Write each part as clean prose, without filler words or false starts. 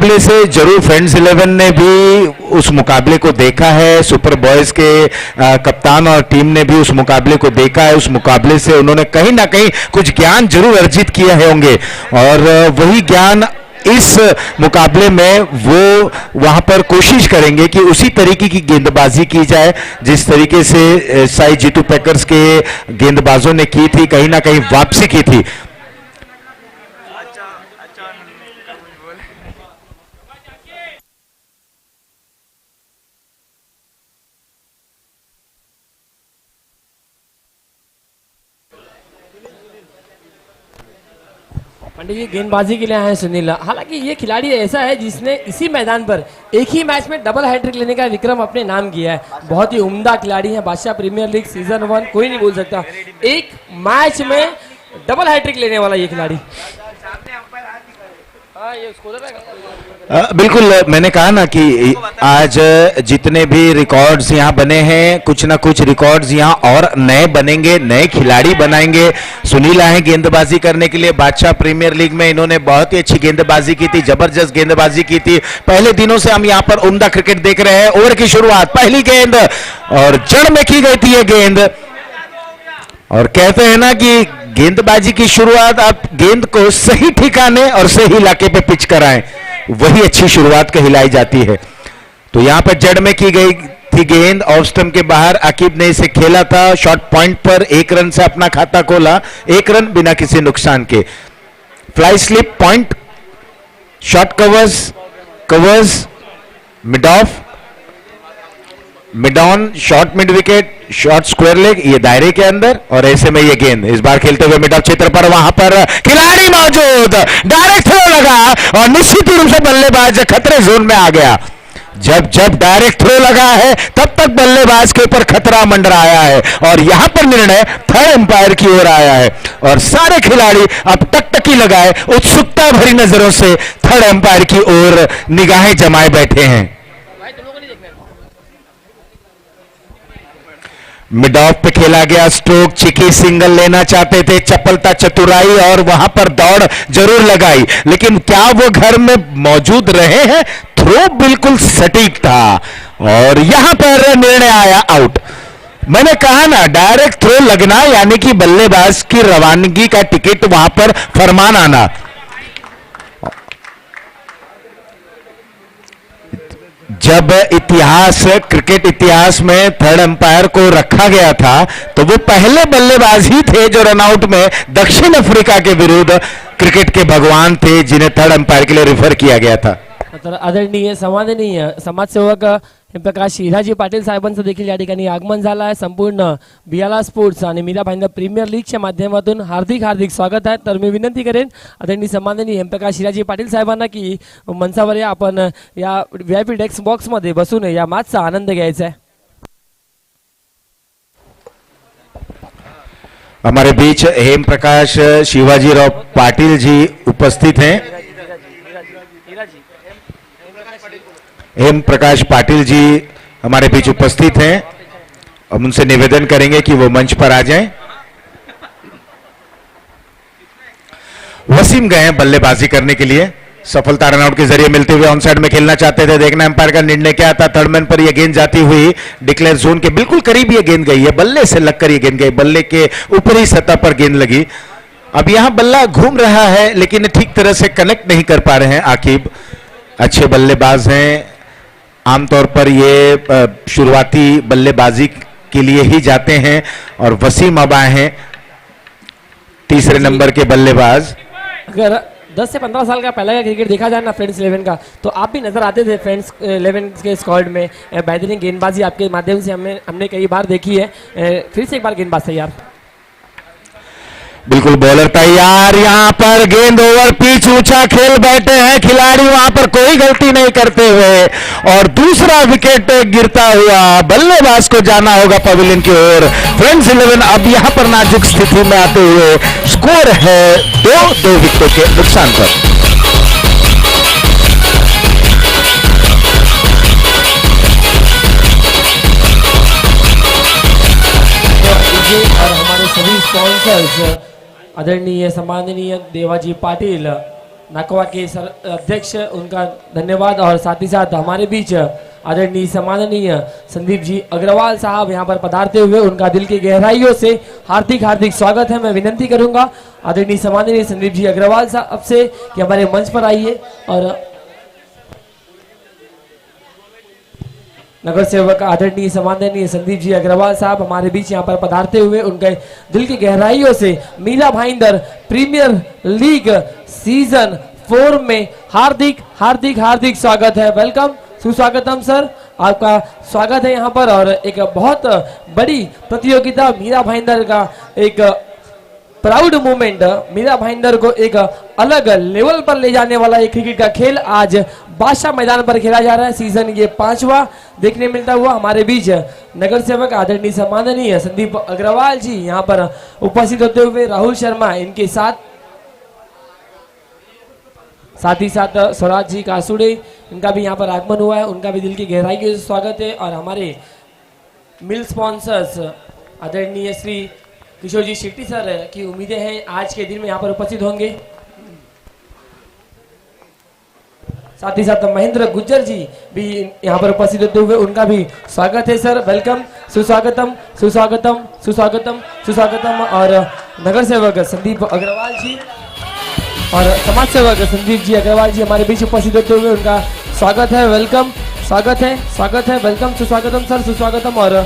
मुकाबले से जरूर फ्रेंड्स 11 ने भी उस मुकाबले को देखा है, सुपर बॉयज के कप्तान और टीम ने भी उस मुकाबले को देखा है। उस मुकाबले से उन्होंने कहीं ना कहीं कुछ ज्ञान जरूर अर्जित किए होंगे और वही ज्ञान इस मुकाबले में वो वहां पर कोशिश करेंगे कि उसी तरीके की गेंदबाजी की जाए जिस तरीके से साई जीतू पैकर्स के गेंदबाजों ने की थी, कहीं ना कहीं वापसी की थी। पंडित जी गेंदबाजी के लिए आए हैं सुनील। हालांकि ये खिलाड़ी ऐसा है जिसने इसी मैदान पर एक ही मैच में डबल हैट्रिक लेने का विक्रम अपने नाम किया है। बहुत ही उम्दा खिलाड़ी है, बादशाह प्रीमियर लीग सीजन 1 कोई नहीं बोल सकता। एक मैच में डबल हैट्रिक लेने वाला ये खिलाड़ी। बिल्कुल, मैंने कहा ना कि आज जितने भी रिकॉर्ड्स यहाँ बने हैं, कुछ ना कुछ रिकॉर्ड्स यहाँ और नए बनेंगे, नए खिलाड़ी बनाएंगे। सुनील आए गेंदबाजी करने के लिए। बादशाह प्रीमियर लीग में इन्होंने बहुत ही अच्छी गेंदबाजी की थी, जबरदस्त गेंदबाजी की थी। पहले दिनों से हम यहाँ पर उम्दा क्रिकेट देख रहे हैं। ओवर की शुरुआत, पहली गेंद और जड़ में की गई थी ये गेंद। और कहते हैं ना कि गेंदबाजी की शुरुआत आप गेंद को सही ठिकाने और सही इलाके पे पिच कराएं, वही अच्छी शुरुआत कहलाई जाती है। तो यहां पर जड़ में की गई थी गेंद, ऑफ स्टंप के बाहर आकिब ने इसे खेला था। शॉर्ट पॉइंट पर 1 रन से अपना खाता खोला, 1 रन बिना किसी नुकसान के। Fly slip point, short covers mid of, mid on, short mid wicket, short square leg, ये दायरे के अंदर। और ऐसे में ये गेंद इस बार खेलते हुए मिड ऑफ क्षेत्र पर, वहां पर खिलाड़ी मौजूद, डायरेक्ट थ्रो लगा और निश्चित रूप से बल्लेबाज खतरे जोन में आ गया। जब जब डायरेक्ट थ्रो लगा है तब तक बल्लेबाज के ऊपर खतरा मंडराया है और यहां पर निर्णय थर्ड एम्पायर की ओर आया है और सारे खिलाड़ी अब टकटकी लगाए उत्सुकता भरी नजरों से थर्ड एम्पायर की ओर निगाहें जमाए बैठे हैं। मिड ऑफ पे खेला गया स्ट्रोक, चिकी सिंगल लेना चाहते थे, चपलता चतुराई और वहां पर दौड़ जरूर लगाई, लेकिन क्या वो घर में मौजूद रहे हैं? थ्रो बिल्कुल सटीक था और यहां पर निर्णय आया आउट। मैंने कहा ना, डायरेक्ट थ्रो लगना यानी कि बल्लेबाज की रवानगी का टिकट वहां पर फरमान आना। जब क्रिकेट इतिहास में थर्ड अंपायर को रखा गया था तो वो पहले बल्लेबाज ही थे जो रनआउट में दक्षिण अफ्रीका के विरुद्ध क्रिकेट के भगवान थे, जिन्हें थर्ड अंपायर के लिए रिफर किया गया था। आदरणीय समाजनीय समाजसेवक प्रकाश हिराजी पाटील साहेबांचं देखील या ठिकाणी आगमन झालं आहे। संपूर्ण बियाला स्पोर्ट्स आणि मीरा भाईंदर प्रीमियर लीगच्या माध्यमातून हार्दिक हार्दिक स्वागत आहे। तर मी विनंती करेन आदरणीय सन्माननीय प्रकाश हिराजी पाटील साहेबांना की मंचावर या, आपण या VIP डेस्क बॉक्स मध्ये बसून या मॅचचा आनंद घ्यायचा आहे। हमारे बीच हेम प्रकाश शिवाजीराव पाटिल जी उपस्थित हैं। हेम प्रकाश पाटिल जी हमारे बीच उपस्थित हैं। हम उनसे निवेदन करेंगे कि वो मंच पर आ जाएं। वसीम गए हैं बल्लेबाजी करने के लिए, सफलता रनआउट के जरिए मिलते हुए ऑन साइड में खेलना चाहते थे। देखना एम्पायर का निर्णय क्या था। थर्ड मैन पर यह गेंद जाती हुई डिक्लेयर जोन के बिल्कुल करीब यह गेंद गई है, बल्ले से लगकर यह गेंद गई, बल्ले के ऊपरी सतह पर गेंद लगी। अब यहां बल्ला घूम रहा है लेकिन ठीक तरह से कनेक्ट नहीं कर पा रहे हैं आकिब। अच्छे बल्लेबाज हैं, आमतौर पर ये शुरुआती बल्लेबाजी के लिए ही जाते हैं और वसीम अब आए हैं तीसरे नंबर के बल्लेबाज। अगर 10 से 15 साल का पहले का क्रिकेट देखा जाए ना फ्रेंड्स 11 का, तो आप भी नजर आते थे फ्रेंड्स 11 के स्क्वाड में। बेहतरीन गेंदबाजी आपके माध्यम से हमने कई बार देखी है। फिर से एक बार गेंदबाज तैयार, बिल्कुल बॉलर तैयार। यहां पर गेंद ओवर पिच, ऊंचा खेल बैठे हैं खिलाड़ी, वहां पर कोई गलती नहीं करते हुए और दूसरा विकेट गिरता हुआ बल्लेबाज को जाना होगा पवेलियन की ओर। फ्रेंड्स 11 अब यहां पर नाजुक स्थिति में आते हुए स्कोर है 2 विकेटों के नुकसान पर। और हमारे सभी स्पॉन्सर्स आदरणीय सम्माननीय देवाजी पाटिल नाकवा के अध्यक्ष उनका धन्यवाद। और साथ ही साथ हमारे बीच आदरणीय सम्माननीय संदीप जी अग्रवाल साहब यहाँ पर पधारते हुए उनका दिल की गहराइयों से हार्दिक हार्दिक स्वागत है। मैं विनती करूंगा आदरणीय सम्माननीय संदीप जी अग्रवाल साहब से कि हमारे मंच पर आइए और नगर सेवक आदरणीय सम्माननीय संदीप जी अग्रवाल साहब हमारे बीच यहाँ पर पधारते हुए उनके दिल की गहराइयों से Mira Bhayandar premier league season 4 में हार्दिक हार्दिक हार्दिक स्वागत है। वेलकम, सुस्वागतम सर, आपका स्वागत है यहाँ पर। और एक बहुत बड़ी प्रतियोगिता मीरा भाईंदर का एक प्राउड मोमेंट, मीरा भाईंदर को एक अलग लेवल पर ले जाने वाला एक क्रिकेट का खेल आज बादशाह मैदान पर खेला जा रहा है। सीजन ये 5वां देखने मिलता हुआ हमारे बीच नगर सेवक आदरणीय सम्माननीय संदीप अग्रवाल जी यहाँ पर उपस्थित होते हुए राहुल शर्मा इनके साथ ही साथ स्वराज जी कासुड़े इनका भी यहाँ पर आगमन हुआ है, उनका भी दिल की गहराई से स्वागत है। और हमारे मिल स्पॉन्सर्स आदरणीय श्री किशोर जी शेट्टी सर की उम्मीदें हैं आज के दिन में यहाँ पर उपस्थित होंगे। साथ ही साथ महेंद्र गुज्जर जी भी यहाँ पर उपस्थित होते हुए उनका भी स्वागत है सर। वेलकम, सुस्वागतम सुस्वागतम सुस्वागतम सुस्वागतम। और नगर सेवक संदीप अग्रवाल जी और समाज सेवक संदीप जी अग्रवाल जी हमारे बीच उपस्थित होते हुए उनका स्वागत है। वेलकम, स्वागत है, वेलकम, सुस्वागतम सर, सुस्वागतम। और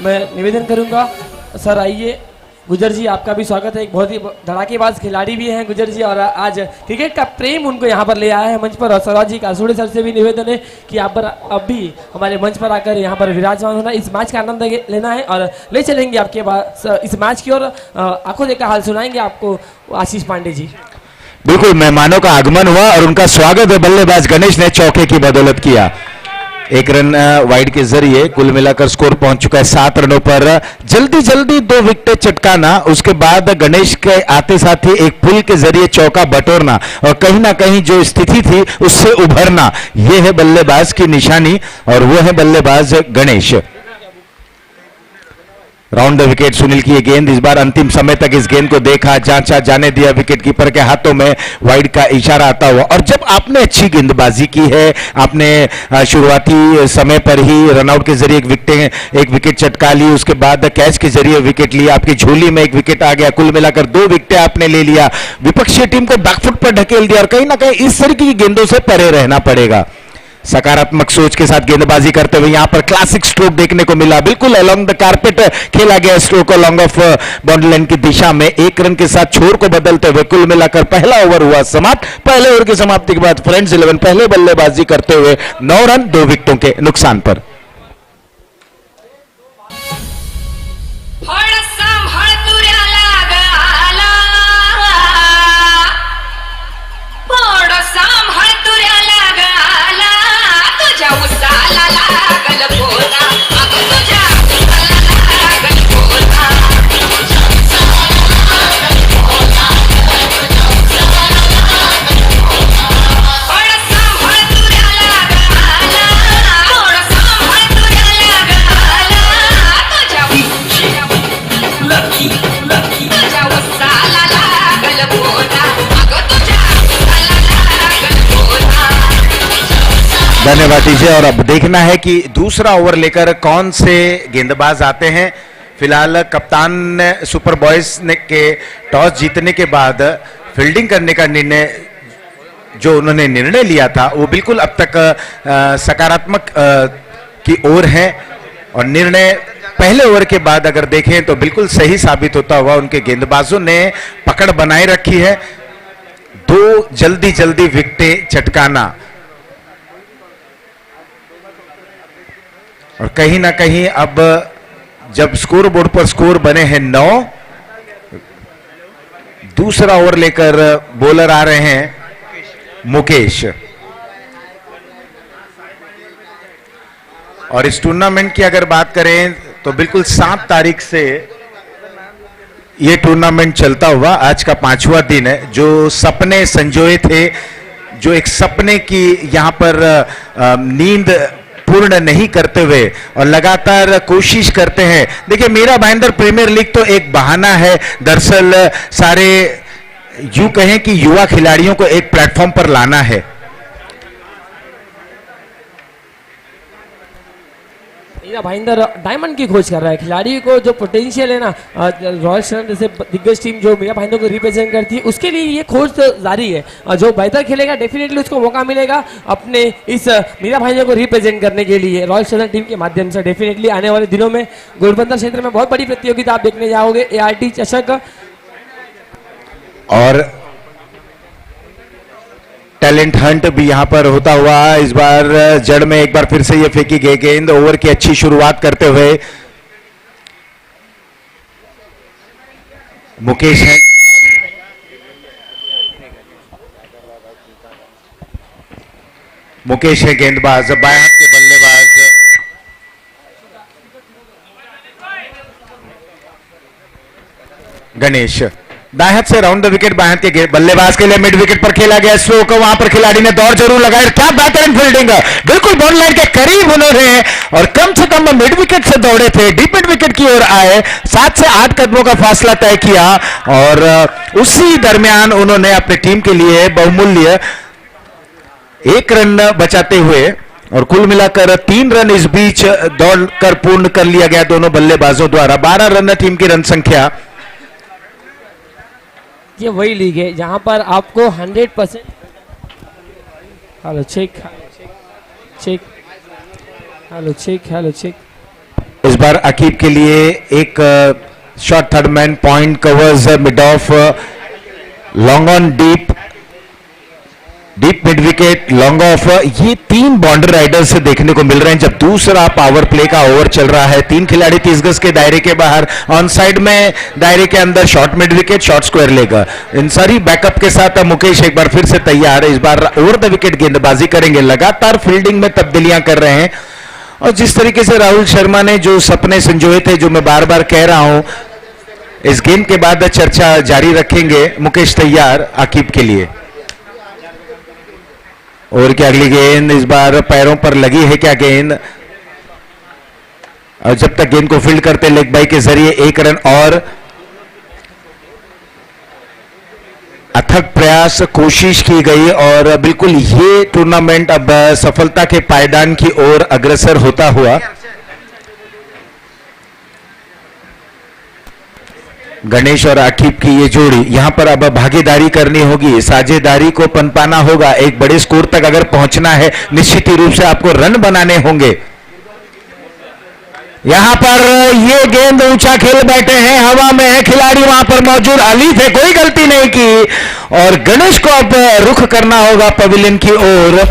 मैं निवेदन करूंगा सर आइए, गुजर जी आपका भी स्वागत है। एक बहुत ही धड़ाकेबाज खिलाड़ी भी हैं गुजर जी और आज क्रिकेट का प्रेम उनको यहाँ पर ले आया है मंच पर। और स्वराज जी कासुड़े सर से भी निवेदन है कि आप पर अब भी हमारे मंच पर आकर यहाँ पर विराजमान होना, इस मैच का आनंद लेना है और ले चलेंगे आपके बाद इस मैच की ओर। आंखों देखा हाल सुनाएंगे आपको आशीष पांडे जी। बिल्कुल, मेहमानों का आगमन हुआ और उनका स्वागत बल्लेबाज गणेश ने चौके की बदौलत किया। एक रन वाइड के जरिए कुल मिलाकर स्कोर पहुंच चुका है 7 रनों पर। जल्दी जल्दी 2 विकेट चटकाना, उसके बाद गणेश के आते साथ ही एक पुल के जरिए चौका बटोरना और कहीं ना कहीं जो स्थिति थी उससे उभरना, यह है बल्लेबाज की निशानी और वो है बल्लेबाज Ganesh. Round the wicket Sunil की ये गेंद, इस बार अंतिम समय तक इस गेंद को देखा, जांचा, जाने दिया, विकेट कीपर के हाथों में वाइड का इशारा आता हुआ। और जब आपने अच्छी गेंदबाजी की है, आपने शुरुआती समय पर ही रनआउट के जरिए एक विकेट चटका ली, उसके बाद कैच के जरिए विकेट लिया, आपकी झोली में एक विकेट आ गया, कुल मिलाकर 2 विकेट आपने ले लिया, विपक्षी टीम को बैकफुट पर ढकेल दिया। और कहीं ना कहीं इस तरीके की गेंदों से परे रहना पड़ेगा। सकारात्मक सोच के साथ गेंदबाजी करते हुए यहां पर क्लासिक स्ट्रोक देखने को मिला, बिल्कुल अलोंग द कारपेट खेला गया stroke along of boundary line की दिशा में 1 रन के साथ छोर को बदलते हुए कुल मिलाकर पहला ओवर हुआ समाप्त। पहले ओवर की समाप्ति के बाद फ्रेंड्स 11 पहले बल्लेबाजी करते हुए 9 रन 2 विकेटों के नुकसान पर। धन्यवाद टीजे। और अब देखना है कि दूसरा ओवर लेकर कौन से गेंदबाज आते हैं। फिलहाल कप्तान ने सुपर बॉयज ने के टॉस जीतने के बाद फील्डिंग करने का जो उन्होंने निर्णय लिया था वो बिल्कुल अब तक सकारात्मक की ओर है और निर्णय पहले ओवर के बाद अगर देखें तो बिल्कुल सही साबित होता हुआ उनके गेंदबाजों ने पकड़ बनाए रखी है। 2 जल्दी जल्दी विकेटें चटकाना और कहीं ना कहीं अब जब स्कोर बोर्ड पर स्कोर बने हैं 9, दूसरा ओवर लेकर बॉलर आ रहे हैं मुकेश। और इस टूर्नामेंट की अगर बात करें तो बिल्कुल 7 तारीख से यह टूर्नामेंट चलता हुआ आज का 5वां दिन है। जो सपने संजोए थे, जो एक सपने की यहां पर नींद पूर्ण नहीं करते हुए और लगातार कोशिश करते हैं। देखिए मीरा भाईंदर प्रीमियर लीग तो एक बहाना है, दरअसल सारे यूं कहें कि युवा खिलाड़ियों को एक प्लेटफॉर्म पर लाना है। मीरा भाईंदर डायमंड की खोज कर रहा है, खिलाड़ी को जो पोटेंशियल है ना, रॉयल चैलेंजर्स जैसे दिग्गज टीम जो मीरा भाईंदर को रिप्रेजेंट करती है, उसके लिए ये खोज तो जारी है। जो बेहतर खेलेगा डेफिनेटली उसको मौका मिलेगा अपने इस मीरा भाईंदर को रिप्रेजेंट करने के लिए रॉयल चैलेंजर्स टीम के माध्यम से। डेफिनेटली आने वाले दिनों में घोड़बंदर क्षेत्र में बहुत बड़ी प्रतियोगिता आप देखने जाओगे, ART चषक। और टैलेंट हंट भी यहां पर होता हुआ इस बार जड़ में एक बार फिर से ये फेंकी गई गेंद। ओवर की अच्छी शुरुआत करते हुए मुकेश है, मुकेश है गेंदबाज, बाएं हाथ के बल्लेबाज। गणेश दाएं हाथ से राउंड द विकेट, बाएं हाथ के बल्लेबाज के लिए मिड विकेट पर खेला गया स्लो को। वहां पर खिलाड़ी ने दौड़ जरूर लगाया, क्या बेहतरीन फील्डिंग, बिल्कुल बाउंड्री लाइन के करीब उन्होंने और कम से कम मिड विकेट से दौड़े थे, डीप मिड विकेट की ओर आए, 7 से 8 कदमों का फासला तय किया और उसी दरमियान उन्होंने अपनी टीम के लिए बहुमूल्य 1 रन बचाते हुए और कुल मिलाकर 3 रन इस बीच दौड़कर पूर्ण कर लिया गया दोनों बल्लेबाजों द्वारा। 12 रन टीम की रन संख्या। ये वही लीग है जहां पर आपको 100%। Hello check, check, hello check, hello check. इस बार अकीब के लिए एक shot, third man point covers mid off, long on deep, deep mid wicket, long off. ये 3 बाउंड्री राइडर्स से देखने को मिल रहे हैं जब दूसरा पावर प्ले का ओवर चल रहा है। 3 खिलाड़ी 30 गज के दायरे के बाहर, ऑन साइड में दायरे के अंदर short mid wicket, short square लेगा। इन सारी बैकअप के साथ मुकेश एक बार फिर से तैयार है, इस बार ओवर द विकेट गेंदबाजी करेंगे। लगातार फील्डिंग में तब्दीलियां कर रहे हैं और जिस तरीके से राहुल शर्मा ने जो सपने संजोए थे, जो मैं बार बार कह रहा हूं, इस गेम के बाद चर्चा जारी रखेंगे। मुकेश तैयार अकीब के लिए। और क्या अगली गेंद इस बार पैरों पर लगी है क्या गेंद, और जब तक गेंद को फील्ड करते लेग बाई के जरिए 1 रन और। अथक प्रयास कोशिश की गई और बिल्कुल ये टूर्नामेंट अब सफलता के पायदान की ओर अग्रसर होता हुआ। गणेश और अकीब की ये जोड़ी, यहां पर अब भागीदारी करनी होगी, साझेदारी को पनपाना होगा। एक बड़े स्कोर तक अगर पहुंचना है निश्चित रूप से आपको रन बनाने होंगे। यहां पर ये गेंद ऊंचा खेल बैठे हैं, हवा में है खिलाड़ी वहां पर मौजूद, अली थे, कोई गलती नहीं की और गणेश को अब रुख करना होगा पवेलियन की ओर।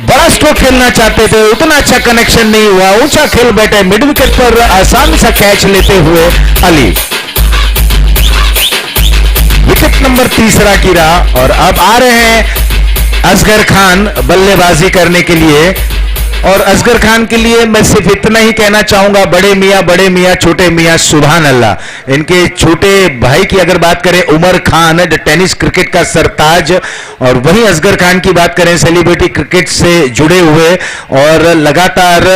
बड़ा स्ट्रोक खेलना चाहते थे, उतना अच्छा कनेक्शन नहीं हुआ, ऊंचा खेल बैठे, मिड विकेट पर आसान सा कैच लेते हुए अली। विकेट नंबर 3 गिरा और अब आ रहे हैं असगर खान बल्लेबाजी करने के लिए। और असगर खान के लिए मैं सिर्फ इतना ही कहना चाहूंगा, बड़े मियां छोटे मियां सुभान अल्लाह। इनके छोटे भाई की अगर बात करें उमर खान, टेनिस क्रिकेट का सरताज, और वहीं असगर खान की बात करें सेलिब्रिटी क्रिकेट से जुड़े हुए और लगातार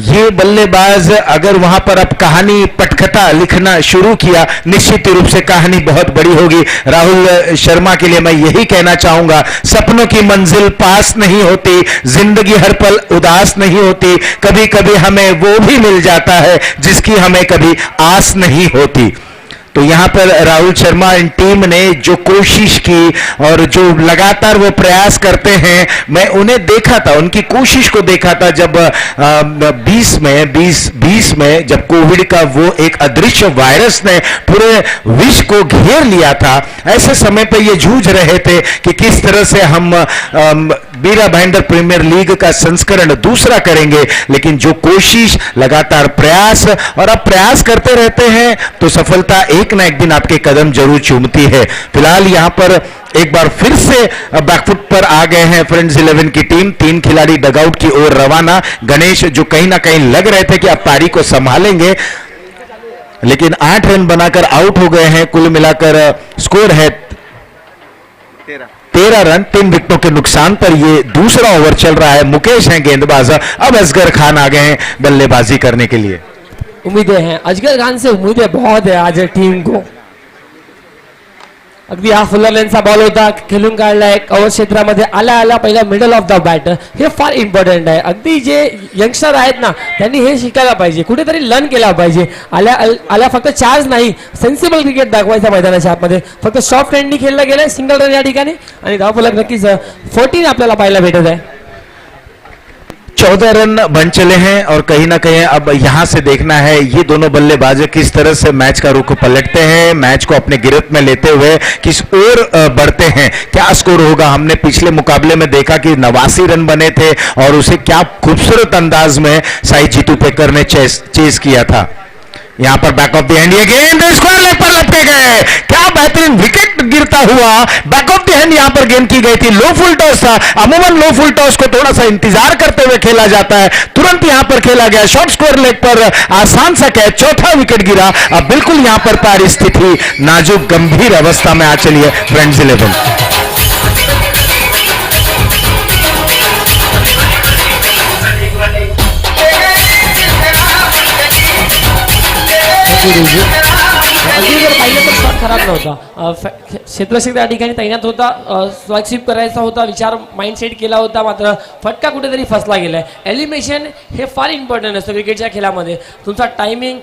ये बल्लेबाज अगर वहां पर अब कहानी पटकथा लिखना शुरू किया, निश्चित रूप से कहानी बहुत बड़ी होगी। राहुल शर्मा के लिए मैं यही कहना चाहूंगा, सपनों की मंजिल पास नहीं होती, जिंदगी हर पल उदास नहीं होती, कभी कभी हमें वो भी मिल जाता है जिसकी हमें कभी आस नहीं होती। तो यहां पर राहुल शर्मा इन टीम ने जो कोशिश की और जो लगातार वो प्रयास करते हैं, मैं उन्हें देखा था, उनकी कोशिश को देखा था जब 2020 में जब कोविड का वो एक अदृश्य वायरस ने पूरे विश्व को घेर लिया था। ऐसे समय पे ये जूझ रहे थे कि किस तरह से हम मीरा भाईंदर प्रीमियर लीग का संस्करण दूसरा करेंगे, लेकिन जो कोशिश, लगातार प्रयास, और अब प्रयास करते रहते हैं तो सफलता एक ना एक दिन आपके कदम जरूर चूमती है। फिलहाल यहां पर एक बार फिर से बैकफुट पर आ गए हैं फ्रेंड्स 11 की टीम। 3 खिलाड़ी डगआउट की ओर रवाना। गणेश जो कहीं ना कहीं लग रहे थे कि अब पारी को संभालेंगे, लेकिन 8 रन बनाकर आउट हो गए हैं। कुल मिलाकर स्कोर है 13 रन, 3 विकेटों के नुकसान पर ये दूसरा ओवर चल रहा है। मुकेश हैं गेंदबाज, अब असगर खान आ गए हैं बल्लेबाजी करने के लिए। उम्मीदें हैं, अजगर खान से उम्मीदें बहुत है आज टीम को। अगदी हा फुलर लेनचा बॉल होता, खेळून काढलाय कव्हर क्षेत्रामध्ये आला पहिला मिडल ऑफ द बॅट, हे फार इम्पॉर्टंट आहे. अगदी जे यंगस्टर आहेत ना त्यांनी हे शिकायला पाहिजे, कुठेतरी लर्न केला पाहिजे. आल्या फक्त चार्ज नाही, सेन्सिबल क्रिकेट दाखवायचा मैदानाच्या आतमध्ये. फक्त सॉफ्ट हँडनी खेळलं गेलंय, सिंगल रन या ठिकाणी आणि धावफलक नक्कीच 14 आपल्याला पाहायला भेटत आहे. 14 रन बन चले हैं और कहीं ना कहीं अब यहां से देखना है ये दोनों बल्लेबाज किस तरह से मैच का रुख पलटते हैं, मैच को अपने गिरफ्त में लेते हुए किस ओर बढ़ते हैं, क्या स्कोर होगा. हमने पिछले मुकाबले में देखा कि 89 रन बने थे और उसे क्या खूबसूरत अंदाज में साई जीतू पेकर ने चेस किया था. यहां पर बैक ऑफ द हैंड ये गेंद स्क्वायर लेग पर लपके गए, क्या बेहतरीन विकेट गिरता हुआ बैक ऑफ द हैंड यहां पर गेंद की गई थी. लो फुल टॉस था, अमूमन लो फुल टॉस को थोड़ा सा इंतजार करते हुए खेला जाता है, तुरंत यहां पर खेला गया. शॉर्ट स्क्वायर लेग पर आसान सा कैच, चौथा विकेट गिरा. अब बिल्कुल यहां पर परिस्थिति नाजुक गंभीर अवस्था में आ चली है फ्रेंड्स 11. अगदी जर पाहिलं तर शॉट खराब नव्हता, क्षेत्ररक्षक त्या ठिकाणी तैनात होता, स्ट्राईक स्वीप करायचा होता, विचार माइंड सेट केला होता, मात्र फटका कुठेतरी फसला गेलाय. एलिमिनेशन हे फार इम्पॉर्टंट असतं क्रिकेटच्या खेळामध्ये. तुमचा टायमिंग,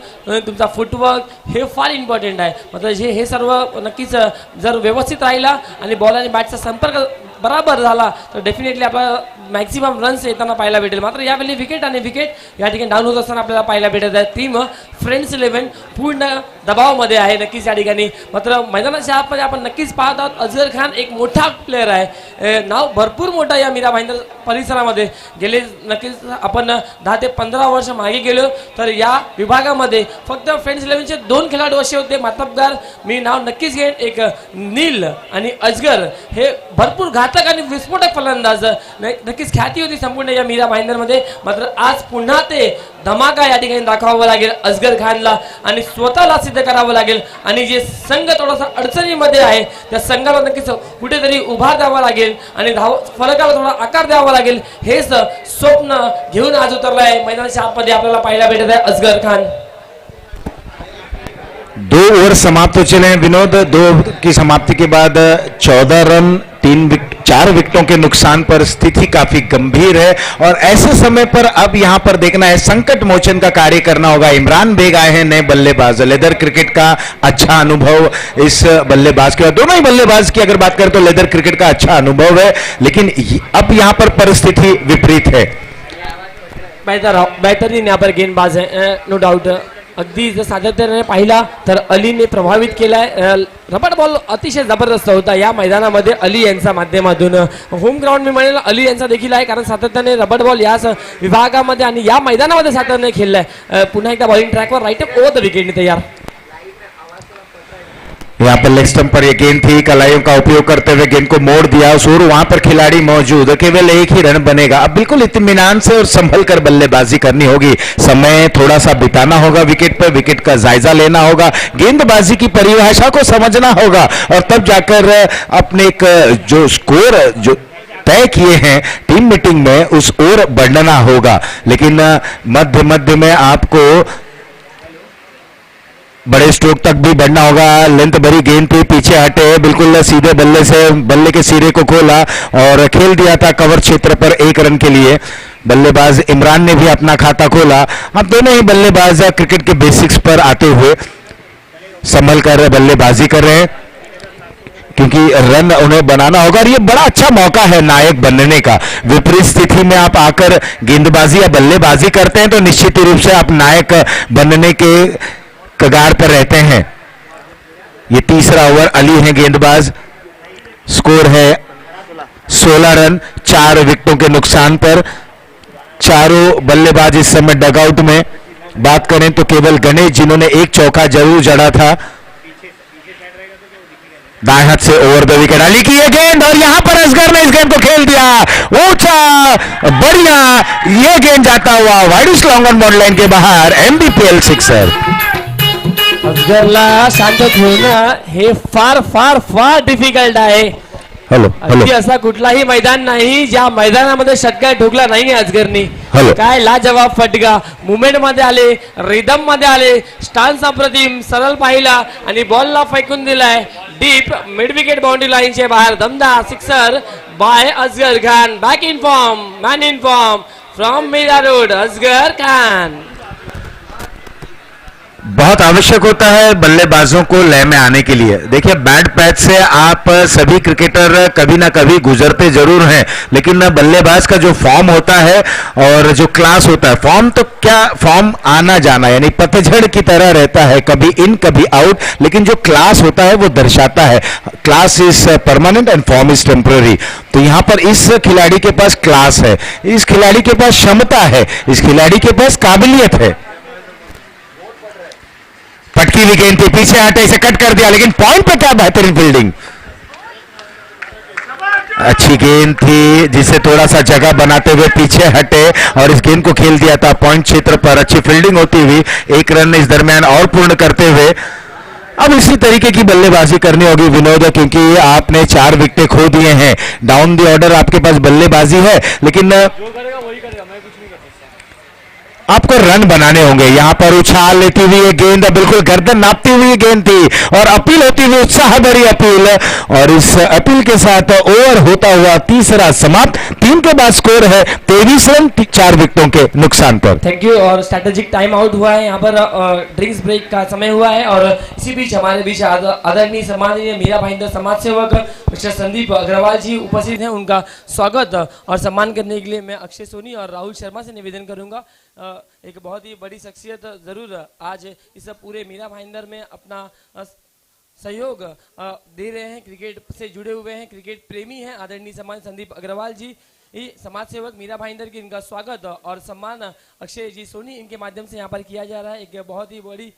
तुमचा फुटवर्क हे फार इम्पॉर्टंट आहे. मात्र हे सर्व नक्कीच जर व्यवस्थित राहिला आणि बॉल आणि बॅटचा संपर्क बराबर झाला तर डेफिनेटली आपल्याला मॅक्सिमम रन्स येताना पाहायला भेटेल. मात्र यावेळी विकेट आणि विकेट या ठिकाणी डाऊन होत असताना आपल्याला पाहायला भेटत आहे. टीम फ्रेंड्स 11 पूर्ण दबावामध्ये आहे नक्कीच या ठिकाणी. मात्र मैदानाच्या आतमध्ये आपण नक्कीच पाहत आहोत अजगर खान एक मोठा प्लेअर आहे, नाव भरपूर मोठा या मीरा भाईंदर परिसरामध्ये. गेले नक्कीच आपण 10 ते 15 वर्ष मागे गेलो तर या विभागामध्ये फक्त फ्रेंड्स 11चे 2 खेळाडू असे होते मातबदार, मी नाव नक्कीच घेईन, एक नील आणि अजगर. हे भरपूर घातक आणि विस्फोटक फलंदाज, नक्कीच ख्याती होती संपूर्ण या मीरा भाईंदरमध्ये. मात्र आज पुन्हा ते धमाका या ठिकाणी दाखवावं लागेल अजगर खानला आणि स्वतःला सिद्ध करावं लागेल. आणि जे संघ थोडासा अडचणीमध्ये आहे त्या संघाला नक्कीच कुठेतरी उभार द्यावा लागेल आणि फलकाला थोडा आकार द्यावा लागेल. हेच स्वप्न घेऊन आज उतरलं आहे मैदानाच्या आतमध्ये आपल्याला पाहायला भेटत आहे अजगर खान. 2 ओवर समाप्त हो चले हैं विनोद. 2 ओवर की समाप्ति के बाद 14 रन 4 विकेटों के नुकसान पर स्थिति काफी गंभीर है और ऐसे समय पर अब यहां पर देखना है, संकट मोचन का कार्य करना होगा. इमरान बेग आए हैं नए बल्लेबाज, लेदर क्रिकेट का अच्छा अनुभव इस बल्लेबाज के, दोनों ही बल्लेबाज की अगर बात करें तो लेदर क्रिकेट का अच्छा अनुभव है, लेकिन अब यहां पर परिस्थिति विपरीत है. बेहतरीन यहाँ पर गेंदबाज है नो डाउट. अगदी जर सातत्याने पाहिला तर अलीने प्रभावित केलाय. रबड बॉल अतिशय जबरदस्त होता या मैदानामध्ये अली यांच्या माध्यमातून. होम ग्राउंड मी म्हणेल अली यांचा देखील आहे, कारण सातत्याने रबड बॉल याच विभागामध्ये आणि या मैदानामध्ये सातत्याने खेळलाय. पुन्हा एकदा बॉलिंग ट्रॅकवर right up over the wicket तयार. यहाँ पर लेग स्टंप पर ये गेंद थी, कलाइयों का उपयोग करते हुए गेंद को मोड़ दिया और वहां पर खिलाड़ी मौजूद, केवल एक ही रन बनेगा. अब बिल्कुल इत्मीनान से और संभल कर बल्लेबाजी करनी होगी, समय थोड़ा सा बिताना होगा विकेट पर, विकेट का जायजा लेना होगा, गेंदबाजी की परिभाषा को समझना होगा और तब जाकर अपने एक जो स्कोर जो तय किए हैं टीम मीटिंग में उस ओर बढ़ना होगा. लेकिन मध्य मध्य में आपको बड़े स्ट्रोक तक भी बढ़ना होगा. लेंथ भरी गेंद थी, पीछे हटे, बिल्कुल सीधे बल्ले से बल्ले के सिरे को खोला और खेल दिया था कवर क्षेत्र पर 1 रन के लिए. बल्लेबाज इमरान ने भी अपना खाता खोला. अब दोनों ही बल्लेबाज क्रिकेट के बेसिक्स पर आते हुए संभल कर बल्लेबाजी कर रहे हैं, क्योंकि रन उन्हें बनाना होगा और ये बड़ा अच्छा मौका है नायक बनने का. विपरीत स्थिति में आप आकर गेंदबाजी या बल्लेबाजी करते हैं तो निश्चित रूप से आप नायक बनने के कगार पर रहते हैं. ये तीसरा ओवर, अली हैं गेंदबाज, स्कोर है 16 रन 4 विकेटों के नुकसान पर. चारों बल्लेबाज इस समय डगआउट में. बात करें तो केवल गणेश जिन्होंने एक चौका जरूर जड़ा था, दाएं हाथ से ओवर द विकेट अली की ये गेंद और यहां पर असगर ने इस गेंद को खेल दिया ऊंचा, बढ़िया. ये गेंद जाता हुआ wide long on ball line के बाहर, एमबीपीएल सिक्सर. अफजलला शांत ठेवणं हे फार फार फार डिफिकल्ट आहे. हॅलो अगदी असा कुठलाही मैदान नाही ज्या मैदानामध्ये षटकार ठोकला नाही अजगरनी. हॅलो. काय लाजवाब फटका, मुवमेंट मध्ये आले, रिदम मध्ये आले, स्टान्स अप्रतिम, सरळ पाहिला आणि बॉलला फेकून दिलाय. डीप मिड विकेट बाउंड्री लाईनच्या बाहेर दमदार sixer by Asghar Khan. Back in form, man in form from Mira road, Asghar Khan. बहुत आवश्यक होता है बल्लेबाजों को लय में आने के लिए. देखिए बैट पैच से आप सभी क्रिकेटर कभी ना कभी गुजरते जरूर हैं, लेकिन बल्लेबाज का जो फॉर्म होता है और जो क्लास होता है, फॉर्म तो क्या, फॉर्म आना जाना यानी पतझड़ की तरह रहता है, कभी इन कभी आउट, लेकिन जो क्लास होता है वो दर्शाता है. Class is permanent and form is temporary. तो यहां पर इस खिलाड़ी के पास क्लास है, इस खिलाड़ी के पास क्षमता है, इस खिलाड़ी के पास काबिलियत है. पटकी हुई गेंद थी, पीछे हटे, इसे कट कर दिया, लेकिन पॉइंट पे क्या बेहतरीन फील्डिंग. अच्छी गेंद थी जिसे थोड़ा सा जगह बनाते हुए पीछे हटे और इस गेंद को खेल दिया था पॉइंट क्षेत्र पर. अच्छी फील्डिंग होती हुई एक रन इस दरमियान और पूर्ण करते हुए अब इसी तरीके की बल्लेबाजी करनी होगी विनोद, क्योंकि आपने 4 विकेट खो दिए हैं. डाउन द ऑर्डर आपके पास बल्लेबाजी है, लेकिन आपको रन बनाने होंगे. यहां पर उछाल लेती हुई ये गेंद बिल्कुल गर्दन नापती हुई गेंद थी और अपील होती हुई उत्साह भरी अपील, और इस अपील के साथ ओवर होता हुआ तीसरा समाप्त. 3 के बाद स्कोर है 23 रन 4 विकेटों के नुकसान पर. Thank you. और स्ट्रेटेजिक टाइम आउट हुआ है, यहाँ पर ड्रिंक्स ब्रेक का समय हुआ है. और इसी बीच हमारे बीच आदरणीय सम्माननीय मीरा भाईंदर समाज सेवक मिस्टर संदीप अग्रवाल जी उपस्थित हैं. उनका स्वागत और सम्मान करने के लिए मैं अक्षय सोनी और राहुल शर्मा से निवेदन करूंगा. एक बहुत ही बड़ी शख्सियत जरूर आज इस पूरे मीरा भाईंदर में अपना सहयोग दे रहे हैं, क्रिकेट से जुड़े हुए हैं, क्रिकेट प्रेमी हैं. आदरणीय सम्मान संदीप अग्रवाल जी, ये समाज सेवक मीरा भाईंदर की, इनका स्वागत और सम्मान अक्षय जी सोनी इनके माध्यम से यहाँ पर किया जा रहा है. एक बहुत ही बड़ी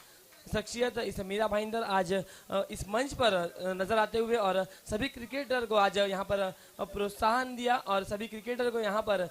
शख्सियत इस मीरा भाईंदर आज इस मंच पर नजर आते हुए और सभी क्रिकेटर को आज यहाँ पर प्रोत्साहन दिया और सभी क्रिकेटर को यहाँ पर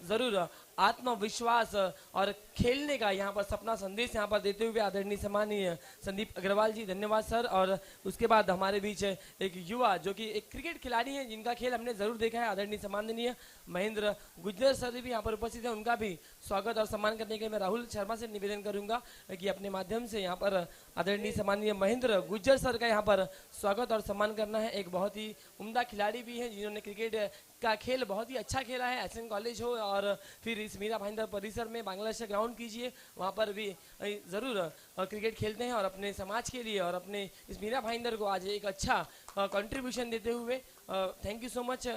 जरूर आत्मविश्वास और खेलने का यहाँ पर सपना संदेश यहाँ पर देते हुए आदरणीय सम्माननीय संदीप अग्रवाल जी, धन्यवाद सर. और उसके बाद हमारे बीच एक युवा जो कि एक क्रिकेट खिलाड़ी हैं जिनका खेल हमने जरूर देखा है, आदरणीय सम्माननीय महेंद्र गुज्जर सर भी यहाँ पर उपस्थित हैं. उनका भी स्वागत और सम्मान करने के लिए मैं राहुल शर्मा से निवेदन करूंगा कि अपने माध्यम से यहाँ पर आदरणीय सम्माननीय महेंद्र गुज्जर सर का यहाँ पर स्वागत और सम्मान करना है. एक बहुत ही उम्दा खिलाड़ी भी हैं जिन्होंने क्रिकेट का खेल बहुत ही अच्छा खेला है. एसएन कॉलेज हो और फिर इस मीरा भाईंदर परिसर में बांग्लादेश ग्राउंड कीजिए, वहाँ पर भी जरूर क्रिकेट खेलते हैं और अपने समाज के लिए और अपने इस मीरा भाईंदर को आज एक अच्छा कंट्रीब्यूशन देते हुए thank you so much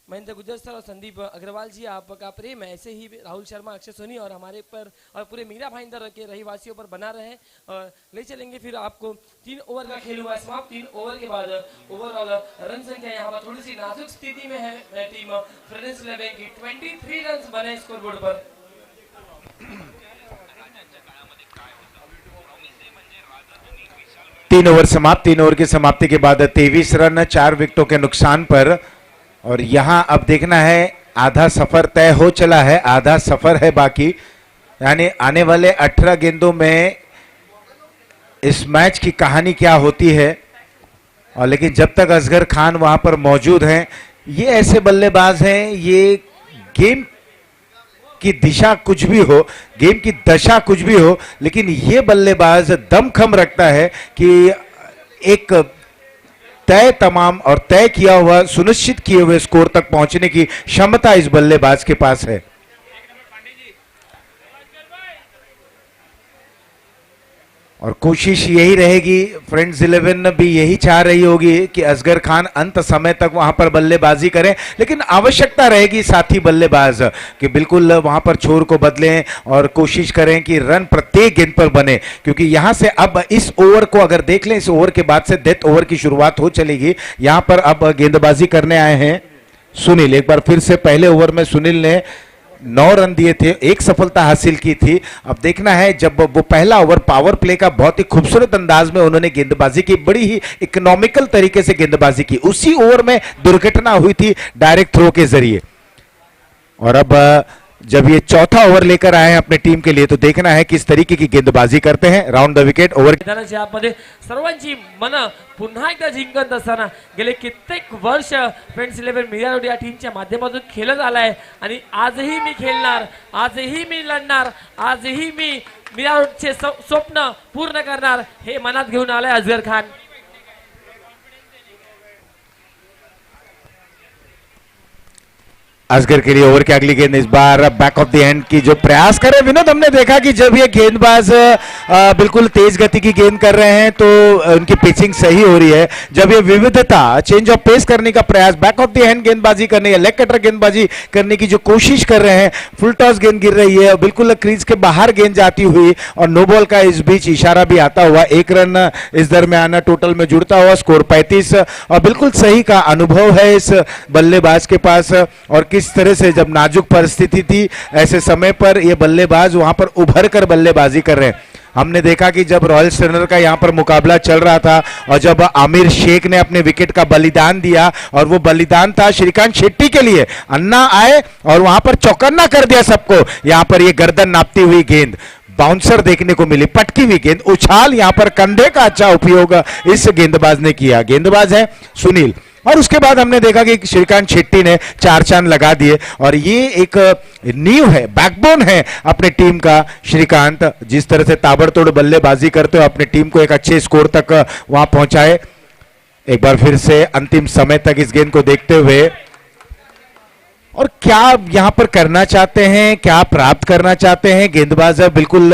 Mahendra Gujjar sir और संदीप अग्रवाल जी. आपका प्रेम ऐसे ही राहुल शर्मा, अक्षय सोनी और हमारे पर और पूरे मीरा भाईंदर के रहीवासियों पर बना रहे और ले चलेंगे. फिर आपको 3 ओवर का खेल हुआ समाप्त. 3 ओवर के बाद ओवरऑल रन संख्या यहाँ पर थोड़ी सी नाजुक स्थिति में है टीम फ्रेंड्स 11 की. 23 रन बने स्कोर बोर्ड पर. 3 ओवर समाप्त. 3 ओवर की समाप्ति के बाद 23 रन 4 विकेटों के नुकसान पर. और यहां अब देखना है, आधा सफर तय हो चला है, आधा सफर है बाकी, यानी आने वाले 18 गेंदों में इस मैच की कहानी क्या होती है. और लेकिन जब तक असगर खान वहां पर मौजूद हैं, ये ऐसे बल्लेबाज हैं, ये गेम की दिशा कुछ भी हो, गेम की दशा कुछ भी हो, लेकिन ये बल्लेबाज दमखम रखता है कि एक तय तमाम और तय किया हुआ सुनिश्चित किए हुए स्कोर तक पहुंचने की क्षमता इस बल्लेबाज के पास है. और कोशिश यही रहेगी, फ्रेंड्स 11 भी यही चाह रही होगी कि असगर खान अंत समय तक वहां पर बल्लेबाजी करें, लेकिन आवश्यकता रहेगी साथी बल्लेबाज कि बिल्कुल वहां पर छोर को बदलें और कोशिश करें कि रन प्रत्येक गेंद पर बने. क्योंकि यहां से अब इस ओवर को अगर देख लें, इस ओवर के बाद से डेथ ओवर की शुरुआत हो चलेगी. यहां पर अब गेंदबाजी करने आए हैं सुनील. एक बार फिर से पहले ओवर में सुनील ने 9 रन दिए थे, 1 सफलता हासिल की थी. अब देखना है, जब वो पहला ओवर पावर प्ले का बहुत ही खूबसूरत अंदाज में उन्होंने गेंदबाजी की, बड़ी ही इकोनॉमिकल तरीके से गेंदबाजी की. उसी ओवर में दुर्घटना हुई थी डायरेक्ट थ्रो के जरिए. और अब जब ये चौथा ओवर लेकर आए हैं अपने टीम के लिए, तो देखना है किस तरीके की गेंदबाजी करते हैं. Round the wicket over. मैदानाच्या आतमध्ये सर्वांची मन पुन्हा एकदा जिंकत असताना गेले कित्येक वर्ष फ्रेंड्स 11 मीरा रोड या टीमच्या माध्यमातून खेळत आलाय आणि आजही मी खेळणार, आजही मी लढणार, आजही मी मीरा रोडचे स्वप्न पूर्ण करणार हे मनात घेऊन आलाय असगर खान. असगर के लिए ओवर की अगली गेंद इस बार बैक ऑफ द एंड की जो प्रयास कर रहे हैं विनोद, हमने देखा कि जब ये गेंदबाज बिल्कुल तेज गति की गेंद कर रहे हैं तो उनकी पिचिंग सही हो रही है। जब ये विविधता, चेंज ऑफ पेस करने का प्रयास, बैक ऑफ द हैंड गेंदबाजी करने या लेग कटर गेंदबाजी करने की जो कोशिश कर रहे हैं, फुल टॉस गेंद गिर रही है, बिल्कुल क्रीज के बाहर गेंद जाती हुई और नो बॉल का इस बीच इशारा भी आता हुआ, 1 रन इस दरमियान टोटल में जुड़ता हुआ, स्कोर 35 और बिल्कुल सही का अनुभव है इस बल्लेबाज के पास। और किस तरह से जब नाजुक परिस्थिति थी ऐसे समय पर ये बल्लेबाज वहां पर उभर कर बल्लेबाजी कर रहे हैं। हमने देखा कि जब रॉयल स्टर्नर का यहां पर मुकाबला चल रहा था और जब आमिर शेख ने अपने विकेट का बलिदान दिया और वो बलिदान था श्रीकांत शेट्टी के लिए, अन्ना आए और वहां पर चौकन्ना कर दिया सबको। यहां पर ये गर्दन नापती हुई गेंद, बाउंसर देखने को मिली, पटकी हुई गेंद, उछाल, यहां पर कंधे का अच्छा उपयोग इस गेंदबाज ने किया। गेंदबाज है सुनील। और उसके बाद हमने देखा कि श्रीकांत शेट्टी ने 4 चांद लगा दिए और ये एक नींव है, बैकबोन है अपने टीम का। श्रीकांत जिस तरह से ताबड़तोड़ बल्लेबाजी करते हुए अपने टीम को एक अच्छे स्कोर तक वहां पहुंचाए। एक बार फिर से अंतिम समय तक इस गेंद को देखते हुए, और क्या यहां पर करना चाहते हैं, क्या प्राप्त करना चाहते हैं गेंदबाज, बिल्कुल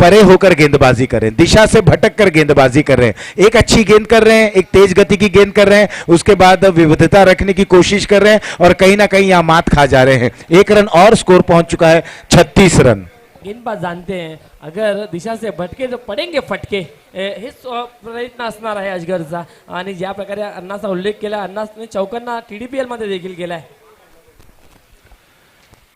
परे होकर गेंदबाजी कर रहे हैं, दिशा से भटक कर गेंदबाजी कर रहे हैं। एक अच्छी गेंद कर रहे हैं, एक तेज गति की गेंद कर रहे हैं, उसके बाद विविधता रखने की कोशिश कर रहे हैं और कहीं ना कहीं यहां मात खा जा रहे हैं। 1 रन और स्कोर पहुंच चुका है 36 रन। गेंदबाज जानते हैं अगर दिशा से भटके तो पडेंगे फटके, हेच प्रयत्न असणार आहे अजगरचा। आणि ज्या प्रकारे अण्णाचा उल्लेख केला, अण्णाने चौकांना TDPL मध्ये देखील केलाय।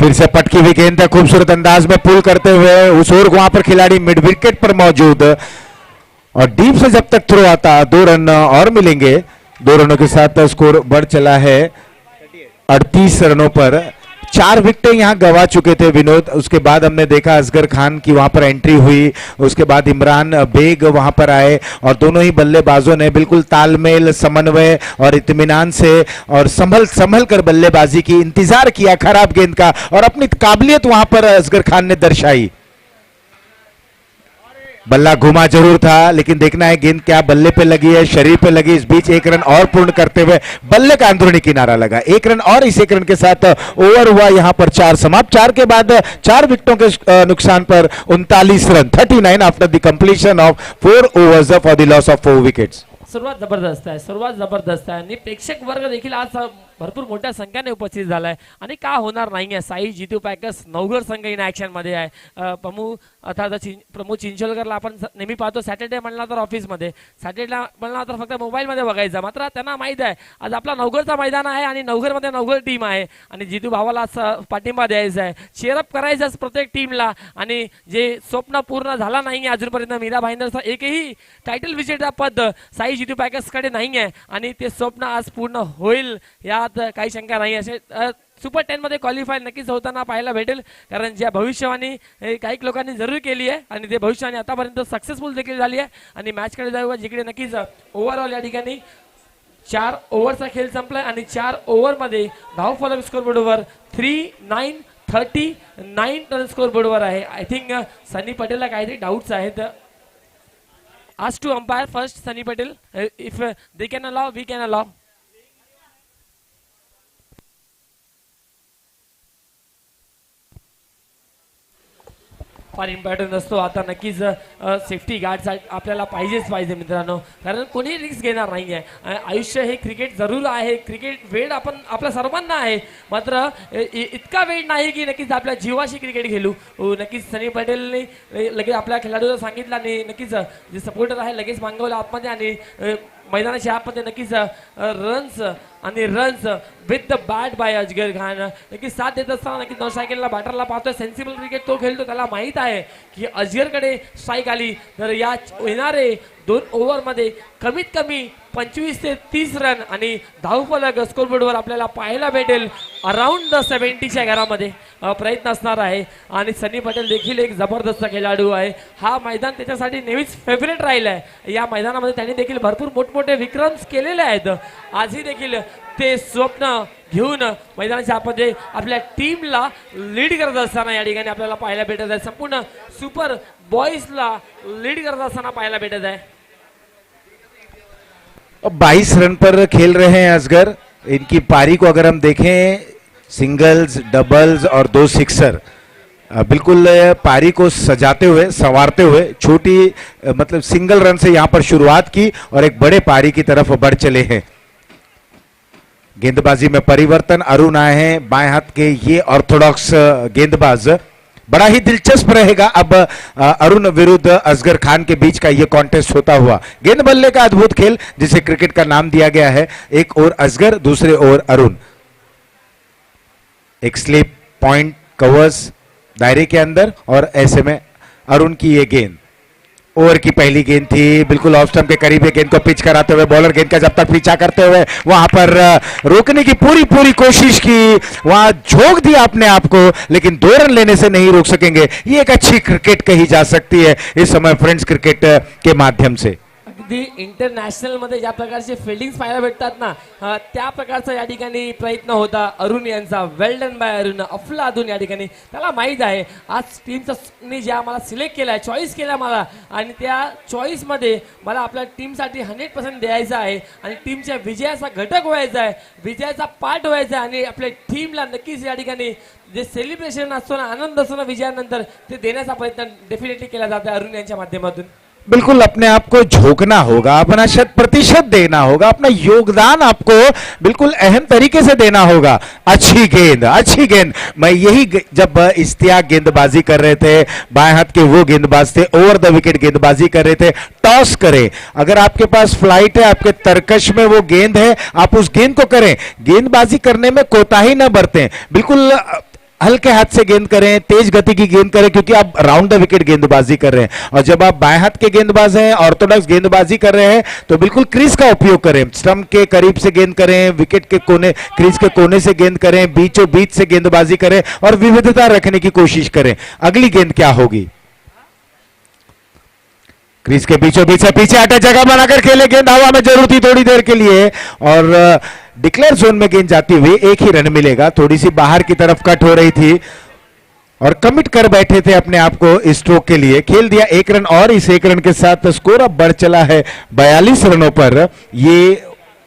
फिर से पटकी हुई गेंद है, खूबसूरत अंदाज में पुल करते हुए उस ओर वहां पर खिलाड़ी मिड विकेट पर मौजूद और डीप से जब तक थ्रो आता 2 रन और मिलेंगे। 2 रनों के साथ स्कोर बढ़ चला है 38 रनों पर। 4 विकेटें यहां गवा चुके थे विनोद। उसके बाद हमने देखा असगर खान की वहां पर एंट्री हुई, उसके बाद इमरान बेग वहां पर आए और दोनों ही बल्लेबाजों ने बिल्कुल तालमेल, समन्वय और इत्मीनान से और संभल कर बल्लेबाजी की, इंतजार किया खराब गेंद का और अपनी काबिलियत वहां पर असगर खान ने दर्शाई। बल्ला घुमा जरूर था लेकिन देखना है गेंद क्या बल्ले पे लगी है, शरीर पे लगी। इस बीच 1 रन और पूर्ण करते हुए बल्ले का अंदरूनी किनारा लगा। 1 रन और इस 1 रन के साथ ओवर हुआ यहां पर 4 समाप्त। 4 के बाद 4 विकेटों के नुकसान पर 39 run, 39 after the completion of 4 overs for the loss of 4 wickets. सुरुवात जबरदस्त आहे, सुरुवात जबरदस्त आहे आणि प्रेक्षक वर्ग देखील आज भरपूर मोठ्या संख्येने उपस्थित झालाय आणि का होणार नाहीये। साई जीतू पॅकर्स नवघर संघ इन ऍक्शन मध्ये आहे। प्रमोद चिंचोलकरला आपण नेहमी पाहतो सॅटर्डे म्हणला तर ऑफिसमध्ये, सॅटर्डे म्हणला तर फक्त मोबाईलमध्ये बघायचा, मात्र त्यांना माहित आहे आज आपला नवघरचा मैदान आहे आणि नवघरमध्ये नवघर टीम आहे आणि जीतू भावाला पाठिंबा द्यायचा आहे, चेअरअप करायचं प्रत्येक टीमला। आणि जे स्वप्न पूर्ण झाला नाही अजूनपर्यंत मीरा भाईंदरचा एकही टायटल विजेता पद साई जीतू पॅकर्स कडे नाही आहे आणि ते स्वप्न आज पूर्ण होईल यात काही शंका नाही। असे सुपर 10 मध्ये क्वालिफाय नक्कीच होताना पाहायला भेटेल, कारण ज्या भविष्यवाणी काही लोकांनी जरूर केली आहे आणि ते भविष्यवाणी आतापर्यंत सक्सेसफुल देखील झाली आहे। आणि मॅच कडे जाऊया जिकडे नक्कीच ओव्हरऑल या ठिकाणी 4 ओव्हरचा खेळ संपलाय आणि 4 ओव्हर मध्ये धावफलक स्कोर बोर्डवर 39 रन स्कोर बोर्डवर आहे। आय थिंक सनी पटेलला काहीतरी डाऊट्स आहेत। आज to umpire first Sunny Patel, if they can allow we can allow. फार इम्पॉर्टंट असतो आता नक्कीच सेफ्टी गार्ड आपल्याला पाहिजे मित्रांनो, कारण कोणी रिस्क घेणार नाहीये। आयुष्य हे क्रिकेट जरूर आहे, क्रिकेट वेळ आपण आपल्या सर्वांना आहे, मात्र इतका वेळ नाही की नक्कीच आपल्या जीवाशी क्रिकेट खेळू। नक्कीच सनी पटेलने लगेच आपल्या खेळाडूला सांगितलं आणि नक्कीच जे सपोर्टर आहे लगेच मागवलं आतमध्ये आणि मैदानाच्या आतमध्ये नक्कीच runs with the bat by Asghar Khan नक्कीच साथ देत असताना नक्कीच नौसायकलला बॅटरला पाहतोय, सेन्सिबल क्रिकेट तो खेळतो, त्याला माहित आहे की अजगरकडे स्ट्राईक आली तर या येणारे 2 ओव्हरमध्ये कमीत कमी 25 ते 30 रन आणि धावफलक स्कोरबोर्डवर आपल्याला पाहायला भेटेल अराउंड द 70च्या घरामध्ये प्रयत्न असणार आहे। आणि सनी पटेल देखील एक जबरदस्त खेळाडू आहे, हा मैदान त्याच्यासाठी नेहमीच फेवरेट राहिला आहे। या मैदानामध्ये त्यांनी देखील भरपूर मोठमोठे विक्रम्स केलेले आहेत, आजही देखील ते स्वप्न घेऊन मैदानाच्या आतमध्ये आपल्या टीमला लीड करत असताना या ठिकाणी आपल्याला पाहायला भेटत आहे, संपूर्ण सुपर बॉयजला लीड करत असताना पाहायला भेटत आहे। 22 रन पर खेल रहे हैं असगर। इनकी पारी को अगर हम देखें सिंगल्स, डबल्स और 2 सिक्सर। बिल्कुल पारी को सजाते हुए, संवारते हुए छोटी मतलब सिंगल रन से यहां पर शुरुआत की और एक बड़े पारी की तरफ बढ़ चले हैं। गेंदबाजी में परिवर्तन, अरुण आए हैं बाएं हाथ के ये ऑर्थोडॉक्स गेंदबाज। बड़ा ही दिलचस्प रहेगा अब अरुण विरुद्ध असगर खान के बीच का यह कॉन्टेस्ट होता हुआ। गेंद बल्ले का अद्भुत खेल जिसे क्रिकेट का नाम दिया गया है। एक ओर असगर, दूसरे ओर अरुण। एक स्लिप पॉइंट कवर्स दायरे के अंदर और ऐसे में अरुण की ये गेंद ओवर की पहली गेंद थी, बिल्कुल ऑफ स्टंप के करीब गेंद को पिच कराते हुए बॉलर गेंद का जब तक पीछा करते हुए वहां पर रोकने की पूरी कोशिश की, वहां झोंक दिया अपने आप को, लेकिन 2 रन लेने से नहीं रोक सकेंगे। ये एक अच्छी क्रिकेट कही जा सकती है इस समय फ्रेंड्स क्रिकेट के माध्यम से। अगदी इंटरनॅशनल मध्ये ज्या प्रकारचे फिल्डिंग पाहायला भेटतात ना, त्या प्रकारचा या ठिकाणी प्रयत्न होता अरुण यांचा. Well done by Arun. अफलातून या ठिकाणी त्याला माहीत आहे आज टीमचा ज्या मला सिलेक्ट केलाय, चॉईस केला मला, आणि त्या चॉईस मध्ये मला आपल्या टीमसाठी 100% द्यायचं आहे आणि टीमच्या विजयाचा घटक व्हायचा आहे, विजयाचा पार्ट व्हायचा आहे आणि आपल्या टीमला नक्कीच या ठिकाणी जे सेलिब्रेशन असतो ना, आनंद असतो ना विजयानंतर, ते देण्याचा प्रयत्न डेफिनेटली केला जातो अरुण यांच्या माध्यमातून. बिल्कुल अपने आप को झोंकना होगा, अपना 100% देना होगा, अपना योगदान आपको बिल्कुल अहम तरीके से देना होगा। अच्छी गेंद, अच्छी गेंद। मैं यही जब इश्तियाक गेंदबाजी कर रहे थे, बाएं हाथ के वो गेंदबाज थे, ओवर द विकेट गेंदबाजी कर रहे थे। टॉस करें, अगर आपके पास फ्लाइट है, आपके तरकश में वो गेंद है, आप उस गेंद को करें। गेंदबाजी करने में कोताही न बरतें, बिल्कुल हल्के हाथ से गेंद करें, तेज गति की गेंद करें, क्योंकि आप राउंड द विकेट गेंदबाजी कर रहे हैं। और जब आप बाएं हाथ के गेंदबाज हैं, ऑर्थोडॉक्स गेंदबाजी कर रहे हैं, तो बिल्कुल क्रीज का उपयोग करें। स्टंप के करीब से गेंद करें, विकेट के कोने, क्रीज के कोने से गेंद करें, बीचों बीच से गेंदबाजी करें और विविधता रखने की कोशिश करें। अगली गेंद क्या होगी? क्रीज के बीचों बीच से पीछे हटे, जगह बनाकर खेले, गेंद हवा में जरूर थी थोड़ी देर के लिए और डिक्लेयर जोन में गेंद जाती हुई 1 ही रन मिलेगा। थोड़ी सी बाहर की तरफ कट हो रही थी और कमिट कर बैठे थे अपने आप को इस स्ट्रोक के लिए। खेल दिया 1 रन और इस 1 रन के साथ स्कोर अब बढ़ चला है 42 रनों पर। ये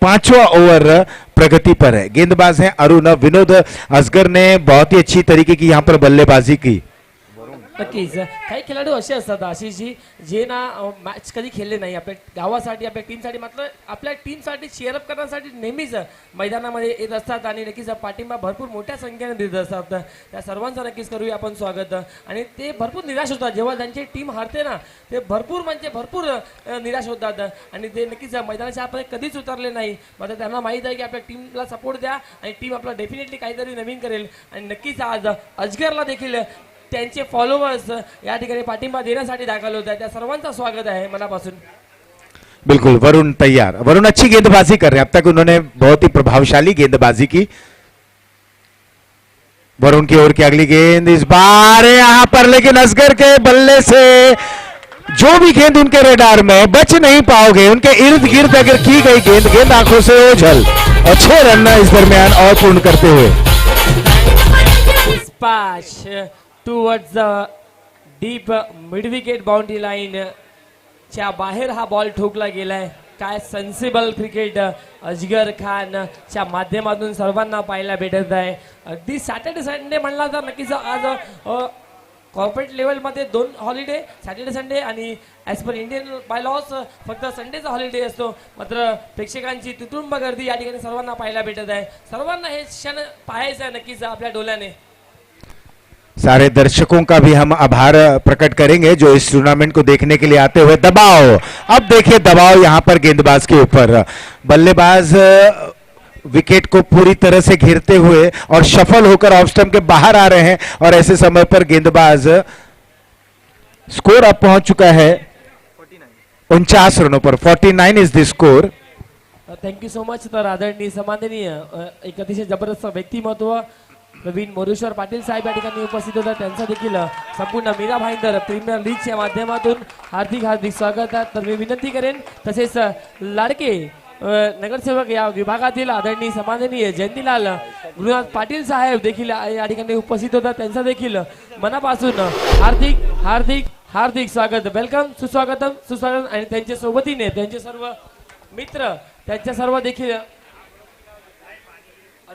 5वां ओवर प्रगति पर है। गेंदबाज हैं अरुण। विनोद असगर ने बहुत ही अच्छी तरीके की यहां पर बल्लेबाजी की। नक्कीच काही खेळाडू असे असतात आशिषजी, जे ना मॅच कधी खेळले नाही, आपल्या गावासाठी, आपल्या टीमसाठी, मात्र आपल्या टीमसाठी चेअरअप करण्यासाठी नेहमीच मैदानामध्ये येत असतात आणि नक्कीच पाठिंबा भरपूर मोठ्या संख्येने देत असतात. त्या सर्वांचं नक्कीच करूया आपण स्वागत. आणि ते भरपूर निराश होतात जेव्हा त्यांची टीम हारते ना, ते भरपूर म्हणजे भरपूर निराश होतात आणि ते नक्कीच मैदानाच्या आतमध्ये कधीच उतरले नाही. मात्र त्यांना माहीत आहे की आपल्या टीमला सपोर्ट द्या आणि टीम आपला डेफिनेटली काहीतरी नवीन करेल. आणि नक्कीच आज अजगरला देखील त्यांचे फॉलोअर्स या ठिकाणी पाठिंबा देण्यासाठी दाखल होत आहे. त्या सर्वांचं स्वागत आहे मनापासून. बिल्कुल वरुण तैयार। वरुण अच्छी गेंदबाजी कर रहे हैं, अब तक उन्होंने बहुत ही प्रभावशाली गेंदबाजी की। वरुण की ओर की अगली गेंद इस बार यहां पर, लेकिन असगर के बल्ले से जो भी गेंद उनके रडार में बच नहीं पाओगे। उनके इर्द गिर्द अगर की गई गेंद, गेंद आंखों से ओझल और 6 रन इस दरमियान और पूर्ण करते हुए। Dispatch towards the deep mid wicket boundary line च्या बाहेर हा बॉल ठोकला गेलाय. काय सेन्सिबल क्रिकेट अजगर खान च्या माध्यमातून सर्वांना पाहायला भेटत आहे. अगदी सॅटर्डे संडे म्हणला तर नक्कीच आज कॉर्पोरेट लेवलमध्ये 2 हॉलिडे, सॅटर्डे संडे, आणि as per Indian by loss फक्त संडेचा हॉलिडे असतो. मात्र प्रेक्षकांची तुटुंब गर्दी या ठिकाणी सर्वांना पाहायला भेटत आहे. सर्वांना हे क्षण पाहायचं आहे नक्कीच आपल्या डोळ्याने. सारे दर्शकों का भी हम आभार प्रकट करेंगे जो इस टूर्नामेंट को देखने के लिए आते हुए। दबाव, अब देखिए दबाव यहां पर गेंदबाज के ऊपर। बल्लेबाज विकेट को पूरी तरह से घेरते हुए और सफल होकर ऑफ स्टंप के बाहर आ रहे हैं और ऐसे समय पर गेंदबाज स्कोर अब पहुंच चुका है 49 रनों पर। 49 is the score. Thank you so much. तर आदरणीय सन्माननीय एक अतिशय जबरदस्त व्यक्तिमत्व प्रवीण मोरेश्वर पाटील साहेब या ठिकाणी उपस्थित होता. त्यांचा देखील संपूर्ण मीरा भाईंदर प्रीमियर लीगच्या माध्यमातून हार्दिक हार्दिक स्वागत आहे. तर मी विनंती करेन तसेच लाडके नगरसेवक या विभागातील आदरणीय सन्माननीय जयंतीलाल गृहनाथ पाटील साहेब देखील या ठिकाणी उपस्थित होता. त्यांचा देखील मनापासून हार्दिक हार्दिक हार्दिक स्वागत. वेलकम, सुस्वागतम, सुस्वागत. आणि त्यांच्या सोबतीने त्यांचे सर्व मित्र, त्यांच्या सर्व देखील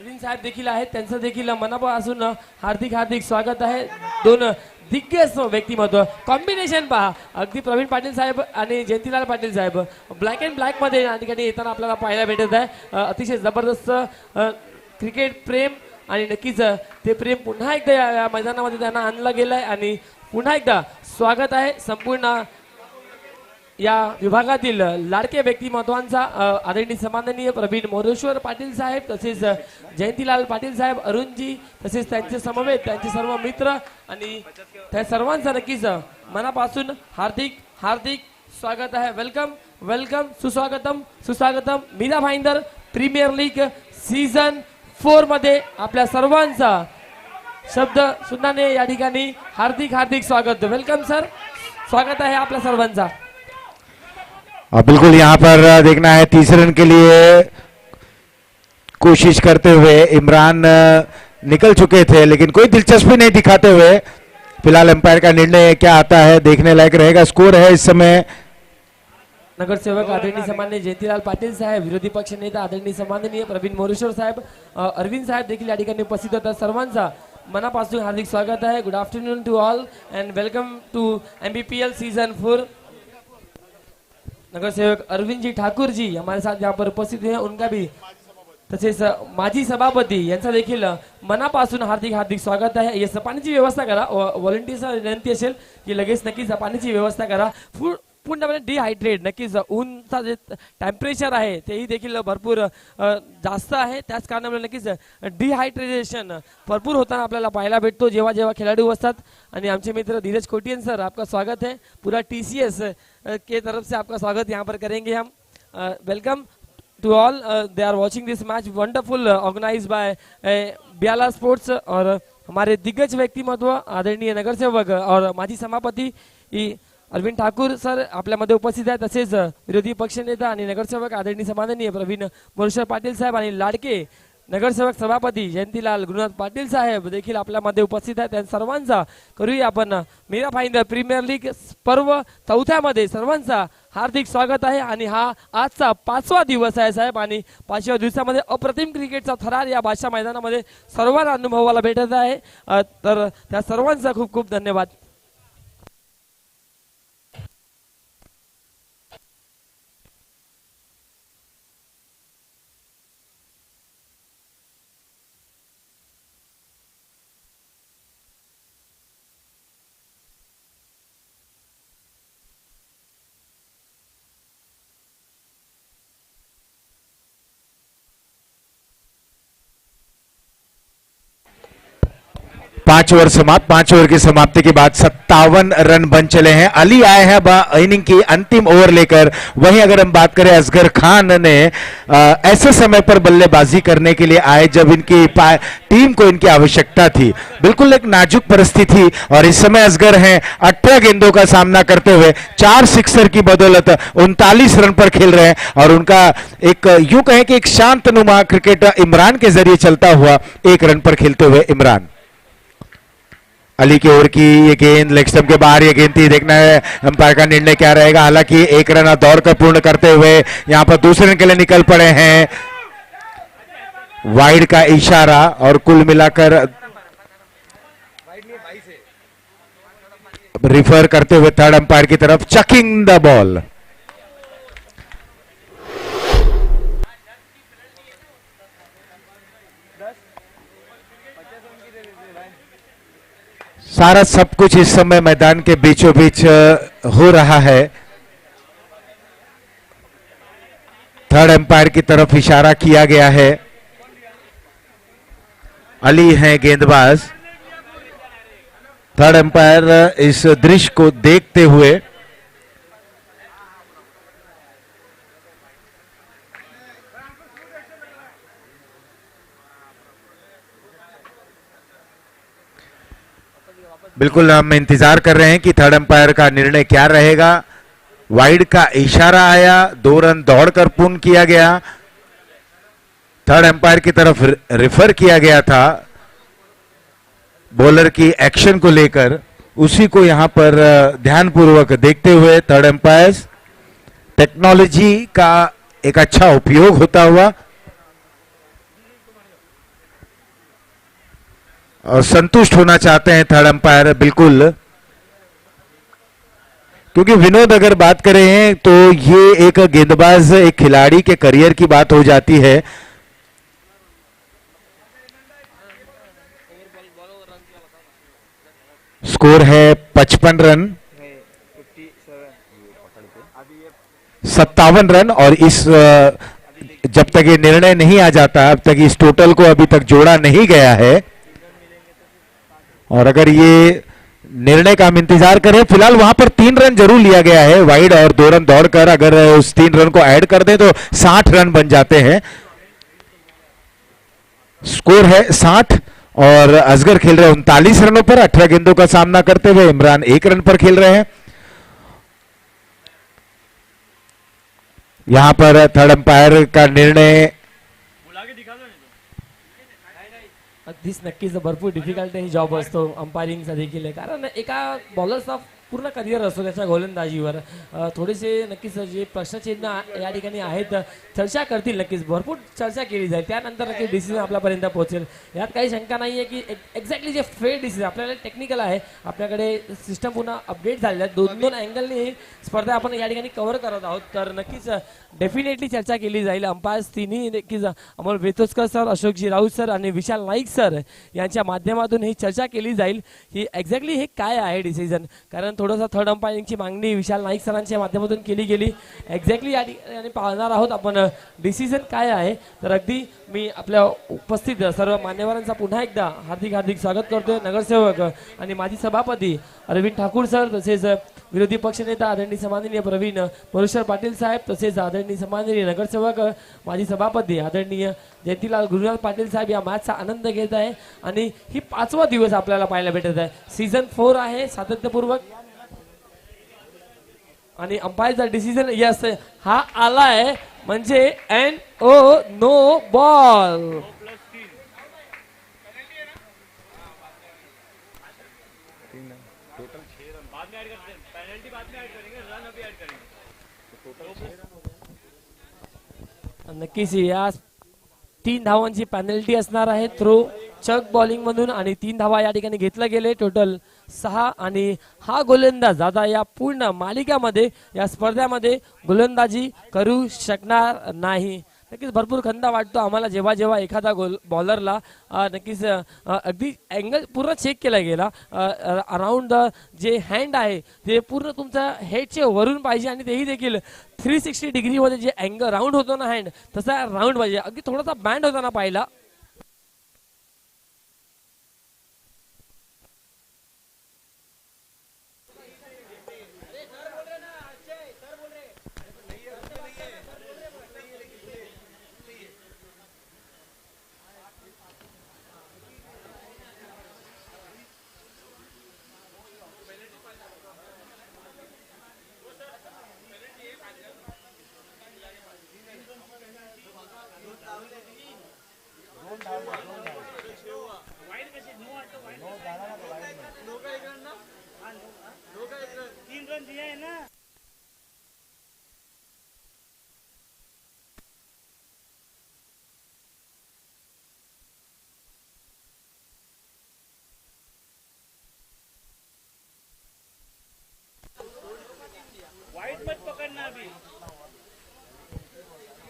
अरविंद साहेब देखील आहेत, त्यांचं देखील मनापासून हार्दिक हार्दिक स्वागत आहे. दोन दिग्गज व्यक्तिमत्व कॉम्बिनेशन पहा, अगदी प्रवीण पाटील साहेब आणि जयंतीलाल पाटील साहेब ब्लॅक अँड ब्लॅक मध्ये या ठिकाणी येताना आपल्याला पाहायला भेटत आहे. अतिशय जबरदस्त क्रिकेट प्रेम आणि नक्कीच ते प्रेम पुन्हा एकदा या मैदानामध्ये त्यांना आणलं गेलं आहे आणि पुन्हा एकदा स्वागत आहे संपूर्ण या विभागातील लाडके व्यक्तिमत्वांचा. आदरणीय सन्माननीय प्रवीण मोरेश्वर पाटील साहेब, तसेच जयंतीलाल पाटील साहेब, अरुणजी, तसेच त्यांचे समवेत त्यांचे सर्व मित्र आणि त्या सर्वांचं नक्कीच मनापासून हार्दिक हार्दिक स्वागत आहे. वेलकम वेलकम, सुस्वागतम सुस्वागतम. Mira Bhayandar premier league season 4 मध्ये आपल्या सर्वांचा शब्द सुनाने या ठिकाणी हार्दिक हार्दिक स्वागत. वेलकम सर, स्वागत आहे आपल्या सर्वांचा. बिल्कुल यहाँ पर देखना है तीसरे रन के लिए कोशिश करते हुए इमरान निकल चुके थे, लेकिन कोई दिलचस्पी नहीं दिखाते हुए. फिलहाल एम्पायर का निर्णय क्या आता है देखने लायक रहेगा. स्कोर है इस समय नगरसेवक आदरणीय सन्माननीय जयंतीलाल पाटील साहेब, विरोधी पक्ष नेता आदरणीय सन्माननीय प्रवीण मोरेश्वर साहेब, अरविंद साहेब देखील या ठिकाणी उपस्थित होतात. सर्वांचा मनापासून हार्दिक स्वागत आहे. Good afternoon to all and welcome to MBPL season 4. नगरसेवक अरविंद जी ठाकुर जी हमारे साथ यहाँ पर उपस्थित हैं, उनका भी तसेच माजी सभापती यांचा देखील मनापासून हार्दिक हार्दिक स्वागत आहे. येस, पाण्याची व्यवस्था करा. व्हॉलंटियर्सना विनंती असेल की लगेच नक्कीच पाण्याची व्यवस्था करा. पूर्णपणे डिहायड्रेट, नक्कीच ऊनचा जे टेम्परेचर आहे तेही देखील भरपूर जास्त आहे. त्याच कारणामुळे नक्कीच डिहायड्रेशन भरपूर होताना आपल्याला पाहायला भेटतो जेव्हा जेव्हा खेळाडू असतात. आणि आमचे मित्र धीरज कोटियन सर, आपका स्वागत है. पूरा TCS के तरफ से आपका स्वागत यहाँ पर करेंगे हम. Welcome to all. They are watching this match wonderful organise by Biyala sports. और हमारे दिग्गज व्यक्तिमत्व आदरणीय नगरसेवक और माजी सभापती अरविंद ठाकूर सर आपल्यामध्ये उपस्थित आहेत. तसेच विरोधी पक्षनेता आणि नगरसेवक आदरणीय सन्माननीय प्रवीण मोरेश्वर पाटील साहेब आणि लाडके नगरसेवक सभापती जयंतीलाल गुरुनाथ पाटील साहेब देखील आपल्यामध्ये उपस्थित आहेत. त्या सर्वांचा करूया आपण मीरा भाईंदर प्रीमियर लीग पर्व 4थ्या मध्ये सर्वांचा हार्दिक स्वागत आहे. आणि हा आजचा 5वा दिवस आहे साहेब, आणि 5व्या दिवसामध्ये अप्रतिम क्रिकेटचा थरार या बादशाह मैदानामध्ये सर्वांना अनुभवायला भेटत आहे. तर त्या सर्वांचा खूप खूप धन्यवाद. पांच ओवर की समाप्ति के बाद 57 रन बन चले हैं. अली आए हैं इनिंग की अंतिम ओवर लेकर. वहीं अगर हम बात करें असगर खान ने ऐसे समय पर बल्लेबाजी करने के लिए आए जब इनकी टीम को इनकी आवश्यकता थी. बिल्कुल एक नाजुक परिस्थिति, और इस समय असगर हैं 18 गेंदों का सामना करते हुए 4 सिक्सर की बदौलत 39 रन पर खेल रहे हैं. और उनका एक यूं कहें कि एक शांतनुमा क्रिकेट इमरान के जरिए चलता हुआ 1 रन पर खेलते हुए इमरान. अली की ओर की ये गेंद लेग स्टंप के बाहर, ये गेंद थी. देखना है अंपायर का निर्णय क्या रहेगा. हालांकि 1 रन दौड़कर पूर्ण करते हुए यहां पर दूसरे रन के लिए निकल पड़े हैं. वाइड का इशारा, और कुल मिलाकर रिफर करते हुए थर्ड अंपायर की तरफ, चकिंग द बॉल. सारा सब कुछ इस समय मैदान के बीचों बीच हो रहा है. थर्ड एम्पायर की तरफ इशारा किया गया है. अली हैं गेंदबाज. थर्ड एम्पायर इस दृश्य को देखते हुए बिल्कुल हम इंतजार कर रहे हैं कि थर्ड अंपायर का निर्णय क्या रहेगा. वाइड का इशारा आया, 2 रन दौड़कर पूर्ण किया गया. थर्ड अंपायर की तरफ रेफर किया गया था बॉलर की एक्शन को लेकर, उसी को यहां पर ध्यानपूर्वक देखते हुए थर्ड अंपायर टेक्नोलॉजी का एक अच्छा उपयोग होता हुआ और संतुष्ट होना चाहते हैं थर्ड अंपायर बिल्कुल, क्योंकि विनोद अगर बात करें हैं तो ये एक गेंदबाज एक खिलाड़ी के करियर की बात हो जाती है। स्कोर है 55 रन, 57 रन, और इस जब तक ये निर्णय नहीं आ जाता अब तक इस टोटल को अभी तक जोड़ा नहीं गया है। और अगर ये निर्णय का हम इंतजार करें, फिलहाल वहां पर 3 रन जरूर लिया गया है वाइड, और 2 रन दौड़कर अगर उस 3 रन को ऐड कर दें तो 60 रन बन जाते हैं। स्कोर है 60, और असगर खेल रहे हैं 39 रनों पर, 18 गेंदों का सामना करते हुए। इमरान 1 रन पर खेल रहे हैं। यहां पर थर्ड अंपायर का निर्णय अगदीच नक्कीच भरपूर डिफिकल्ट ही जॉब असतो अंपायरिंगचा देखील, कारण एका बॉलरचा पूर्ण करिअर असतो त्याच्या गोलंदाजीवर. थोडेसे नक्कीच जे प्रश्नचिन्ह या ठिकाणी आहेत चर्चा करतील, नक्कीच भरपूर चर्चा केली जाईल, त्यानंतर नक्कीच डिसिजन आपल्यापर्यंत पोहोचेल, यात काही शंका नाही आहे की एक्झॅक्टली जे फेअर डिसिजन आपल्याला टेक्निकल आहे, आपल्याकडे सिस्टम पुन्हा अपडेट झालेलं आहे, 2-2 अँगलने ही स्पर्धा आपण या ठिकाणी कव्हर करत आहोत, तर नक्कीच डेफिनेटली चर्चा केली जाईल. अंपायर्स तिन्ही नक्कीच अमोल वेतोस्कर सर, अशोकजी राऊत सर आणि विशाल नाईक सर यांच्या माध्यमातून ही चर्चा केली जाईल की एक्झॅक्टली हे काय आहे डिसिजन, कारण थोडंसं थर्ड अंपायरिंगची मागणी विशाल नाईक सरांच्या माध्यमातून केली गेली. एक्झॅक्टली या ठिकाणी पाहणार आहोत आपण डिसिजन काय आहे. तर अगदी मी आपल्या उपस्थित सर्व मान्यवरांचा पुन्हा एकदा हार्दिक हार्दिक स्वागत करतोय. नगरसेवक आणि माजी सभापती अरविंद ठाकूर सर, तसेच विरोधी पक्षनेता आदरणीय सन्माननीय प्रवीण परुशर पाटील साहेब, तसेच आदरणीय सन्माननीय नगरसेवक माजी सभापती आदरणीय जयंतीलाल गुरुनाथ पाटील साहेब या मॅचचा आनंद घेत आहे. आणि ही 5वा दिवस आपल्याला पाहायला भेटत आहे. सीझन 4 आहे सातत्यपूर्वक, आणि अंपायरचा डिसिजन यस हा आलाय, म्हणजे NO नो बॉल. नक्कीच या 3 धावांची पेनल्टी असणार आहे थ्रो चक बॉलिंग मधून, आणि 3 धावा या ठिकाणी घेतल्या गेले, टोटल 6. आणि हा गोलंदाज आता या पूर्ण मालिकामध्ये या स्पर्धेमध्ये गोलंदाजी करू शकणार नाही. नक्कीच भरपूर खंत वाटतो आम्हाला जेव्हा जेव्हा एखादा बॉलरला नक्कीच अगदी अँगल पूर्ण चेक केला गेला, अराउंड जे हँड आहे ते पूर्ण तुमचा हेडचे वरून पाहिजे, आणि तेही देखील 360 डिग्रीमध्ये जे अँगल राऊंड होतो ना हँड, तसा राऊंड पाहिजे, अगदी थोडासा बँड होताना पाहिला.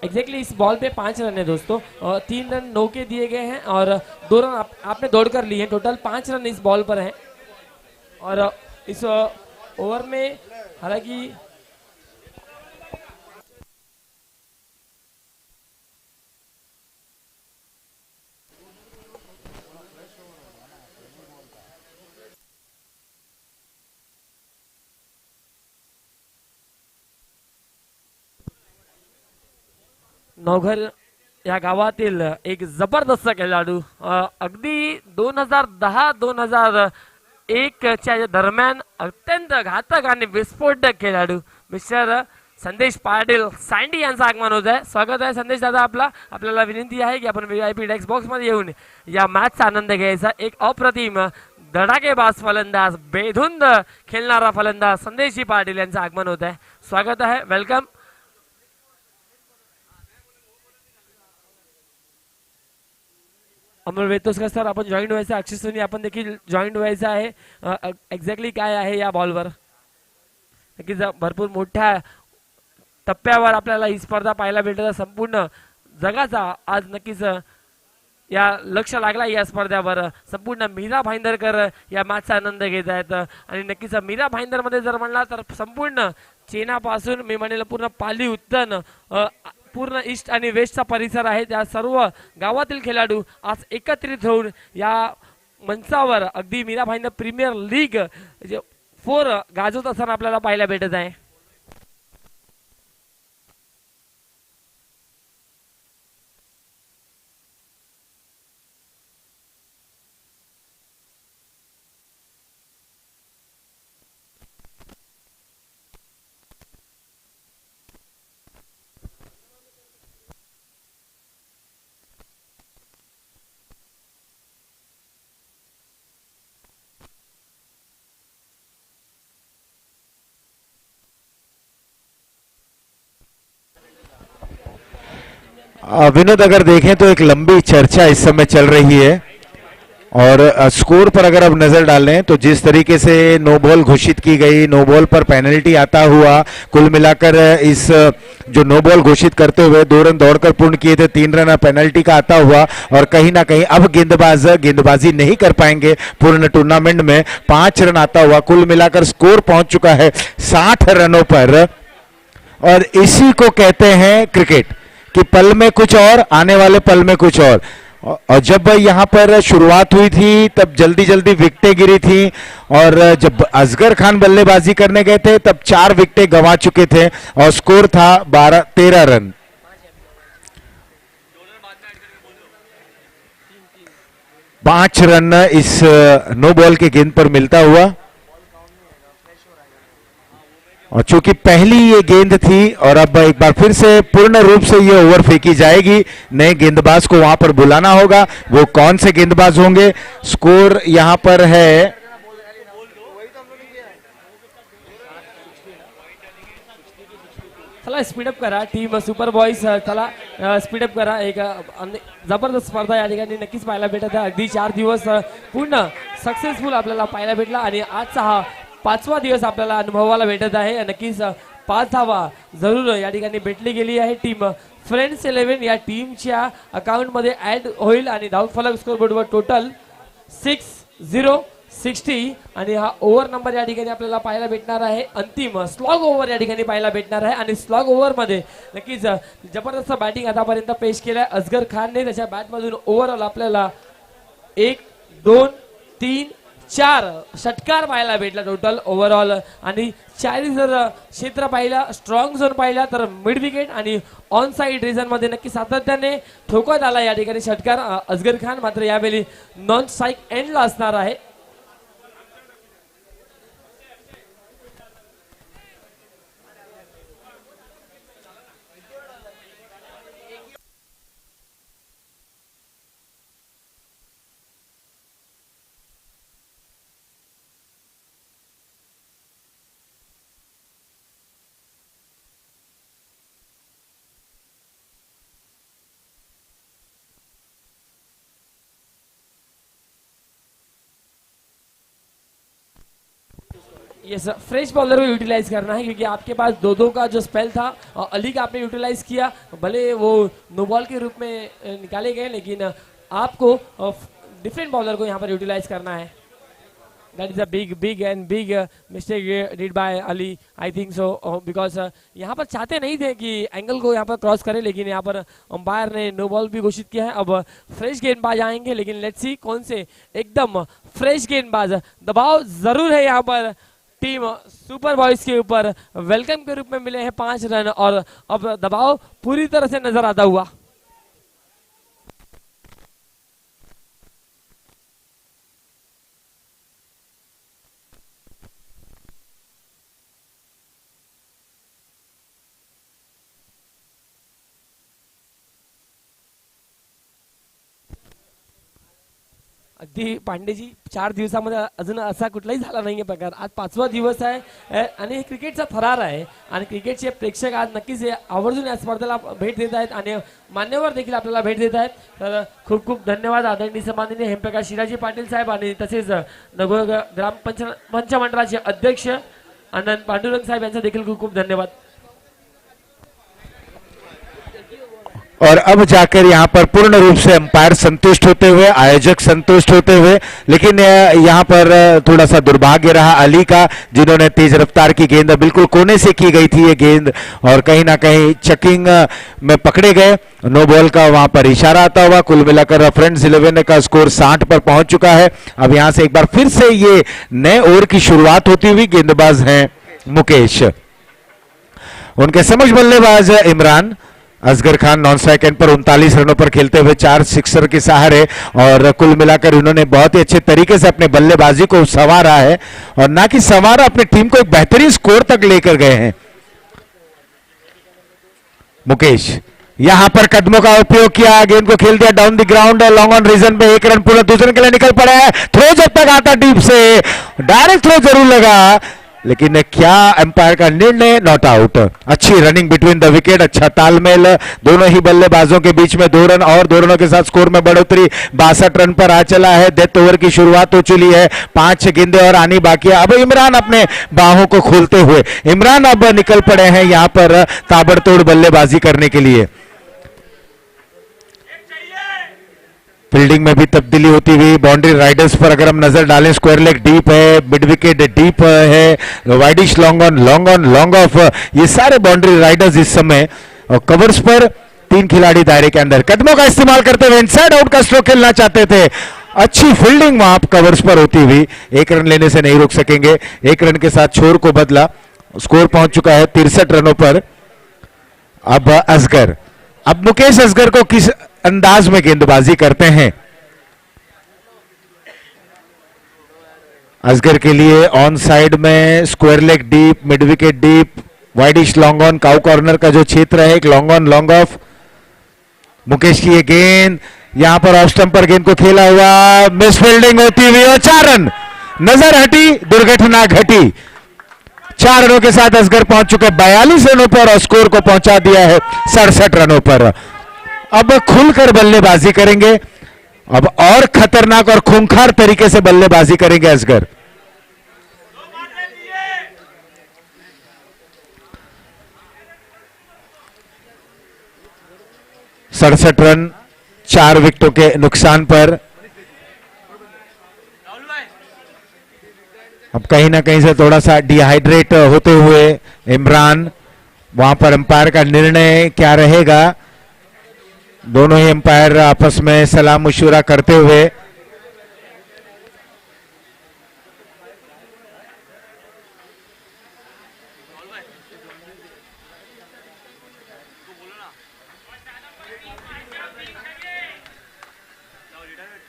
एग्जैक्टली इस बॉल पे 5 रन है दोस्तों, 3 रन नो के दिए गए हैं और 2 रन आपने दौड़ कर लिए हैं. टोटल 5 रन इस बॉल पर हैं. और इस ओवर में हालांकि नवघर या गावातील एक जबरदस्त खेळाडू, अगदी 2010-2001 च्या दरम्यान अत्यंत घातक आणि विस्फोटक खेळाडू मिस्टर संदेश पाटील सँडी यांचं आगमन होत आहे. स्वागत आहे संदेश दादा आपला. आपल्याला विनंती आहे की आपण VIP डेस्क बॉक्स मध्ये येऊन या मॅचचा आनंद घ्यायचा. एक अप्रतिम धडाकेबाज फलंदाज, बेधुंद खेळणारा फलंदाज संदेशजी पाटील यांचं आगमन होत आहे. स्वागत आहे, वेलकम. अमोल वेतोसकर सर आपण जॉईंट व्हायचं आहे, अक्षय सोनी आपण देखील जॉईंट व्हायचं आहे. एक्झॅक्टली काय आहे या बॉलवर नक्कीच भरपूर मोठ्या टप्प्यावर आपल्याला ही स्पर्धा पाहायला भेटत आहे. संपूर्ण जगाचा आज नक्कीच या लक्ष लागला या स्पर्धेवर. संपूर्ण मीरा भाईंदरकर या मॅचचा आनंद घेत आहेत आणि नक्कीच मीरा भाईंदर मध्ये जर म्हणला तर संपूर्ण चेनापासून मी म्हणेल पूर्ण पाली उत्तन पूर्ण ईस्ट आणि वेस्टचा परिसर आहे. त्या सर्व गावातील खेळाडू आज एकत्रित होऊन या मंचावर अगदी मीरा भाईंदर प्रीमियर लीग 4 गाजवत असताना आपल्याला पाहायला भेटत आहे. विनोद, अगर देखें तो एक लंबी चर्चा इस समय चल रही है और स्कोर पर अगर अब नजर डालें तो जिस तरीके से नो बॉल घोषित की गई, नो बॉल पर पेनल्टी आता हुआ, कुल मिलाकर इस जो नो बॉल घोषित करते हुए 2 रन दौड़कर पूर्ण किए थे, 3 रन पेनल्टी का आता हुआ और कहीं ना कहीं अब गेंदबाजी नहीं कर पाएंगे पूर्ण टूर्नामेंट में. 5 रन आता हुआ कुल मिलाकर स्कोर पहुंच चुका है 60 रनों पर और इसी को कहते हैं क्रिकेट कि पल में कुछ और, आने वाले पल में कुछ और जब यहां पर शुरुआत हुई थी तब जल्दी जल्दी विकेटें गिरी थी और जब असगर खान बल्लेबाजी करने गए थे तब 4 विकेटें गंवा चुके थे और स्कोर था 13 रन. 5 रन इस नो बॉल के गेंद पर मिलता हुआ और चूंकि पहली ये गेंद थी और अब एक बार फिर से पूर्ण रूप से ये ओवर फेंकी जाएगी. नए गेंदबाज को वहां पर बुलाना होगा. वो कौन से गेंदबाज होंगे? स्कोर यहां पर है चला स्पीडअप करा टीम सुपर बॉयज. चला स्पीडअप करा. एक जबरदस्त स्पर्धा या ठिकाणी नक्कीच पाहायला भेटत आहे. अगदी 4 दिवस पूर्ण सक्सेसफुल आपल्याला पाहायला भेटला आणि आजचा हा 5वा दिवस आपल्याला अनुभवायला भेटत आहे. नक्कीच 5 धावा जरूर या ठिकाणी भेटली गेली आहे. टीम फ्रेंड्स 11 या टीमच्या अकाउंटमध्ये ऍड होईल आणि धावफलक स्कोरबोर्डवर टोटल 6-0-60 आणि हा ओव्हर नंबर या ठिकाणी आपल्याला पाहायला भेटणार आहे. अंतिम स्लॉग ओव्हर या ठिकाणी पाहायला भेटणार आहे आणि स्लॉग ओव्हर मध्ये नक्कीच जबरदस्त बॅटिंग आतापर्यंत पेश केलाय असगर खानने. त्याच्या बॅटमधून ओव्हरऑल आपल्याला 1, 2, 3, 4 षटकार पाहायला भेटला टोटल ओव्हरऑल आणि 40 जर क्षेत्र पाहिला, स्ट्रॉंग झोन पाहिला तर मिड विकेट आणि ऑन साइड रिजन मध्ये नक्की सातत्याने ठोकत आला या ठिकाणी षटकार असगर खान. मात्र यावेळी नॉन स्ट्राईक एंडला असणार आहे. यस, फ्रेश बॉलर को यूटिलाइज करना है क्योंकि आपके पास 2-2 का जो स्पेल था अली का आपने यूटिलाइज किया. भले वो नो बॉल के रूप में निकाले गए लेकिन आपको डिफरेंट बॉलर को यहाँ पर यूटिलाइज करना है. That is a big mistake did bye Ali I think so because यहाँ पर चाहते नहीं थे कि एंगल को यहाँ पर क्रॉस करें लेकिन यहाँ पर अंपायर ने नो बॉल भी घोषित किया है. अब फ्रेश गेंदबाज आएंगे लेकिन लेट्स सी कौन से एकदम फ्रेश गेंदबाज. दबाव जरूर है यहाँ पर टीम सुपर बॉयज के ऊपर. वेलकम के रूप में मिले हैं 5 रन और अब दबाव पूरी तरह से नजर आता हुआ. अगदी पांडेजी 4 दिवसामध्ये अजून असा कुठलाही झाला नाहीये प्रकार. आज 5वा दिवस आहे आणि हे क्रिकेटचा थरार आहे आणि क्रिकेटचे प्रेक्षक आज नक्कीच आवर्जून या स्पर्धेला भेट देत आहेत आणि मान्यवर देखील आपल्याला भेट देत आहेत. तर खूप खूप धन्यवाद आदरणीय सन्माननीय हेमप्रकाश शिराजी पाटील साहेब आणि तसेच नगोर ग्राम पंचमंडळाचे अध्यक्ष आनंद पांडुरंग साहेब यांचा देखील खूप खूप धन्यवाद. और अब जाकर यहाँ पर पूर्ण रूप से अंपायर संतुष्ट होते हुए, आयोजक संतुष्ट होते हुए, लेकिन यहाँ पर थोड़ा सा दुर्भाग्य रहा अली का, जिन्होंने तेज रफ्तार की गेंद बिल्कुल कोने से की गई थी ये गेंद और कहीं ना कहीं चेकिंग में पकड़े गए. नो बॉल का वहां पर इशारा आता हुआ. कुल मिलाकर फ्रेंड्स 11 का स्कोर 60 पर पहुंच चुका है. अब यहां से एक बार फिर से ये नए ओवर की शुरुआत होती हुई. गेंदबाज हैं मुकेश, उनके समक्ष बल्लेबाज Imran. Asghar Khan non strike end पर 39 रनों पर खेलते हुए 4 सिक्सर के सहारे, और कुल मिलाकर इन्होंने बहुत ही अच्छे तरीके से अपने बल्लेबाजी को संवारा है और ना कि संवारा, अपनी टीम को एक बेहतरीन स्कोर तक लेकर गए हैं. मुकेश यहां पर कदमों का उपयोग किया, गेंद को खेल दिया down the ground, long on region पे 1 रन पूरा दूसरे के लिए निकल पड़ा है. थ्रो जब तक आता डीप से, डायरेक्ट थ्रो जरूर लगा, लेकिन क्या एम्पायर का निर्णय, नॉट आउट. अच्छी रनिंग बिटवीन द विकेट, अच्छा तालमेल दोनों ही बल्लेबाजों के बीच में. 2 रन और 2 रनों के साथ स्कोर में बढ़ोतरी 62 रन पर आ चला है. डेथ ओवर की शुरुआत हो चुकी है. 5 गेंदें और आनी बाकी है. अब इमरान अपने बाहों को खोलते हुए, इमरान अब निकल पड़े हैं यहां पर ताबड़तोड़ बल्लेबाजी करने के लिए. फील्डिंग में भी तब्दीली होती हुई. बाउंड्री राइडर्स पर अगर हम नजर डालें, स्क्वायर लेग डीप है, मिड विकेट डीप है, widish long on long off, ये सारे बाउंड्री राइडर्स इस समय. और कवर्स पर 3 खिलाड़ी दायरे के अंदर कदमों का इस्तेमाल करते हुए इनसाइड आउट का स्ट्रोक खेलना चाहते थे. अच्छी फील्डिंग वहां कवर्स पर होती हुई. 1 रन लेने से नहीं रोक सकेंगे. 1 रन के साथ छोर को बदला. स्कोर पहुंच चुका है 63 रनों पर. अब असगर, अब मुकेश असगर को किस अंदाज में गेंदबाजी करते हैं. असगर के लिए ऑन साइड में square leg deep, mid wicket deep, widish long on, cow corner का जो क्षेत्र है, एक long on long off. Mukesh की ये गेंद यहां पर ऑफ स्टंप पर गेंद को खेला हुआ, मिस फील्डिंग होती हुई और 4 रन. नजर हटी, दुर्घटना घटी. 4 रनों के साथ असगर पहुंच चुके 42 रनों पर और स्कोर को पहुंचा दिया है 67 रनों पर. अब खुलकर बल्लेबाजी करेंगे, अब और खतरनाक और खूंखार तरीके से बल्लेबाजी करेंगे असगर. सड़सठ रन 4 विकेटों के नुकसान पर. अब कहीं ना कहीं से थोड़ा सा डिहाइड्रेट होते हुए इमरान, वहां पर अंपायर का निर्णय क्या रहेगा. दोनों ही अंपायर आपस में सलाह मशवरा करते हुए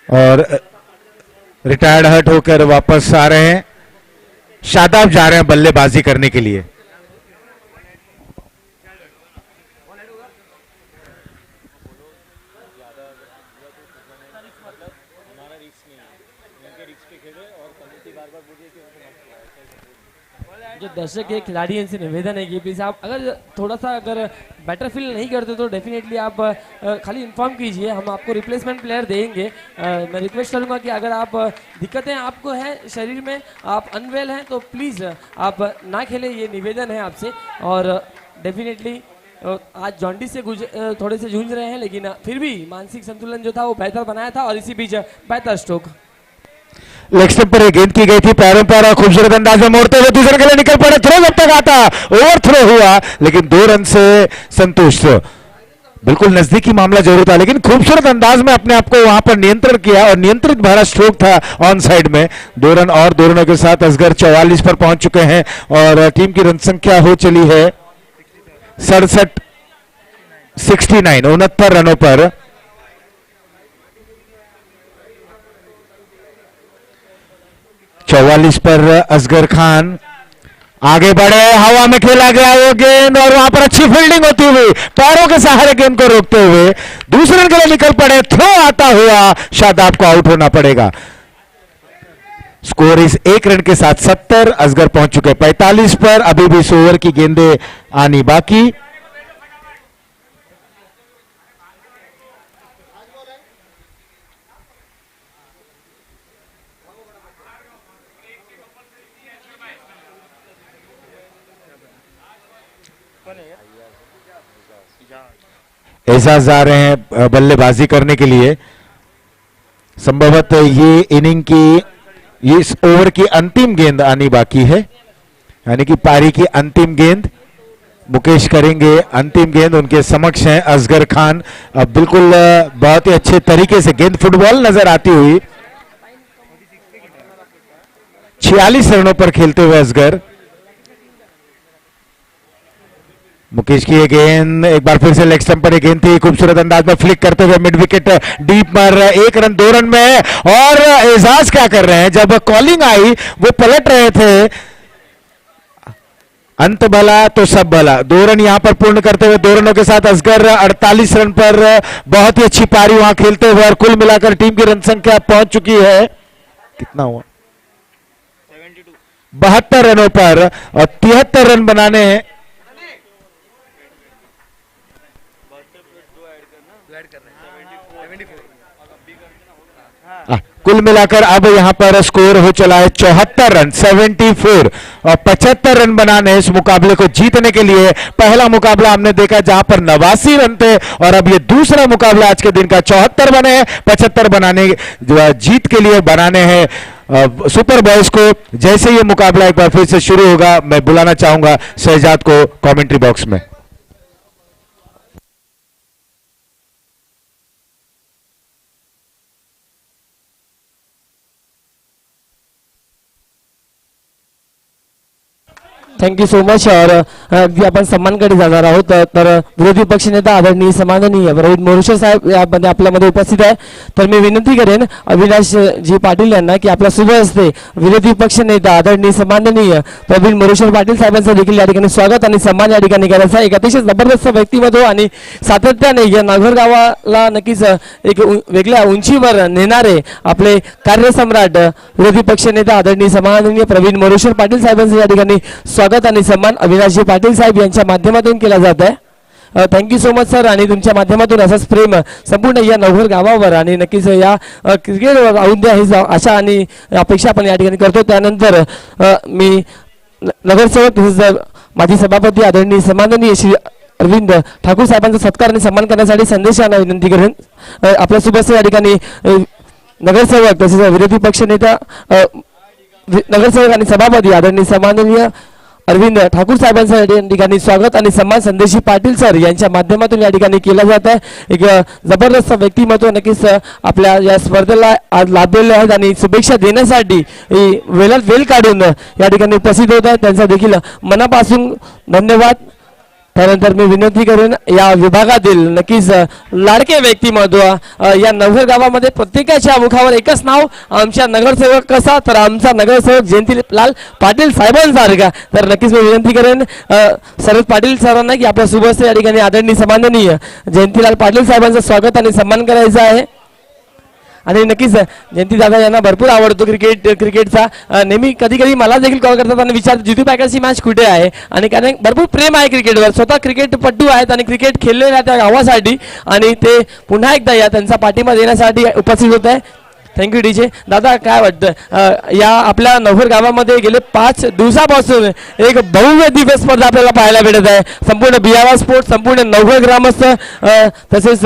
और रिटायर्ड हर्ट होकर वापस आ रहे हैं. शादाब जा रहे हैं बल्लेबाजी करने के लिए. जो दर्शक है खिलाड़ी इनसे निवेदन है कि प्लीज आप अगर थोड़ा सा अगर बेटर फील नहीं करते तो डेफिनेटली आप खाली इन्फॉर्म कीजिए, हम आपको रिप्लेसमेंट प्लेयर देंगे. मैं रिक्वेस्ट करूंगा कि अगर आप दिक्कतें आपको हैं शरीर में, आप अनवेल हैं, तो प्लीज़ आप ना खेलें, ये निवेदन है आपसे. और डेफिनेटली आज जॉन्डिस से थोड़े से जूझ रहे हैं, लेकिन फिर भी मानसिक संतुलन जो था वो बेहतर बनाया था और इसी बीच बेहतर स्ट्रोक. लेग स्टंप पर गेंद की गई थी, पैरों पर खूबसूरत अंदाज में मोड़ते हुए दूसरे के लिए निकल पड़े. थ्रो जब तक आता, ओवर थ्रो हुआ, लेकिन 2 रन से संतुष्ट. बिल्कुल नजदीकी मामला जरूर था, लेकिन खूबसूरत अंदाज में अपने आप को वहां पर नियंत्रण किया और नियंत्रित भरा स्ट्रोक था ऑन साइड में. 2 रन और 2 रनों के साथ असगर 44 पर पहुंच चुके हैं और टीम की रन संख्या हो चली है 69 रनों पर. चौवालीस पर असगर खान आगे बढ़े, हवा में खेला गया वो गेंद और वहां पर अच्छी फील्डिंग होती हुई पैरों के सहारे गेंद को रोकते हुए दूसरे रन के लिए निकल पड़े। थ्रो आता हुआ शादाब को आउट होना पड़ेगा। स्कोर इस एक रन के साथ 70। असगर पहुंच चुके 45 पर। अभी भी 100 ओवर की गेंदें आनी बाकी। एजाज आ रहे हैं बल्लेबाजी करने के लिए। संभवतः ये इनिंग की इस ओवर की अंतिम गेंद आनी बाकी है, यानी कि पारी की अंतिम गेंद मुकेश करेंगे। अंतिम गेंद उनके समक्ष है असगर खान। अब बिल्कुल बहुत ही अच्छे तरीके से गेंद फुटबॉल नजर आती हुई 46 रनों पर खेलते हुए असगर। मुकेश की ये गेंद एक बार फिर से लेग स्टंप पर गेंद थी, खूबसूरत अंदाज में फ्लिक करते हुए मिड विकेट डीप पर 1 रन 2 रन में। और एजाज क्या कर रहे हैं, जब कॉलिंग आई वो पलट रहे थे। अंत भला तो सब भला। 2 रन यहां पर पूर्ण करते हुए 2 रनों के साथ असगर 48 रन पर बहुत ही अच्छी पारी वहां खेलते हुए और कुल मिलाकर टीम की रन संख्या पहुंच चुकी है, कितना हुआ 72 रनों पर और 73 रन बनाने हैं। कुल मिलाकर अब यहां पर स्कोर हो चला है 74 रन 74 और 75 रन बनाने इस मुकाबले को जीतने के लिए। पहला मुकाबला हमने देखा जहां पर 89 रन थे और अब ये दूसरा मुकाबला आज के दिन का 74 बने हैं। 75 बनाने जीत के लिए बनाने हैं सुपर बॉयज को। जैसे ये मुकाबला एक बार फिर से शुरू होगा मैं बुलाना चाहूंगा शहजाद को कमेंट्री बॉक्स में। Thank you so much. और अगदी आपण सन्मानकडे जाणार आहोत. तर विरोधी पक्षनेता आदरणीय सन्माननीय रोहित मोरुशे साहेब यामध्ये आपल्यामध्ये उपस्थित आहे. तर मी विनंती करेन अविनाश जी पाटील यांना की आपल्या शुभ हस्ते विरोधी पक्षनेता आदरणीय सन्माननीय प्रवीण मोरुशे पाटील साहेबांचं देखील या ठिकाणी स्वागत आणि सन्मान या ठिकाणी करायचा आहे. एक अतिशय जबरदस्त व्यक्तिमत्व आणि सातत्याने या नागोर गावाला नक्कीच एक वेगळ्या उंचीवर नेणारे आपले कार्यसम्राट विरोधी पक्षनेता आदरणीय सन्माननीय प्रवीण मोरुशे पाटील साहेबांचं या ठिकाणी स्वागत आणि सन्मान अविनाशजी पाटील साहेब यांच्या माध्यमातून केला जात आहे. Thank you so much sir. आणि तुमच्या माध्यमातून असंच प्रेम संपूर्ण या नवघर गावावर आणि नक्कीच या क्रिकेटवर राहून द्या ही आशा आणि अपेक्षा आपण या ठिकाणी करतो. त्यानंतर मी नगरसेवक माजी सभापती आदरणीय सन्माननीय श्री अरविंद ठाकूर साहेबांचा सत्कार आणि सन्मान करण्यासाठी संदेश यांना विनंती करेन. आपल्या शुभेच्छा या ठिकाणी नगरसेवक तसेच विरोधी पक्षनेता नगरसेवक आणि सभापती आदरणीय सन्माननीय अरविंद ठाकूर साहेबांचं या ठिकाणी स्वागत आणि सन्मान संदेशी पाटील सर यांच्या माध्यमातून या ठिकाणी केला जात आहे. एक जबरदस्त व्यक्तिमत्व नक्कीच आपल्या या स्पर्धेला आज लाभलेले आहेत आणि शुभेच्छा देण्यासाठी वेळात वेळ काढून या ठिकाणी उपस्थित होत आहेत. त्यांचा देखील मनापासून धन्यवाद. त्यानंतर मी विनंती करेन या विभागातील नक्कीच लाडके व्यक्तिमत्व या नवघर गावामध्ये प्रत्येकाच्या मुखावर एकच नाव आमच्या नगरसेवक कसा तर आमचा नगरसेवक जयंतीलाल पाटील साहेबांसारखा. तर नक्कीच मी विनंती करेन शरद पाटील सरांना की आपल्या शुभ हस्ते या ठिकाणी आदरणीय सन्माननीय जयंतीलाल पाटील साहेबांचं स्वागत आणि सन्मान करायचा आहे. आणि नक्कीच जयंती दादा यांना भरपूर आवडतो क्रिकेटचा. नेहमी कधी कधी मला देखील कॉल करतात आणि विचारतात जितू पॅकरची मॅच कुठे आहे. आणि कारण भरपूर प्रेम आहे क्रिकेटवर. स्वतः क्रिकेटपटू आहेत आणि क्रिकेट खेळलेल्या त्या गावासाठी आणि ते पुन्हा एकदा या त्यांचा पाठिंबा देण्यासाठी उपस्थित होत आहे. Thank you DJ. दादा काय वाटतं या आपल्या नवघर गावामध्ये गेले 5 दिवसापासून एक भव्य दिव्य स्पर्धा आपल्याला पाहायला भेटत आहे. संपूर्ण बियावा स्पोर्ट्स संपूर्ण नवघर ग्रामस्थ तसेच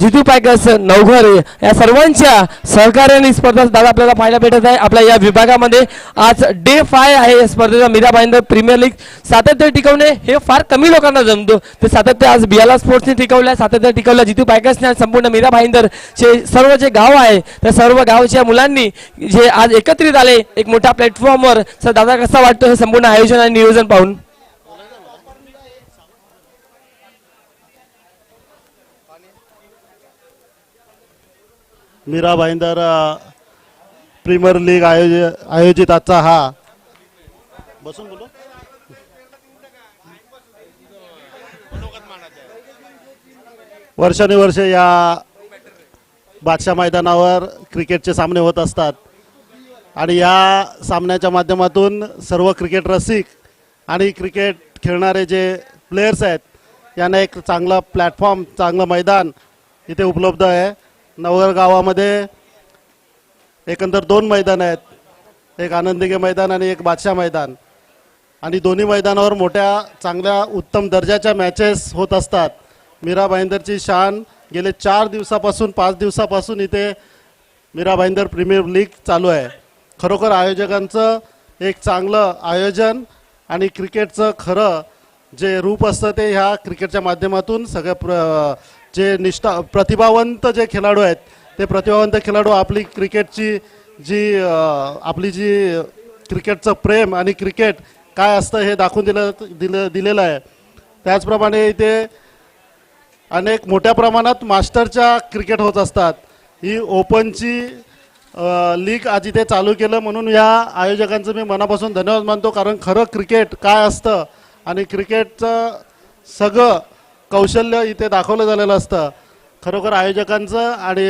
जितू पॅकर्स नवघर या सर्वांच्या सहकार्याने स्पर्धा दादा आपल्याला पाहायला भेटत आहे. आपल्या या विभागामध्ये आज डे 5 आहे या स्पर्धेचा. मीरा भाईंदर प्रीमियर लीग सातत्य टिकवणे हे फार कमी लोकांना जमतो. ते सातत्य आज बियाला स्पोर्ट्सने टिकवलं, सातत्य टिकवलं जितू पॅकर्सने. संपूर्ण मीरा भाईंदरचे सर्व जे गाव आहे त्या सर्व गावच्या मुलांनी जे आज एकत्रित आले एक मोठ्या प्लॅटफॉर्मवर. सर दादा कसा वाटतं हे संपूर्ण आयोजन आणि नियोजन पाहून? मीरा भाईंदर प्रीमियर लीग आयोजित आजचा हा बसून बोलो. वर्षानुवर्षे या बादशाह मैदानावर क्रिकेटचे सामने होत असतात आणि या सामन्याच्या माध्यमातून सर्व क्रिकेट रसिक आणि क्रिकेट खेळणारे जे प्लेयर्स आहेत यांना एक चांगला प्लॅटफॉर्म, चांगलं मैदान इथे उपलब्ध आहे. नवघर गावामध्ये एकंदर 2 मैदान आहेत, एक आनंदिगे मैदान आणि एक बादशाह मैदान, आणि दोन्ही मैदानावर मोठ्या चांगल्या उत्तम दर्जाच्या मॅचेस होत असतात. मीरा भाईंदरची शान गेले 4 दिवसापासून 5 दिवसापासून इथे मीरा भाईंदर प्रीमियर लीग चालू आहे. खरोखर आयोजकांचं एक चांगलं आयोजन आणि क्रिकेटचं खरं जे रूप असतं ते ह्या क्रिकेटच्या माध्यमातून सगळ्या जे प्रतिभावंत जे खेळाडू आहेत ते प्रतिभावंत खेळाडू आपली क्रिकेटची आपली जी क्रिकेटचं प्रेम आणि क्रिकेट काय असतं हे दाखवून दिलेलं आहे. त्याचप्रमाणे इथे अनेक मोठ्या प्रमाणात मास्टरच्या क्रिकेट होत असतात. ही ओपनची लीग आज इथे चालू केलं म्हणून या आयोजकांचं मी मनापासून धन्यवाद मानतो, कारण खरं क्रिकेट काय असतं आणि क्रिकेटचं सगळं कौशल्य इथे दाखवलं झालेलं असतं. खरोखर आयोजकांचं आणि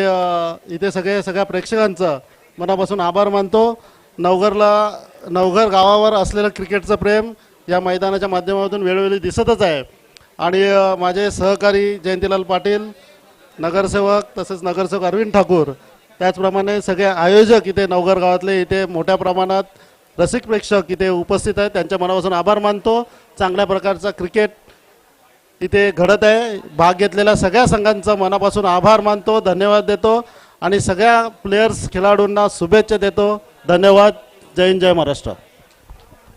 इथे सगळ्या प्रेक्षकांचं मनापासून आभार मानतो. नवघर गावावर असलेलं क्रिकेटचं प्रेम या मैदानाच्या माध्यमातून वेळोवेळी दिसतच आहे. आणि माझे सहकारी जयंतीलाल पाटील, नगरसेवक तसेच नगरसेवक अरविंद ठाकूर, त्याचप्रमाणे सगळे आयोजक इथे नवघर गावातले इथे मोठ्या प्रमाणात रसिक प्रेक्षक इथे उपस्थित आहेत, त्यांच्या मनापासून आभार मानतो. चांगल्या प्रकारचा क्रिकेट इथे घडत आहे. भाग घेतलेल्या सगळ्या संघांचा मनापासून आभार मानतो, धन्यवाद देतो आणि सगळ्या प्लेयर्स खेळाडूंना शुभेच्छा देतो. धन्यवाद. जय हिंद, जय महाराष्ट्र.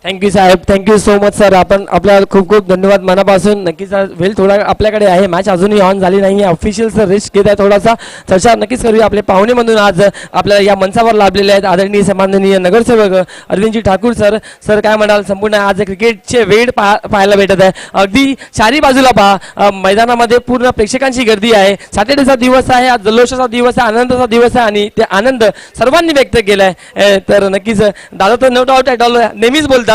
थँक्यू साहेब, थँक्यू सो मच सर. आपण आपल्याला खूप खूप धन्यवाद मनापासून. नक्कीच वेळ थोडा आपल्याकडे आहे, मॅच अजूनही ऑन झाली नाही आहे. ऑफिशियल सर रिस्क घेत आहे थोडासा. चर्चा नक्कीच करूया. आपले पाहुणे म्हणून आज आपल्याला या मंचावर लाभलेले आहेत आदरणीय सन्माननीय नगरसेवक अरविंदजी ठाकूर सर. सर काय म्हणाल, संपूर्ण आज क्रिकेटचे वेळ पाहायला भेटत आहे. अगदी चारी बाजूला पहा, मैदानामध्ये पूर्ण प्रेक्षकांची गर्दी आहे. सॅटर्डेचा दिवस आहे, आज जल्लोषाचा दिवस आहे, आनंदाचा दिवस आहे आणि ते आनंद सर्वांनी व्यक्त केला आहे. तर नक्कीच दादा तर नो डाऊट नेहमीच बोलतात,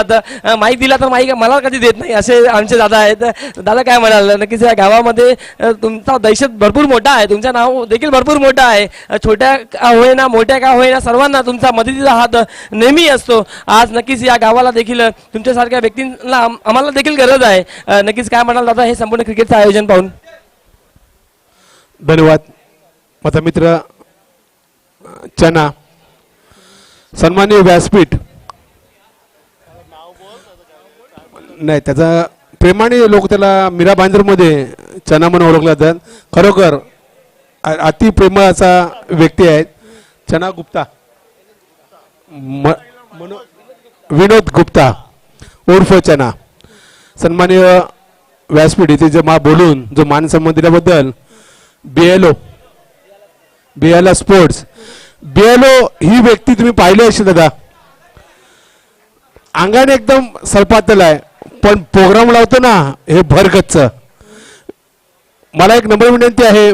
माईक दिला तर माईक मला कधी देत नाही असे आमचे दादा आहेत. दादा काय म्हणाल, नक्कीच या गावामध्ये तुमचा दहशत भरपूर मोठा आहे, तुमचं नाव देखील भरपूर मोठं आहे. छोट्या का होईना मोठ्या का होईना सर्वांना तुमचा मदतीचा हात नेहमी असतो. आज नक्कीच या गावाला देखील तुमच्यासारख्या व्यक्तींना आम्हाला देखील गरज आहे. नक्कीच काय म्हणाल दादा हे संपूर्ण क्रिकेटचं आयोजन पाहून? धन्यवाद. माझा मित्र चना, सन्माननीय व्यासपीठ, नाही त्याचा प्रेमाने लोक त्याला मीरा भाईंदरमध्ये चना म्हणून ओळखला जातात. खरोखर अति प्रेमळाचा व्यक्ती आहे चना गुप्ता, विनोद गुप्ता उर्फ चना. सन्माननीय व्यासपीठ इथे जे बोलून जो मान सन्मान दिल्याबद्दल BLO स्पोर्ट्स, BLO ही व्यक्ती तुम्ही पाहिली असेल दादा, अंगाने एकदम सलपातल आहे पण प्रोग्राम लावतो ना हे भरगच्च. मला एक नम्र विनंती आहे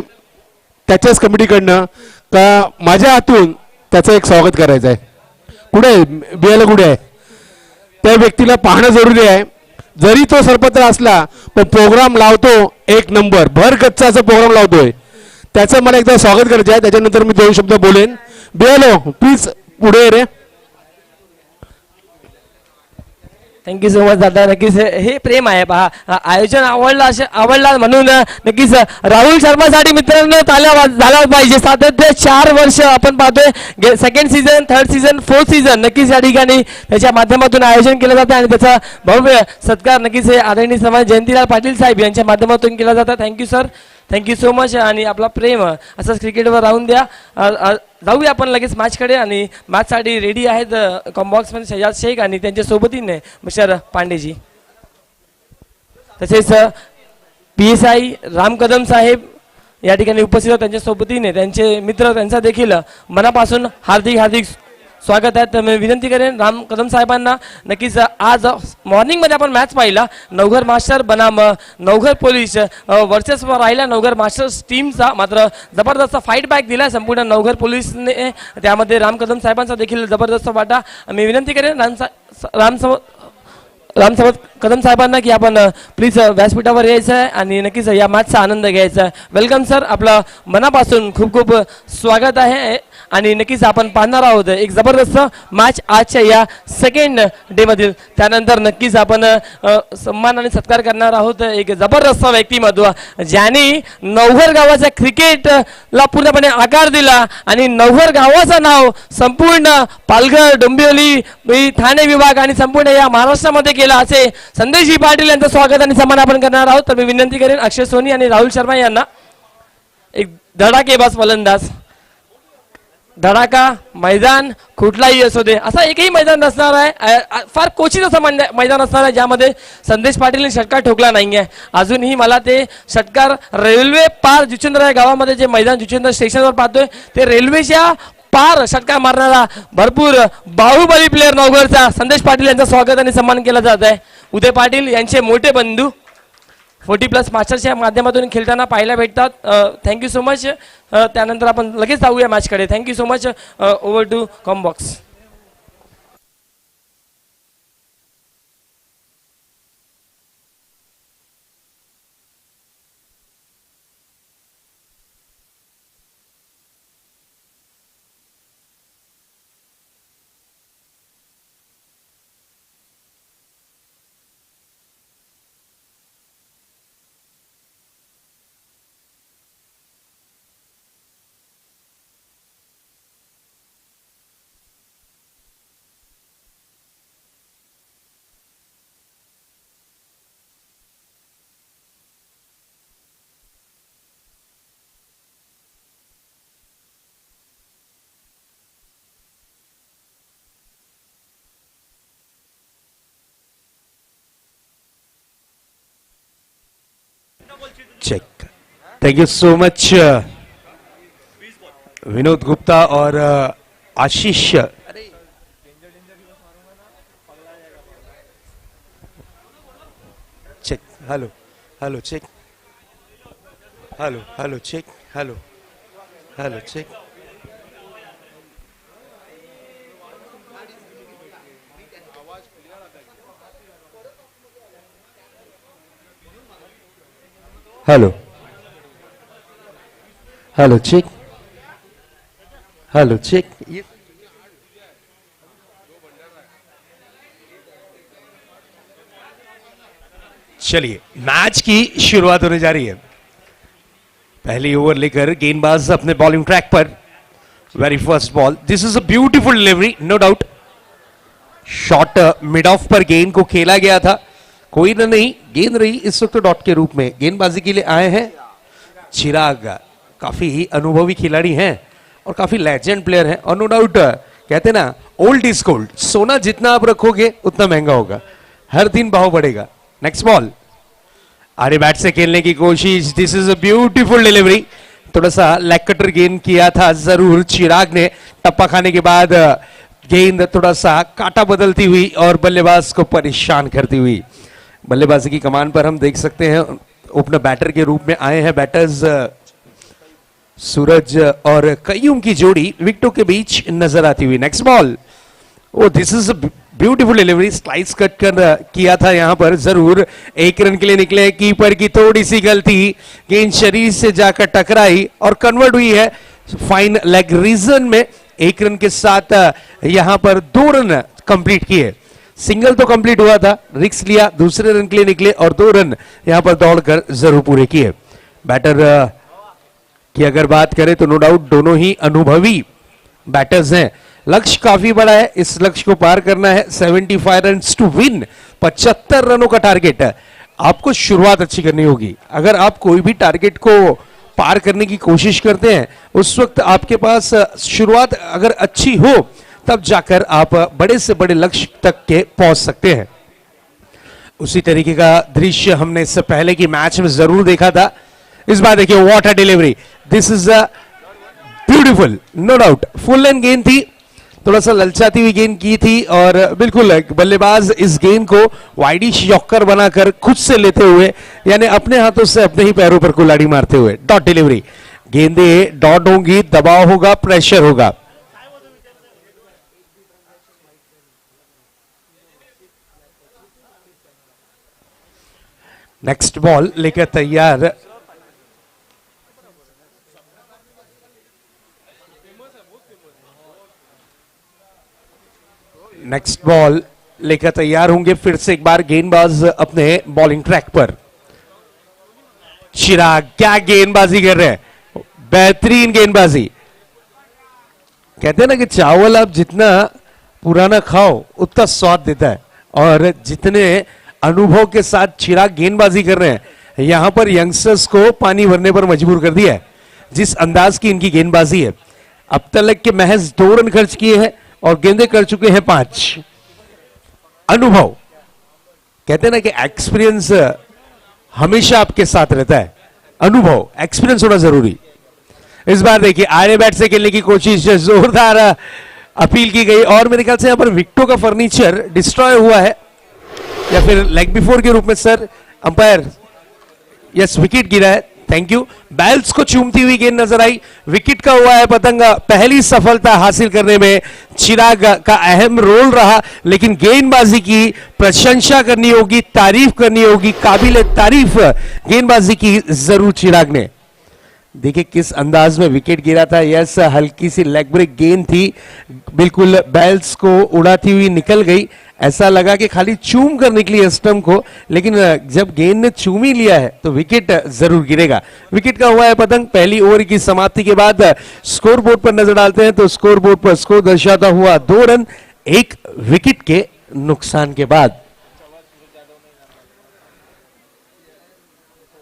त्याच्याच कमिटीकडनं का माझ्या हातून त्याचं एक स्वागत करायचं आहे. कुठे आहे BLO, कुठे आहे? त्या व्यक्तीला पाहणं जरुरी आहे. जरी तो सरपत्र असला पण प्रोग्राम लावतो एक नंबर, भरगच्चाचा प्रोग्राम लावतोय. त्याचं मला एकदा स्वागत करायचं आहे. त्याच्यानंतर मी 2 शब्द बोलेन. BLO प्लीज पुढे रे. थँक्यू सो मच दादा. नक्कीच हे प्रेम आहे पहा, आयोजन आवडला म्हणून नक्कीच राहुल शर्मासाठी मित्रांनो ताल्या झाला पाहिजे. सातत्य 4 वर्ष आपण पाहतोय, 2nd season, 3rd season, 4th season नक्कीच या ठिकाणी त्याच्या माध्यमातून आयोजन केलं जातं आणि त्याचा भव्य सत्कार नक्कीच हे आदरणीय समाज जयंतीलाल पाटील साहेब यांच्या माध्यमातून केला जातं. Thank you sir, thank you so much. आणि आपला प्रेम असंच क्रिकेटवर राहून द्या. जाऊया आपण लगेच मॅचकडे आणि मॅचसाठी रेडी आहेत कॉम्बॉक्समध्ये शहजाद शेख आणि त्यांच्या सोबतीने मिस्टर पांडेजी, तसेच PSI राम कदम साहेब या ठिकाणी उपस्थित आहेत. त्यांच्या सोबतीने त्यांचे मित्र, त्यांचा देखील मनापासून हार्दिक हार्दिक स्वागत आहे. तर मी विनंती करेन राम कदम साहेबांना, नक्कीच आज मॉर्निंगमध्ये आपण मॅच पाहिला, नवघर मास्टर बनाम नवघर पोलीस वर्चस्व राहिला नवघर मास्टर्स टीमचा. मात्र जबरदस्त फाईट बॅक दिला संपूर्ण नवघर पोलीसने, त्यामध्ये राम कदम साहेबांचा देखील जबरदस्त वाटा. मी विनंती करेन रामसाहेब कदम साहेबांना की आपण प्लीज व्यासपीठावर यायचं आहे आणि नक्कीच या मॅचचा आनंद घ्यायचा आहे. वेलकम सर, आपलं मनापासून खूप खूप स्वागत आहे आणि नक्कीच आपण पाहणार आहोत एक जबरदस्त मॅच आजच्या या सेकंड डे मधील. त्यानंतर नक्कीच आपण सन्मान आणि सत्कार करणार आहोत एक जबरदस्त व्यक्तिमत्व ज्याने नवघर गावाच्या क्रिकेटला पूर्णपणे आकार दिला आणि नवघर गावाचं नाव संपूर्ण पालघर, डोंबिवली, ठाणे विभाग आणि संपूर्ण या महाराष्ट्रामध्ये केला. असे संदेशजी पाटील यांचं स्वागत आणि सन्मान आपण करणार आहोत. तर मी विनंती करेन अक्षय सोनी आणि राहुल शर्मा यांना. एक धडाकेबाज फलंदाज, धडाका मैदान कुठलाही असू दे असं एकही मैदान नसणार आहे, फार क्वचित असं मैदान असणार आहे ज्यामध्ये संदेश पाटीलने षटकार ठोकला नाहीये. अजूनही मला ते षटकार रेल्वे पार जुचंद्र या गावामध्ये जे मैदान जुचंद्र स्टेशनवर पाहतोय ते रेल्वेच्या पार षटकार मारणारा भरपूर बाहुबली प्लेअर नवघरचा संदेश पाटील यांचं स्वागत आणि सन्मान केला जात आहे. उदय पाटील यांचे मोठे बंधू 40+ मास्टर्सच्या माध्यमातून खेळताना पाहायला भेटतात. Thank you so much. त्यानंतर आपण लगेच जाऊया मॅचकडे. Thank you so much. Over to combox. Check. Thank you so much Vinod Gupta और Ashish. Check. Hello hello check. Hello hello check. Hello hello check. Hello hello check. Hello check. चलिए मैच की शुरुआत होने जा रही है. पहली ओवर लेकर गेंदबाज अपने बॉलिंग ट्रैक पर. Very first ball. This is a beautiful delivery, no doubt. Shot mid off पर गेंद को खेला गया था. कोई न नहीं, गेंद रही इस वक्त डॉट के रूप में. गेंदबाजी के लिए आए हैं चिराग. काफी ही अनुभवी खिलाड़ी हैं और काफी लेजेंड प्लेयर हैं. और नो डाउट कहते हैं ना, ओल्ड इज गोल्ड. सोना जितना आप रखोगे उतना महंगा होगा, हर दिन भाव बढ़ेगा. Next ball. आरे बैट से खेलने की कोशिश. This is a beautiful delivery. थोड़ा सा लेग कटर गेंद किया था जरूर चिराग ने. टप्पा खाने के बाद गेंद थोड़ा सा काटा बदलती हुई और बल्लेबाज को परेशान करती हुई. बल्लेबाजी की कमान पर हम देख सकते हैं ओपनर बैटर के रूप में आए हैं बैटर्स सूरज और कयूम की जोड़ी विकेटों के बीच नजर आती हुई. Next ball. Oh this is beautiful delivery. Slice cut कर किया था यहां पर जरूर. 1 रन के लिए निकले. कीपर की थोड़ी सी गलती, गेंद शरीर से जाकर टकराई और कन्वर्ट हुई है फाइन लेग रीजन में. 1 रन के साथ यहां पर 2 रन कंप्लीट किए. सिंगल तो कंप्लीट हुआ था, रिक्स लिया, दूसरे रन के लिए निकले और 2 रन यहां पर दौड़कर जरूर पूरे किए. बैटर की अगर बात करें तो नो डाउट दोनों ही अनुभवी बैटर्स हैं. लक्ष्य काफी बड़ा है, इस लक्ष्य को पार करना है. 75 रन्स टू विन, 75 रनों का टारगेट है. आपको शुरुआत अच्छी करनी होगी. अगर आप कोई भी टारगेट को पार करने की कोशिश करते हैं उस वक्त आपके पास शुरुआत अगर अच्छी हो तब जाकर आप बड़े से बड़े लक्ष्य तक के पहुंच सकते हैं. उसी तरीके का दृश्य हमने इससे पहले की मैच में जरूर देखा था. इस बार देखिए what a delivery. This is a beautiful, no doubt. Full length गेंद थी, थोड़ा सा ललचाती हुई गेंद की थी और बिल्कुल बल्लेबाज इस गेंद को वाइडिश यॉर्कर बनाकर खुद से लेते हुए यानी अपने हाथों से अपने ही पैरों पर कुल्हाड़ी मारते हुए डॉट डिलीवरी. गेंदें डॉट होंगी, दबाव होगा, प्रेशर होगा. नेक्स्ट बॉल लेकर तैयार नेक्स्ट बॉल लेकर तैयार होंगे फिर से एक बार गेंदबाज अपने बॉलिंग ट्रैक पर। चिराग क्या गेंदबाजी कर रहे हैं, बेहतरीन गेंदबाजी। कहते हैं ना कि चावल आप जितना पुराना खाओ उतना स्वाद देता है, और जितने अनुभव के साथ चिराग गेंदबाजी कर रहे हैं, यहां पर यंगस्टर्स को पानी भरने पर मजबूर कर दिया है जिस अंदाज की इनकी गेंदबाजी है। अब तक के महज 2 रन खर्च किए हैं और गेंदे कर चुके हैं 5। अनुभव, कहते हैं ना कि एक्सपीरियंस हमेशा आपके साथ रहता है, अनुभव एक्सपीरियंस होना जरूरी। इस बार देखिए आड़े बैट से खेलने की कोशिश, जोरदार अपील की गई, और मेरे ख्याल से यहां पर विकेटों का फर्नीचर डिस्ट्रॉय हुआ है या फिर लेग बिफोर के रूप में सर अंपायर, यस विकेट गिरा है, थैंक यू। बैल्स को चूमती हुई गेंद नजर आई, विकेट का हुआ है पतंगा। पहली सफलता हासिल करने में चिराग का अहम रोल रहा, लेकिन गेंदबाजी की प्रशंसा करनी होगी, तारीफ करनी होगी, काबिल तारीफ गेंदबाजी की जरूर चिराग ने। देखिए किस अंदाज में विकेट गिरा था, यस हल्की सी लेग ब्रेक गेंद थी, बिल्कुल बैल्स को उड़ाती हुई निकल गई, ऐसा लगा कि खाली चूम कर निकली स्टंप को, लेकिन जब गेंद ने चूम ही लिया है तो विकेट जरूर गिरेगा। विकेट का हुआ है पतंग। पहली ओवर की समाप्ति के बाद स्कोर बोर्ड पर नजर डालते हैं तो स्कोर बोर्ड पर स्कोर दर्शाता हुआ 2 रन 1 विकेट के नुकसान के बाद।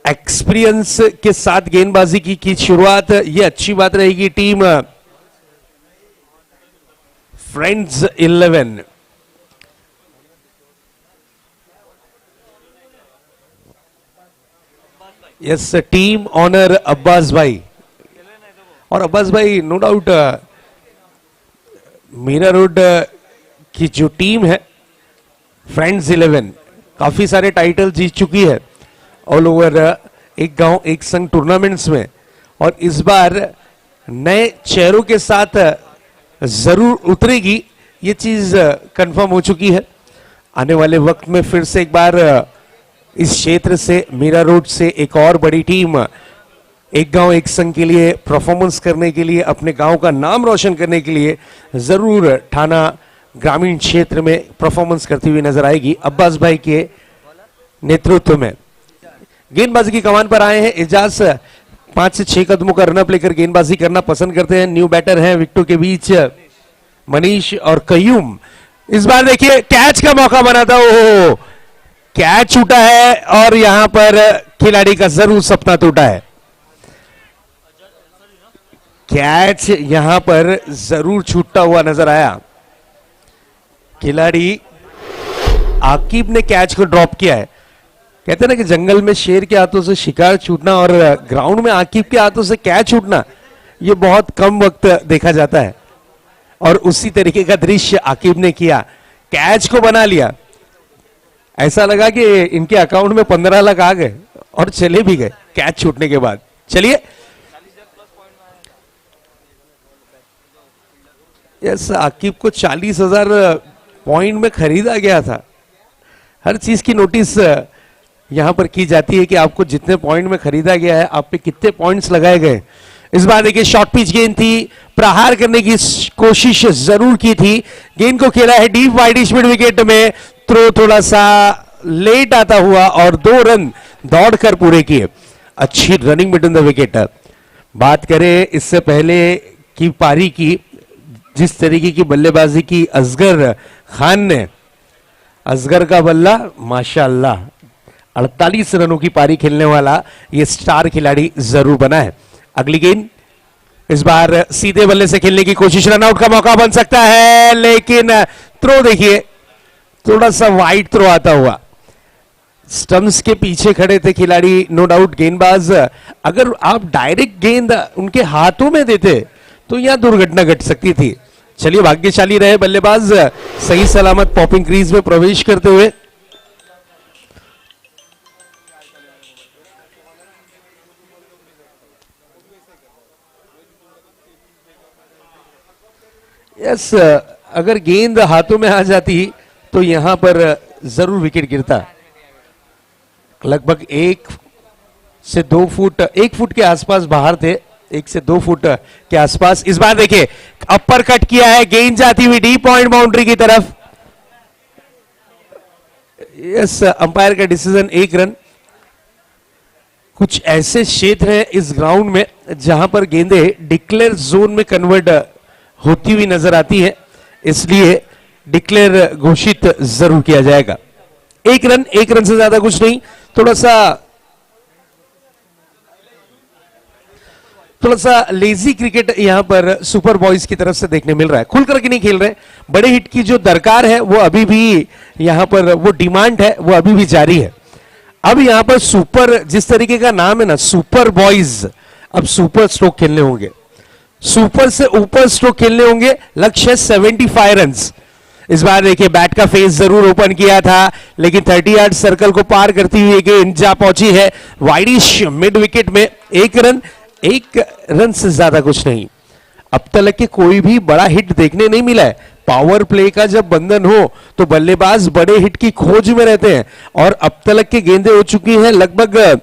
एक्सपीरियंस के साथ गेंदबाजी की शुरुआत, ये अच्छी बात रहेगी team friends 11। Yes team owner Abbas भाई, और अब्बास भाई नो डाउट मीरा रोड की जो टीम है फ्रेंड्स 11 काफी सारे टाइटल जीत चुकी है ऑल ओवर एक गांव एक संघ टूर्नामेंट्स में, और इस बार नए चेहरों के साथ जरूर उतरेगी, ये चीज कंफर्म हो चुकी है। आने वाले वक्त में फिर से एक बार इस क्षेत्र से मीरा रोड से एक और बड़ी टीम एक गांव एक संघ के लिए परफॉर्मेंस करने के लिए, अपने गांव का नाम रोशन करने के लिए जरूर थाना ग्रामीण क्षेत्र में परफॉर्मेंस करती हुई नजर आएगी अब्बास भाई के नेतृत्व में। गेंदबाजी की कमान पर आए हैं एजाज, 5 से 6 कदमों का रनअप लेकर गेंदबाजी करना पसंद करते हैं। न्यू बैटर हैं विकेटों के बीच मनीष और कयूम। इस बार देखिए कैच का मौका बना था, ओहो कैच छूटा है और यहां पर खिलाड़ी का जरूर सपना टूटा है। कैच यहां पर जरूर छूटता हुआ नजर आया। खिलाड़ी आकिब ने कैच को ड्रॉप किया है। कहते हैं ना कि जंगल में शेर के हाथों से शिकार छूटना और ग्राउंड में आकिब के हाथों से कैच छूटना, यह बहुत कम वक्त देखा जाता है, और उसी तरीके का दृश्य आकिब ने किया, कैच को बना लिया। ऐसा लगा कि इनके अकाउंट में 15 लाख आ गए और चले भी गए कैच छूटने के बाद। चलिए यस आकिब को 40,000 पॉइंट में खरीदा गया था। हर चीज की नोटिस यहां पर की जाती है कि आपको जितने पॉइंट में खरीदा गया है आप पे कितने पॉइंट्स लगाए गए। इस बार देखिए शॉर्ट पिच गेंद थी, प्रहार करने की कोशिश जरूर की थी, गेंद को खेला है डीप वाइड मिड विकेट में, थ्रो थोड़ा सा लेट आता हुआ और 2 रन दौड़कर पूरे किए। अच्छी रनिंग बिटवीन द विकेट। बात करें इससे पहले की पारी की, जिस तरीके की बल्लेबाजी की असगर खान ने, असगर का बल्ला माशाअल्लाह 48 रनों की पारी खेलने वाला ये स्टार खिलाड़ी जरूर बना है। अगली गेंद इस बार सीधे बल्ले से खेलने की कोशिश, रनआउट का मौका बन सकता है, लेकिन थ्रो देखिए थोड़ा सा वाइड थ्रो आता हुआ। स्टंप्स के पीछे खड़े थे खिलाड़ी, नो डाउट गेंदबाज, अगर आप डायरेक्ट गेंद उनके हाथों में देते तो यहां दुर्घटना घट सकती थी। चलिए भाग्यशाली रहे बल्लेबाज, सही सलामत पॉपिंग क्रीज में प्रवेश करते हुए। यस अगर गेंद हाथों में आ जाती तो यहां पर जरूर विकेट गिरता। लगभग 1 फुट के आसपास बाहर थे, 1 से 2 फुट के आसपास। इस बार देखिए अपर कट किया है, गेंद जाती हुई डी पॉइंट बाउंड्री की तरफ। यस, अंपायर का डिसीजन 1 रन। कुछ ऐसे क्षेत्र हैं इस ग्राउंड में जहां पर गेंदें डिक्लेयर जोन में कन्वर्ट होती हुई नजर आती है, इसलिए डिक्लेयर घोषित जरूर किया जाएगा। 1 रन से ज्यादा कुछ नहीं। थोड़ा सा लेजी क्रिकेट यहां पर सुपर बॉयज की तरफ से देखने मिल रहा है। खुल करके नहीं खेल रहे, बड़े हिट की जो दरकार है वो अभी भी यहां पर, वो डिमांड है वो अभी भी जारी है। अब यहां पर सुपर, जिस तरीके का नाम है ना सुपर बॉयज, अब सुपर स्ट्रोक खेलने होंगे, सुपर से ऊपर स्ट्रोक खेलने होंगे। लक्ष्य 75 रन। इस बार देखिए बैट का फेस जरूर ओपन किया था, लेकिन 30 यार्ड सर्कल को पार करती हुई गेंद जा पहुंची है वाइडिश मिड विकेट में। 1 रन से ज्यादा कुछ नहीं। अब तक के कोई भी बड़ा हिट देखने नहीं मिला है। पावर प्ले का जब बंधन हो तो बल्लेबाज बड़े हिट की खोज में रहते हैं, और अब तक के गेंदें हो चुकी हैं लगभग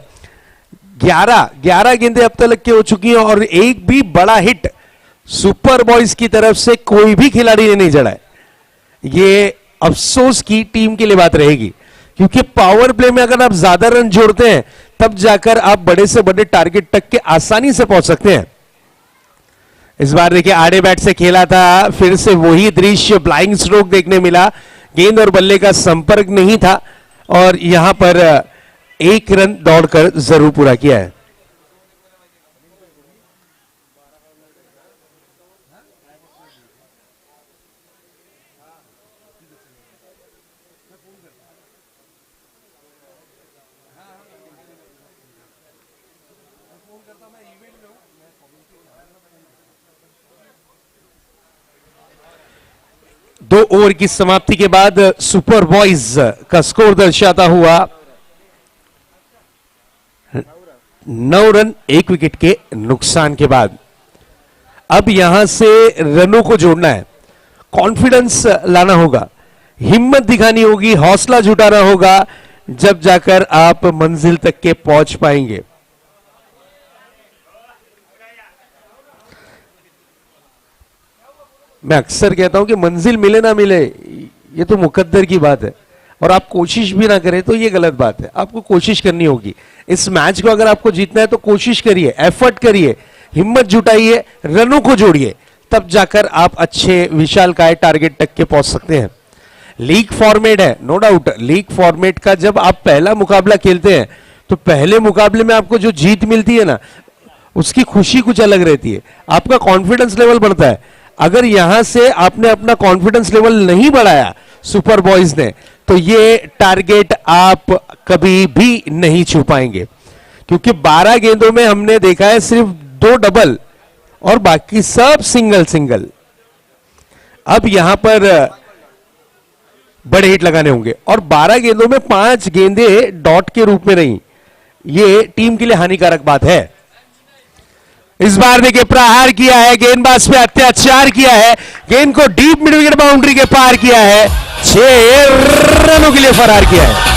11 गेंदें अब तक के हो चुकी हैं, और एक भी बड़ा हिट सुपर बॉयज की तरफ से कोई भी खिलाड़ी ने नहीं जड़ा है। ये अफसोस की टीम के लिए बात रहेगी, क्योंकि पावर प्ले में अगर आप ज्यादा रन जोड़ते हैं तब जाकर आप बड़े से बड़े टारगेट तक के आसानी से पहुंच सकते हैं। इस बार देखिए आड़े बैट से खेला था, फिर से वही दृश्य, ब्लाइंग स्ट्रोक देखने मिला। गेंद और बल्ले का संपर्क नहीं था, और यहां पर 1 रन दौड़कर जरूर पूरा किया है। दो ओवर की समाप्ति के बाद सुपर बॉयज का स्कोर दर्शाता हुआ 9 रन 1 विकेट के नुकसान के बाद। अब यहां से रनों को जोड़ना है, कॉन्फिडेंस लाना होगा, हिम्मत दिखानी होगी, हौसला जुटाना होगा, जब जाकर आप मंजिल तक के पहुंच पाएंगे। मैं अक्सर कहता हूं कि मंजिल मिले ना मिले ये तो मुकद्दर की बात है, और आप कोशिश भी ना करें तो ये गलत बात है। आपको कोशिश करनी होगी। इस मैच को अगर आपको जीतना है तो कोशिश करिए, एफर्ट करिए, हिम्मत जुटाइए, रनों को जोड़िए, तब जाकर आप अच्छे विशालकाय टारगेट तक के पहुंच सकते हैं। लीग फॉर्मेट है, नो डाउट। लीग फॉर्मेट का जब आप पहला मुकाबला खेलते हैं तो पहले मुकाबले में आपको जो जीत मिलती है ना, उसकी खुशी कुछ अलग रहती है, आपका कॉन्फिडेंस लेवल बढ़ता है। अगर यहां से आपने अपना कॉन्फिडेंस लेवल नहीं बढ़ाया सुपर बॉयज ने, तो ये टारगेट आप कभी भी नहीं छू पाएंगे, क्योंकि 12 गेंदों में हमने देखा है सिर्फ 2 डबल और बाकी सब सिंगल। अब यहां पर बड़े हिट लगाने होंगे, और 12 गेंदों में 5 गेंदें डॉट के रूप में नहीं, ये टीम के लिए हानिकारक बात है। इस बार देखिए प्रहार किया है, गेंदबाज पे अत्याचार किया है, गेंद को डीप मिड विकेट बाउंड्री के पार किया है, 6 रनों के लिए फरार किया है।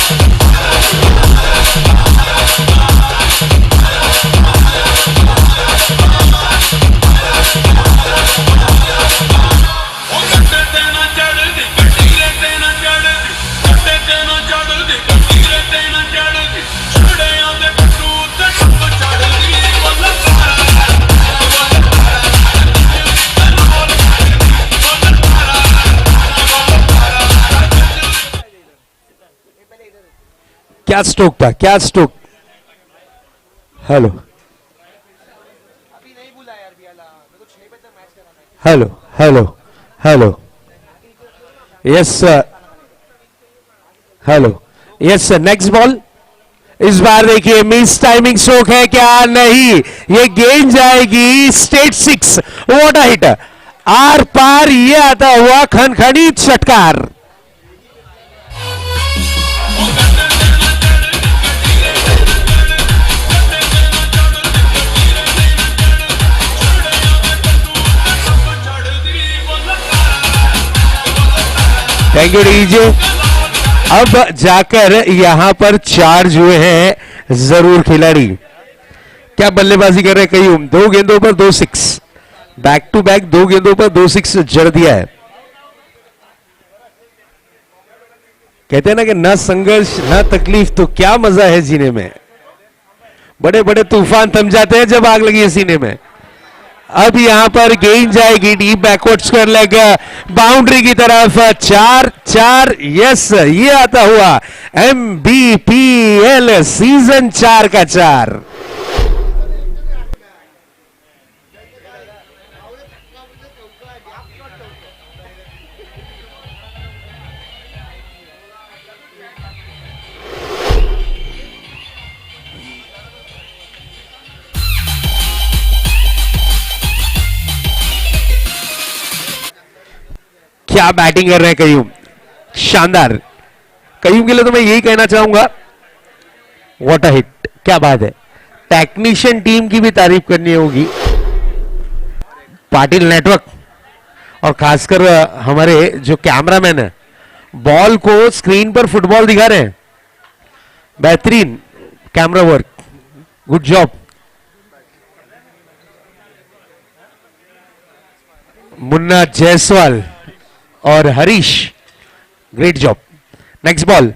क्या स्ट्रोक था, क्या stroke. Hello hello hello hello, yes sir, hello, yes sir, next ball. इस बार देखिए मिस टाइमिंग स्ट्रोक है क्या, नहीं, ये गेंद जाएगी स्ट्रेट 6। व्हाट अ हिट, आर पार ये आता हुआ खनखनी चटकार। Thank you DJ. अब जाकर यहां पर चार्ज हुए हैं जरूर खिलाड़ी। क्या बल्लेबाजी कर रहे हैं कयूम, 2 गेंदों पर 2 6, बैक टू बैक 2 गेंदों पर 2 6 जड़ दिया है। कहते हैं ना कि ना संघर्ष ना तकलीफ तो क्या मजा है जीने में। बड़े बड़े तूफान थम जाते हैं जब आग लगी है सीने में। अब यहां पर गेंद जाएगी deep backward square leg boundary की तरफ, 4-4। यस, ये आता हुआ MBPL सीजन 4 का 4। क्या बैटिंग कर रहे हैं कयूम, शानदार। कयूम के लिए तो मैं यही कहना चाहूंगा, व्हाट अ हिट, क्या बात है। टेक्नीशियन टीम की भी तारीफ करनी होगी, पाटिल नेटवर्क और खासकर हमारे जो कैमरामैन है, बॉल को स्क्रीन पर फुटबॉल दिखा रहे हैं। बेहतरीन camera work, good job. Munna Jaiswal और Harish, great job. Next ball,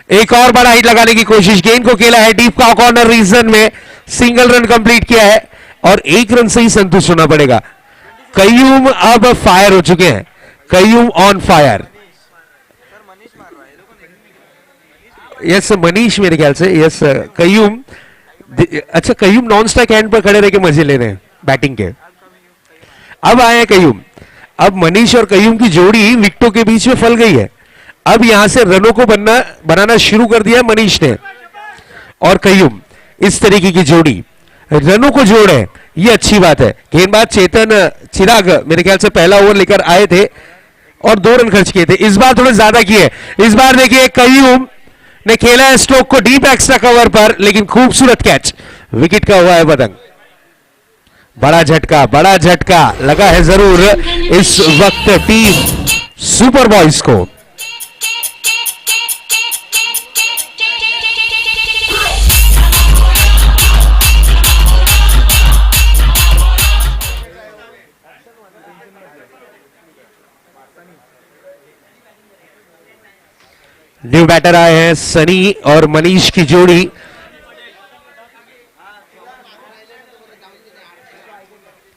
एक और बड़ा हिट लगाने की कोशिश, गेंद को खेला है डीप का कॉर्नर रीजन में, सिंगल रन कंप्लीट किया है और 1 रन से ही संतुष्ट होना पड़ेगा। कयूम अब फायर हो चुके हैं, Qayyum on fire. Yes Manish, मेरे ख्याल से यस कयूम। अच्छा, कयूम नॉन स्ट्राइक हैंड पर खड़े रह के मजे ले रहे हैं बैटिंग के। अब आए हैं कयूम, अब मनीष और कयूम की जोड़ी विकेटों के बीच में फल गई है। अब यहां से रनों को बनाना शुरू कर दिया है मनीष ने और कयूम। इस तरीके की जोड़ी रनों को जोड़े, ये अच्छी बात है। गेंदबाज चेतन चिराग मेरे ख्याल से पहला ओवर लेकर आए थे और 2 रन खर्च किए थे, इस बार थोड़े ज्यादा किए। इस बार देखिए कयूम ने खेला है स्ट्रोक को डीप एक्स्ट्रा कवर पर, लेकिन खूबसूरत कैच, विकेट का हुआ है पतंग। बड़ा झटका लगा है जरूर इस वक्त टीम सुपर बॉयज को। न्यू बैटर आए हैं सनी और मनीष की जोड़ी।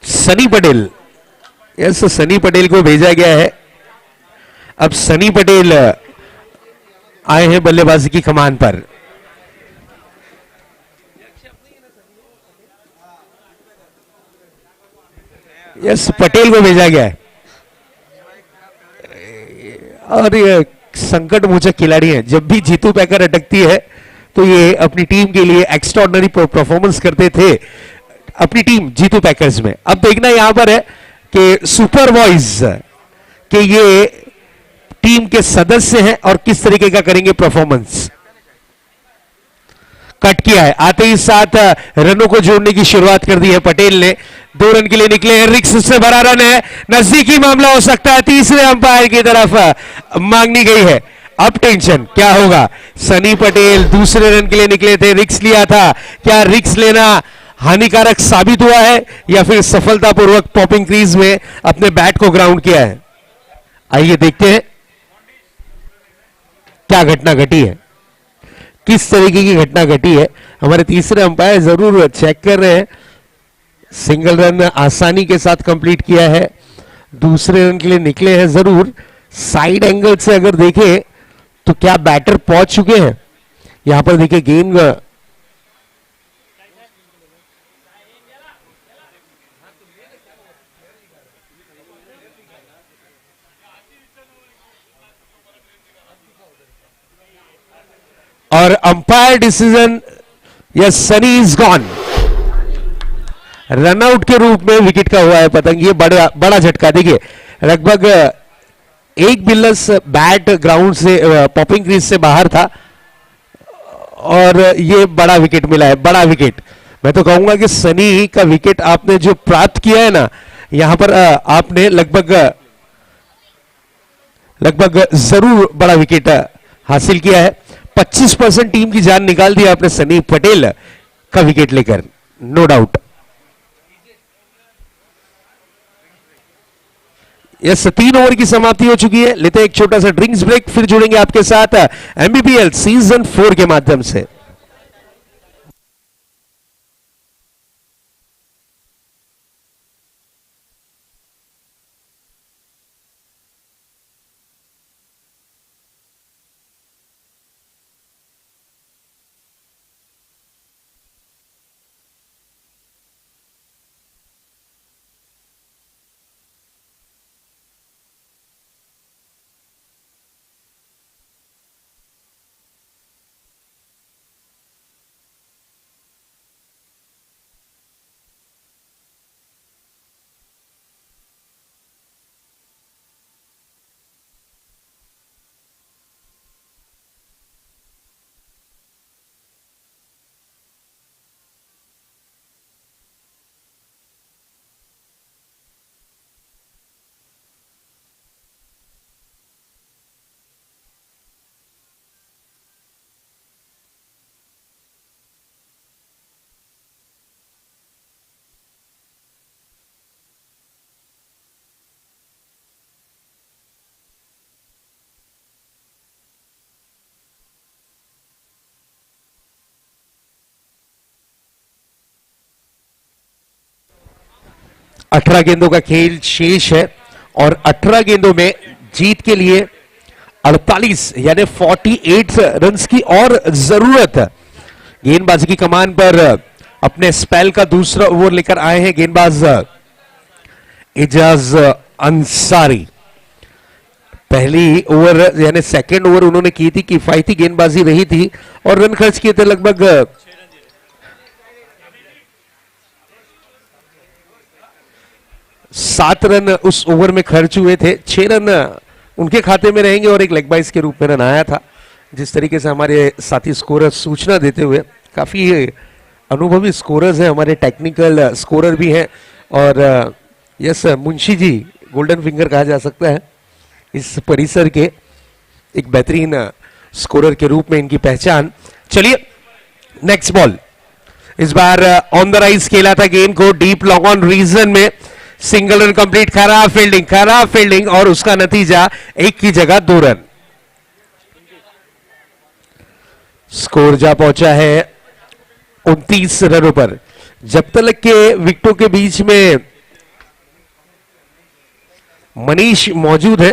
सनी पटेल, यस सनी पटेल को भेजा गया है। अब सनी पटेल आए हैं बल्लेबाजी की कमान पर। यस पटेल को भेजा गया है और ये संकट मोचक खिलाड़ी हैं। जब भी जीतू पैकर अटकती है तो ये अपनी टीम के लिए एक्स्ट्राऑर्डिनरी परफॉर्मेंस करते थे अपनी टीम जीतू पैकर्स में। अब देखना यहां पर है कि सुपर बॉयज के ये टीम के सदस्य हैं और किस तरीके का करेंगे परफॉर्मेंस। कट किया है, आते ही 7 रनों को जोड़ने की शुरुआत कर दी है पटेल ने। 2 रन के लिए निकले हैं, रिक्स से भरा रन है, नजदीकी मामला हो सकता है, तीसरे अंपायर की तरफ मांगनी गई है। अब टेंशन क्या होगा, सनी पटेल दूसरे रन के लिए निकले थे, रिक्स लिया था, क्या रिक्स लेना हानिकारक साबित हुआ है या फिर सफलतापूर्वक पॉपिंग क्रीज में अपने बैट को ग्राउंड किया है। आइए देखते हैं क्या घटना घटी है, किस तरीके की घटना घटी है। हमारे तीसरे अंपायर जरूर चेक कर रहे हैं। सिंगल रन आसानी के साथ कंप्लीट किया है, दूसरे रन के लिए निकले हैं जरूर। साइड एंगल से अगर देखें तो क्या बैटर पहुंच चुके हैं। यहां पर देखिए गेंद और umpire decision, yes Sunny is gone. Run out के रूप में विकेट का हुआ है पतंग। ये बड़ा झटका, देखिए लगभग 1 बिल्लस बैट ग्राउंड से पॉपिंग क्रीज से बाहर था और ये बड़ा विकेट मिला है, बड़ा विकेट। मैं तो कहूंगा कि सनी का विकेट आपने जो प्राप्त किया है ना, यहां पर आपने लगभग जरूर बड़ा विकेट हासिल किया है। 25% टीम की जान निकाल दी आपने सनी पटेल का विकेट लेकर, नो डाउट। यस, 3 ओवर की समाप्ति हो चुकी है। लेते हैं एक छोटा सा ड्रिंक्स ब्रेक, फिर जुड़ेंगे आपके साथ एमबीपीएल सीजन 4 के माध्यम से। अठारह गेंदों का खेल शेष है और 18 गेंदों में जीत के लिए 48 यानी 48 रन्स की और जरूरत है। गेंदबाजी की कमान पर अपने स्पेल का दूसरा ओवर लेकर आए हैं गेंदबाज एजाज अंसारी। पहली ओवर यानी सेकंड ओवर उन्होंने की थी, किफायती गेंदबाजी रही थी और रन खर्च किए थे लगभग 7 रन उस ओवर में खर्च हुए थे। 6 रन उनके खाते में रहेंगे और एक लेग बाइस के रूप में रन आया था। जिस तरीके से हमारे साथी स्कोरर सूचना देते हुए, काफी अनुभवी स्कोरर्स हैं, हमारे टेक्निकल स्कोरर भी हैं और yes, Munshi ji golden finger कहा जा सकता है इस परिसर के, एक बेहतरीन स्कोरर के रूप में इनकी पहचान। चलिए नेक्स्ट बॉल, इस बार ऑन द राइज खेला था गेंद को डीप लॉन्ग ऑन रीजन में, सिंगल रन कंप्लीट, खराब फील्डिंग और उसका नतीजा 1 की जगह 2 रन। स्कोर जा पहुंचा है 29 रनों पर। जब तक के विकेटों के बीच में मनीष मौजूद है,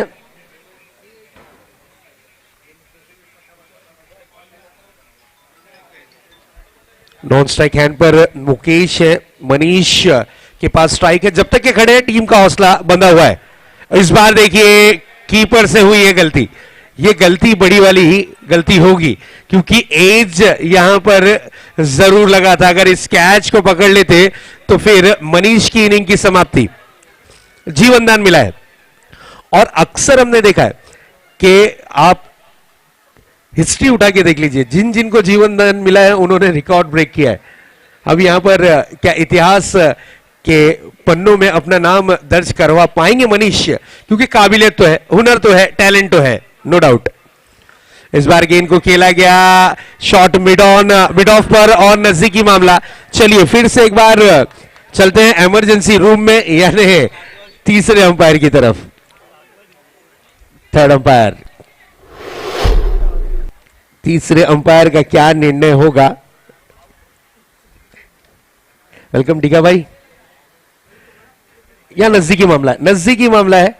नॉन स्ट्राइक हैंड पर मुकेश है, मनीष के पास स्ट्राइक है। जब तक के खड़े हैं टीम का हौसला बंधा हुआ है। इस बार देखिए कीपर से हुई है गलती, ये गलती बड़ी वाली ही गलती होगी क्योंकि एज यहां पर जरूर लगा था। अगर इस कैच को पकड़ लेते तो फिर मनीष की इनिंग की समाप्ति, जीवनदान मिला है। और अक्सर हमने देखा है कि आप हिस्ट्री उठा के देख लीजिए, जिन जिन को जीवनदान मिला है उन्होंने रिकॉर्ड ब्रेक किया है। अब यहां पर क्या इतिहास के पन्नों में अपना नाम दर्ज करवा पाएंगे मनीष? क्योंकि काबिलियत तो है, हुनर तो है, टैलेंट तो है, नो डाउट। इस बार गेंद को खेला गया शॉट मिड ऑफ पर और नजदीकी मामला। चलिए फिर से एक बार चलते हैं इमरजेंसी रूम में, यानी तीसरे अंपायर की तरफ। थर्ड अंपायर, तीसरे अंपायर का क्या निर्णय होगा? वेलकम टीका भाई। या नजदीकी मामला है, नजदीकी मामला है,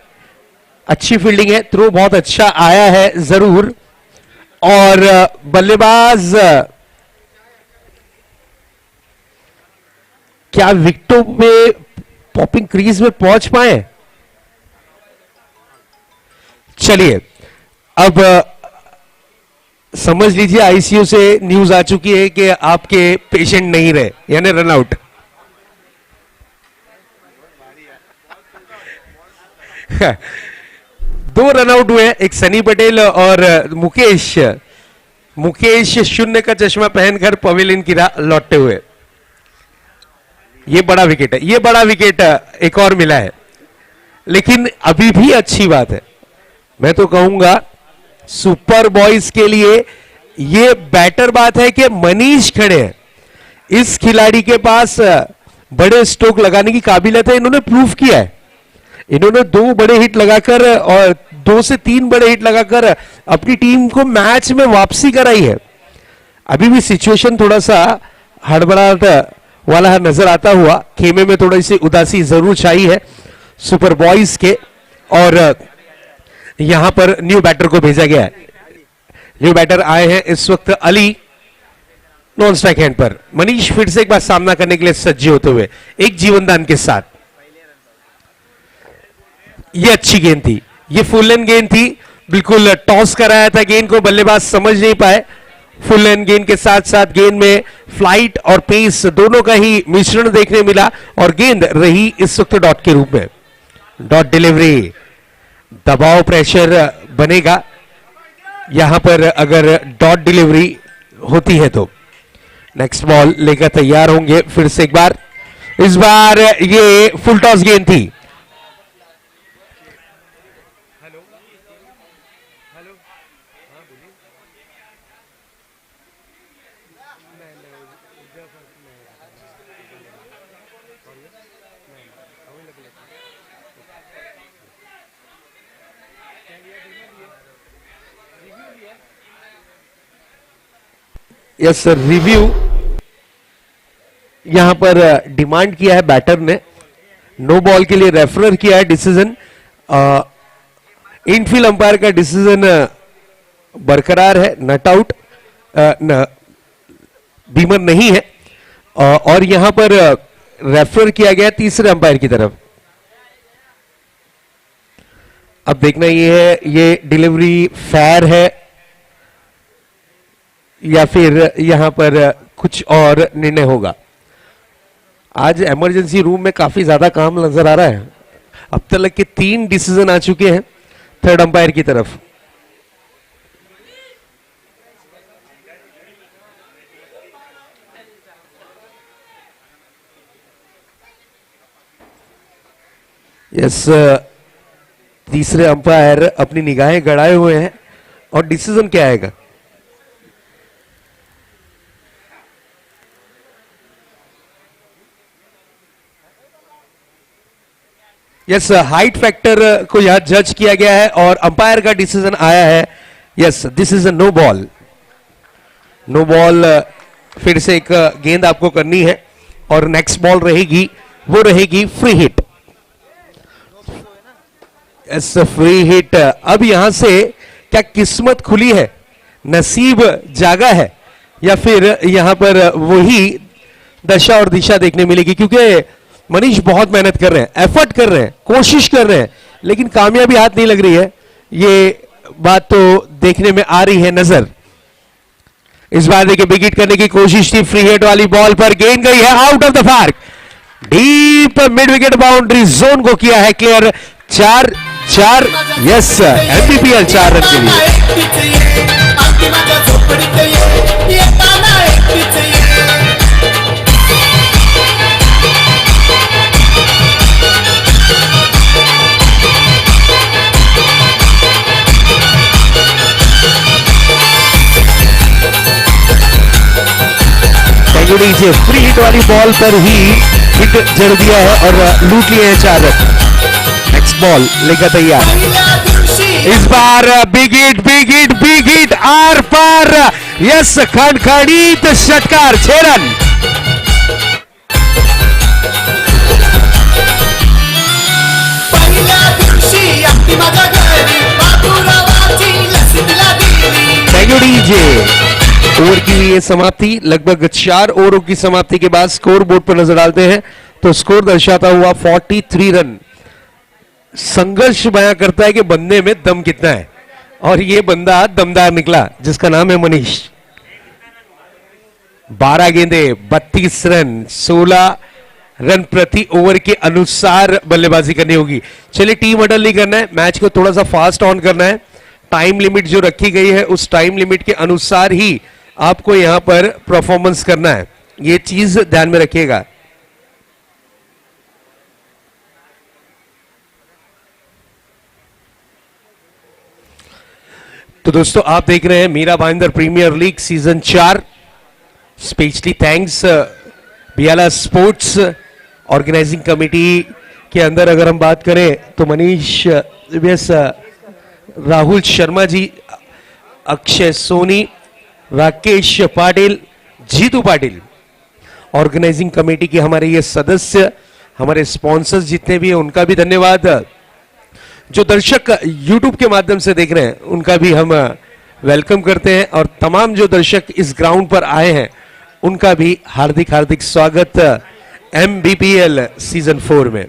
अच्छी फील्डिंग है, थ्रो बहुत अच्छा आया है जरूर। और बल्लेबाज क्या विकेटों में पॉपिंग क्रीज में पहुंच पाए? चलिए अब समझ लीजिए आईसीयू से न्यूज आ चुकी है कि आपके पेशेंट नहीं रहे, यानी रन आउट। दो रन आउट हुए, एक सनी पटेल और मुकेश 0 का चश्मा पहनकर पवेलियन की राह लौटते हुए। ये बड़ा विकेट है, ये बड़ा विकेट एक और मिला है, लेकिन अभी भी अच्छी बात है। मैं तो कहूंगा सुपर बॉयज के लिए ये बेटर बात है कि मनीष खड़े हैं। इस खिलाड़ी के पास बड़े स्ट्रोक लगाने की काबिलियत है, इन्होंने प्रूव किया है। इन्होंने 2 बड़े हिट लगाकर और 2 से 3 बड़े हिट लगाकर अपनी टीम को मैच में वापसी कराई है। अभी भी सिचुएशन थोड़ा सा हड़बड़ाहट वाला नजर आता हुआ, खेमे में थोड़ी सी उदासी जरूर छाई है सुपर बॉयज के, और यहां पर न्यू बैटर को भेजा गया है। न्यू बैटर आए हैं इस वक्त अली नॉन स्ट्राइक हैंड पर। मनीष फिर से एक बार सामना करने के लिए सज्ज होते हुए एक जीवनदान के साथ। ये अच्छी गेंद थी, ये फुल लेन गेंद थी, बिल्कुल टॉस कराया था गेंद को, बल्लेबाज समझ नहीं पाए। फुल लेन गेंद के साथ साथ गेंद में फ्लाइट और पेस दोनों का ही मिश्रण देखने मिला और गेंद रही इस वक्त डॉट के रूप में। डॉट डिलीवरी, दबाव प्रेशर बनेगा यहां पर अगर डॉट डिलीवरी होती है तो। नेक्स्ट बॉल लेकर तैयार होंगे फिर से एक बार। इस बार ये फुल टॉस गेंद थी। यस सर, रिव्यू यहां पर डिमांड किया है बैटर ने, नो बॉल के लिए रेफर किया है डिसीजन। इनफील्ड अंपायर का डिसीजन बरकरार है, नट आउट बीमर नहीं है, और यहां पर रेफर किया गया तीसरे अंपायर की तरफ। अब देखना ये है ये डिलीवरी फेयर है या फिर यहां पर कुछ और निर्णय होगा। आज इमरजेंसी रूम में काफी ज्यादा काम नजर आ रहा है। अब तक के 3 डिसीजन आ चुके हैं थर्ड अंपायर की तरफ। यस, तीसरे अंपायर अपनी निगाहें गड़ाए हुए हैं और डिसीजन क्या आएगा। यस, हाइट फैक्टर को यहां जज किया गया है और अंपायर का डिसीजन आया है yes, this is a no ball. No ball फिर से एक गेंद आपको करनी है और नेक्स्ट बॉल रहेगी वो रहेगी free hit. Yes, free hit. अब यहां से क्या किस्मत खुली है, नसीब जागा है, या फिर यहां पर वही दशा और दिशा देखने मिलेगी, क्योंकि मनीष बहुत मेहनत कर रहे हैं, एफर्ट कर रहे हैं, कोशिश कर रहे हैं, लेकिन कामयाबी हाथ नहीं लग रही है। ये बात तो देखने में आ रही है नजर। इस बार देखिए बिग हिट करने की कोशिश थी, फ्री हिट वाली बॉल पर गेंद गई है out of the park, deep mid wicket boundary zone को किया है क्लियर। 4 यस, एमपीपीएल 4 रन के लिए। नीचे फ्री हिट वाली बॉल पर ही हिट जड़ दिया है और लूट लिए हैं 4 रन। नेक्स्ट बॉल लेकर तैयार, इस बार बिग हिट आर पार, यस, खड़खड़ीत षटकार, 6 run. Thank you DJ. Over की ये समाप्ति, लगभग 4 ओवरों की समाप्ति के बाद स्कोर बोर्ड पर नजर डालते हैं तो स्कोर दर्शाता हुआ 43 रन। संघर्ष बयां करता है कि बंदे में दम कितना है, और ये बंदा दमदार निकला जिसका नाम है मनीष। 12 गेंदे 32 रन, 16 रन प्रति ओवर के अनुसार बल्लेबाजी करनी होगी। चलिए, टीम हडल नहीं करना है, मैच को थोड़ा सा फास्ट ऑन करना है। टाइम लिमिट जो रखी गई है उस टाइम लिमिट के अनुसार ही आपको यहां पर परफॉर्मेंस करना है, ये चीज ध्यान में रखिएगा। तो दोस्तों आप देख रहे हैं Mira Bhayandar premier league season 4। Specially thanks Biyala sports organising committee के अंदर अगर हम बात करें तो मनीष व्यास, राहुल शर्मा जी, अक्षय सोनी, राकेश पाटिल, जीतू पाटिल, ऑर्गेनाइजिंग कमेटी के हमारे ये सदस्य, हमारे स्पॉन्सर्स जितने भी हैं उनका भी धन्यवाद। जो दर्शक YouTube के माध्यम से देख रहे हैं उनका भी हम वेलकम करते हैं और तमाम जो दर्शक इस ग्राउंड पर आए हैं उनका भी हार्दिक हार्दिक स्वागत MBPL सीजन 4 में।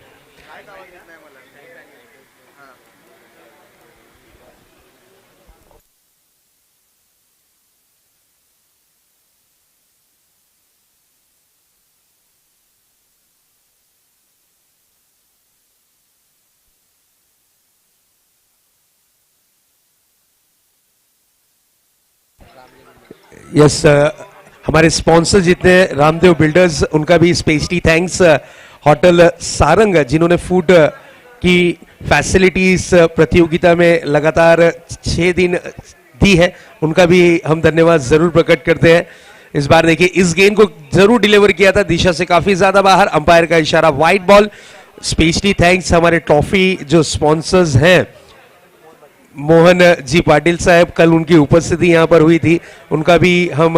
यस हमारे स्पॉन्सर जितने रामदेव बिल्डर्स उनका भी स्पेशली थैंक्स। होटल सारंग जिन्होंने फूड की फैसिलिटीज प्रतियोगिता में लगातार 6 दिन दी है, उनका भी हम धन्यवाद जरूर प्रकट करते हैं। इस बार देखिए इस गेंद को जरूर डिलीवर किया था, दिशा से काफी ज्यादा बाहर, अंपायर का इशारा वाइड बॉल। स्पेशली थैंक्स हमारे ट्रॉफी जो स्पॉन्सर्स हैं, मोहन जी पाटिल साहब, कल उनकी उपस्थिति यहां पर हुई थी, उनका भी हम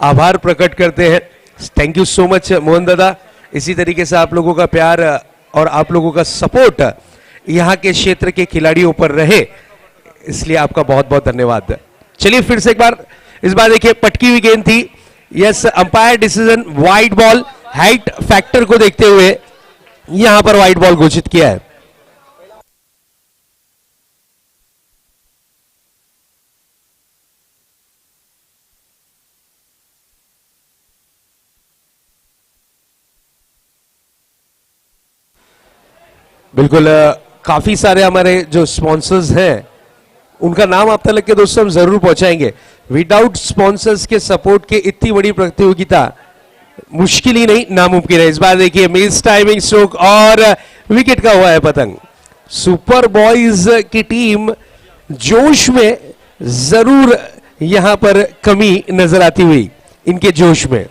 आभार प्रकट करते हैं। Thank you so much Mohan दादा। इसी तरीके से आप लोगों का प्यार और आप लोगों का सपोर्ट यहां के क्षेत्र के खिलाड़ियों पर रहे, इसलिए आपका बहुत बहुत धन्यवाद। चलिए फिर से एक बार, इस बार देखिए पटकी हुई गेंद थी। Yes, umpire decision wide ball, height factor को देखते हुए यहां पर वाइड बॉल घोषित किया है। बिल्कुल, काफी सारे हमारे जो स्पॉन्सर्स हैं उनका नाम आप तक के दोस्तों हम जरूर पहुंचाएंगे। विदाउट स्पॉन्सर्स के सपोर्ट के इतनी बड़ी प्रतियोगिता मुश्किल ही नहीं, नामुमकिन है। इस बार देखिए मिस टाइमिंग स्ट्रोक और विकेट का हुआ है पतंग। सुपर बॉयज की टीम जोश में जरूर यहां पर कमी नजर आती हुई इनके जोश में।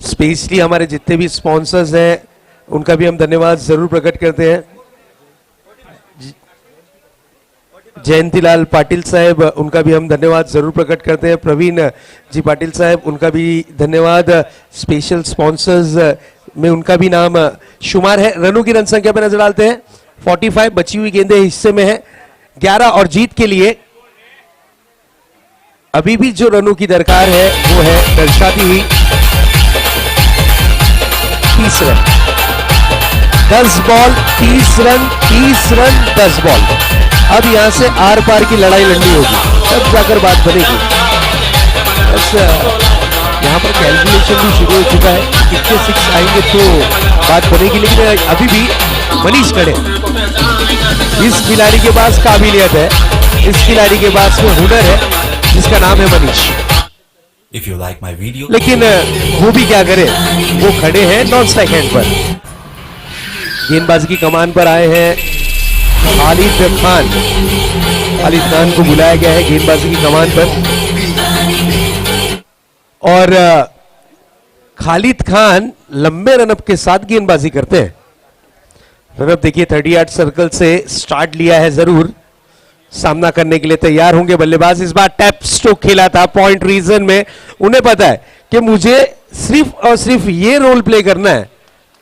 स्पेशली हमारे जितने भी स्पॉन्सर्स हैं उनका भी हम धन्यवाद जरूर प्रकट करते हैं। जयंतीलाल पाटिल साहब, उनका भी हम धन्यवाद जरूर प्रकट करते हैं। प्रवीण जी पाटिल साहब, उनका भी धन्यवाद। स्पेशल स्पॉन्सर्स में उनका भी नाम शुमार है। रनों की रन संख्या पर नजर डालते हैं, 45 बची हुई गेंदें हिस्से में है 11 और जीत के लिए अभी भी जो रनों की दरकार है वो है दर्शाती हुई 30 run. 10 ball 30 run, 30 run 10 ball. अब यहां से आर पार की लड़ाई लड़नी होगी, तब जाकर बात बनेगी। बस यहां पर कैलकुलेशन भी शुरू हो चुका है, कितने 6 आएंगे तो बात बनेगी। लेकिन अभी भी मनीष खड़े, इस खिलाड़ी के पास काबिलियत है, इस खिलाड़ी के पास में हुनर है जिसका नाम है Manish. If you like my video, लेकिन वो भी क्या करे, वो खड़े हैं नॉन स्ट्राइक हैंड पर। गेंदबाजी की कमान पर आए हैं खालिद खान। खालिद खान को बुलाया गया है गेंदबाजी की कमान पर और खालिद खान लंबे रनअप के साथ गेंदबाजी करते हैं। रनअप देखिए 30 यार्ड सर्कल से स्टार्ट लिया है, जरूर सामना करने के लिए तैयार होंगे बल्लेबाज। इस बार टैप स्ट्रोक खेला था पॉइंट रीजन में। उन्हें पता है कि मुझे सिर्फ और सिर्फ ये रोल प्ले करना है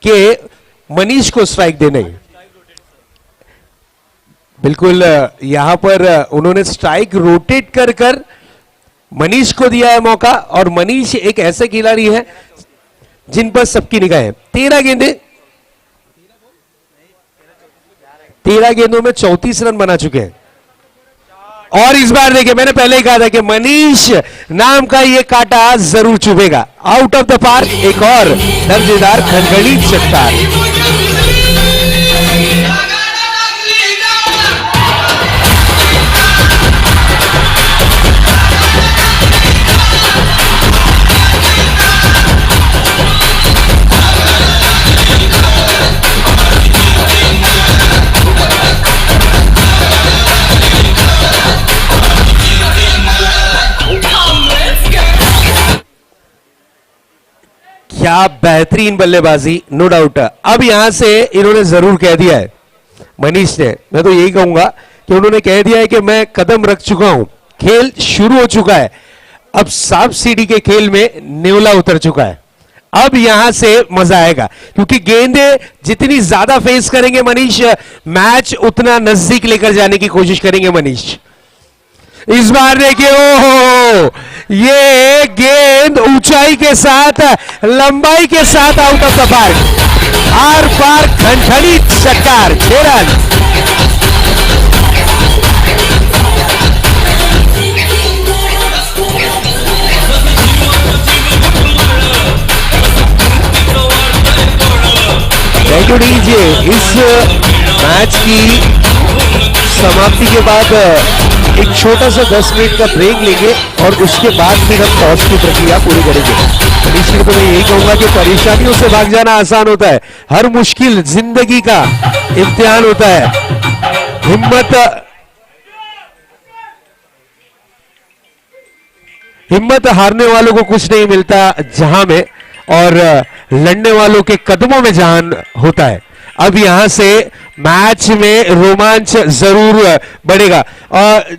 कि मनीष को स्ट्राइक देने। बिल्कुल यहां पर उन्होंने स्ट्राइक रोटेट कर कर मनीष को दिया है मौका, और मनीष एक ऐसे खिलाड़ी है जिन पर सबकी निगाह है। 13 गेंदें, 13 गेंदों में 34 रन बना चुके हैं। और इस बार देखिए, मैंने पहले ही कहा था कि मनीष नाम का ये कांटा जरूर चुभेगा। आउट ऑफ द पार्क, एक और दर्जेदार खनखनी षटकार। क्या बेहतरीन बल्लेबाजी, नो डाउट। अब यहां से इन्होंने जरूर कह दिया है, मनीष ने, मैं तो यही कहूंगा कि उन्होंने कह दिया है कि मैं कदम रख चुका हूं, खेल शुरू हो चुका है, अब सांप सीढ़ी के खेल में नेवला उतर चुका है, अब यहां से मजा आएगा। क्योंकि गेंदे जितनी ज्यादा फेस करेंगे मनीष, मैच उतना नजदीक लेकर जाने की कोशिश करेंगे मनीष। इस बार देखिए, ओहो, ये गेंद ऊंचाई के साथ, लंबाई के साथ आउट ऑफ द पार्क, आर पार खनखनी षटकार, 6 रन। Thank you DJ. इस मैच की समाप्ति के बाद एक छोटा सा 10 मिनट का ब्रेक लेंगे और उसके बाद फिर हम टॉस की प्रक्रिया पूरी करेंगे। इसलिए तो मैं यही कहूंगा कि परेशानियों से भाग जाना आसान होता है, हर मुश्किल जिंदगी का इम्तिहान होता है। हिम्मत हारने वालों को कुछ नहीं मिलता जहां में, और लड़ने वालों के कदमों में जान होता है। अब यहां से मैच में रोमांच जरूर बढ़ेगा, और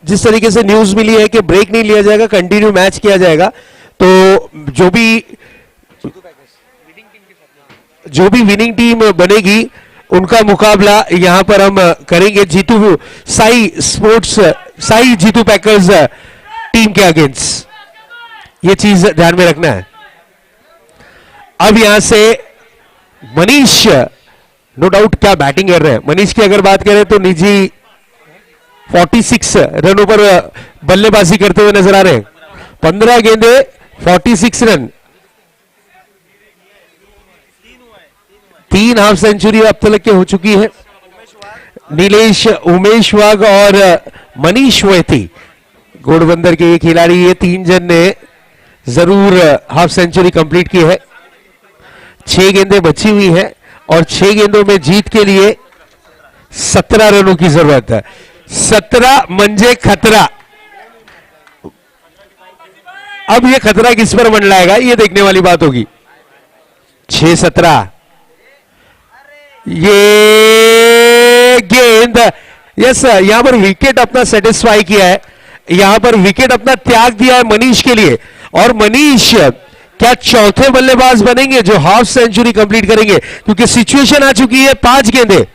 जिस तरीके से न्यूज मिली है कि ब्रेक नहीं लिया जाएगा, कंटिन्यू मैच किया जाएगा, तो जो भी विनिंग टीम बनेगी उनका मुकाबला यहां पर हम करेंगे जीतू साई जीतू पैकर्स टीम के अगेंस्ट। ये चीज ध्यान में रखना है। अब यहां से मनीष नो डाउट क्या बैटिंग कर रहे हैं। मनीष की अगर बात करें तो निजी 46 रनों पर बल्लेबाजी करते हुए नजर आ रहे हैं। 15 गेंदे, 46 रन, 3 हाफ सेंचुरी अब तक के हो चुकी है। नीलेश, उमेश वाघ और मनीष वैती, घोड़बंदर के ये खिलाड़ी, ये 3 जन ने जरूर हाफ सेंचुरी कंप्लीट की है। 6 गेंदें बची हुई हैं और 6 गेंदों में जीत के लिए 17 रनों की जरूरत है। 17 मंजे खतरा। अब ये खतरा किस पर मंडलाएगा, ये देखने वाली बात होगी। 6-17, ये गेंद, यस, यहां पर विकेट अपना सेटिस्फाई किया है, यहां पर विकेट अपना त्याग दिया है मनीष के लिए। और मनीष क्या चौथे बल्लेबाज बनेंगे जो हाफ सेंचुरी कंप्लीट करेंगे, क्योंकि सिचुएशन आ चुकी है 5 गेंदे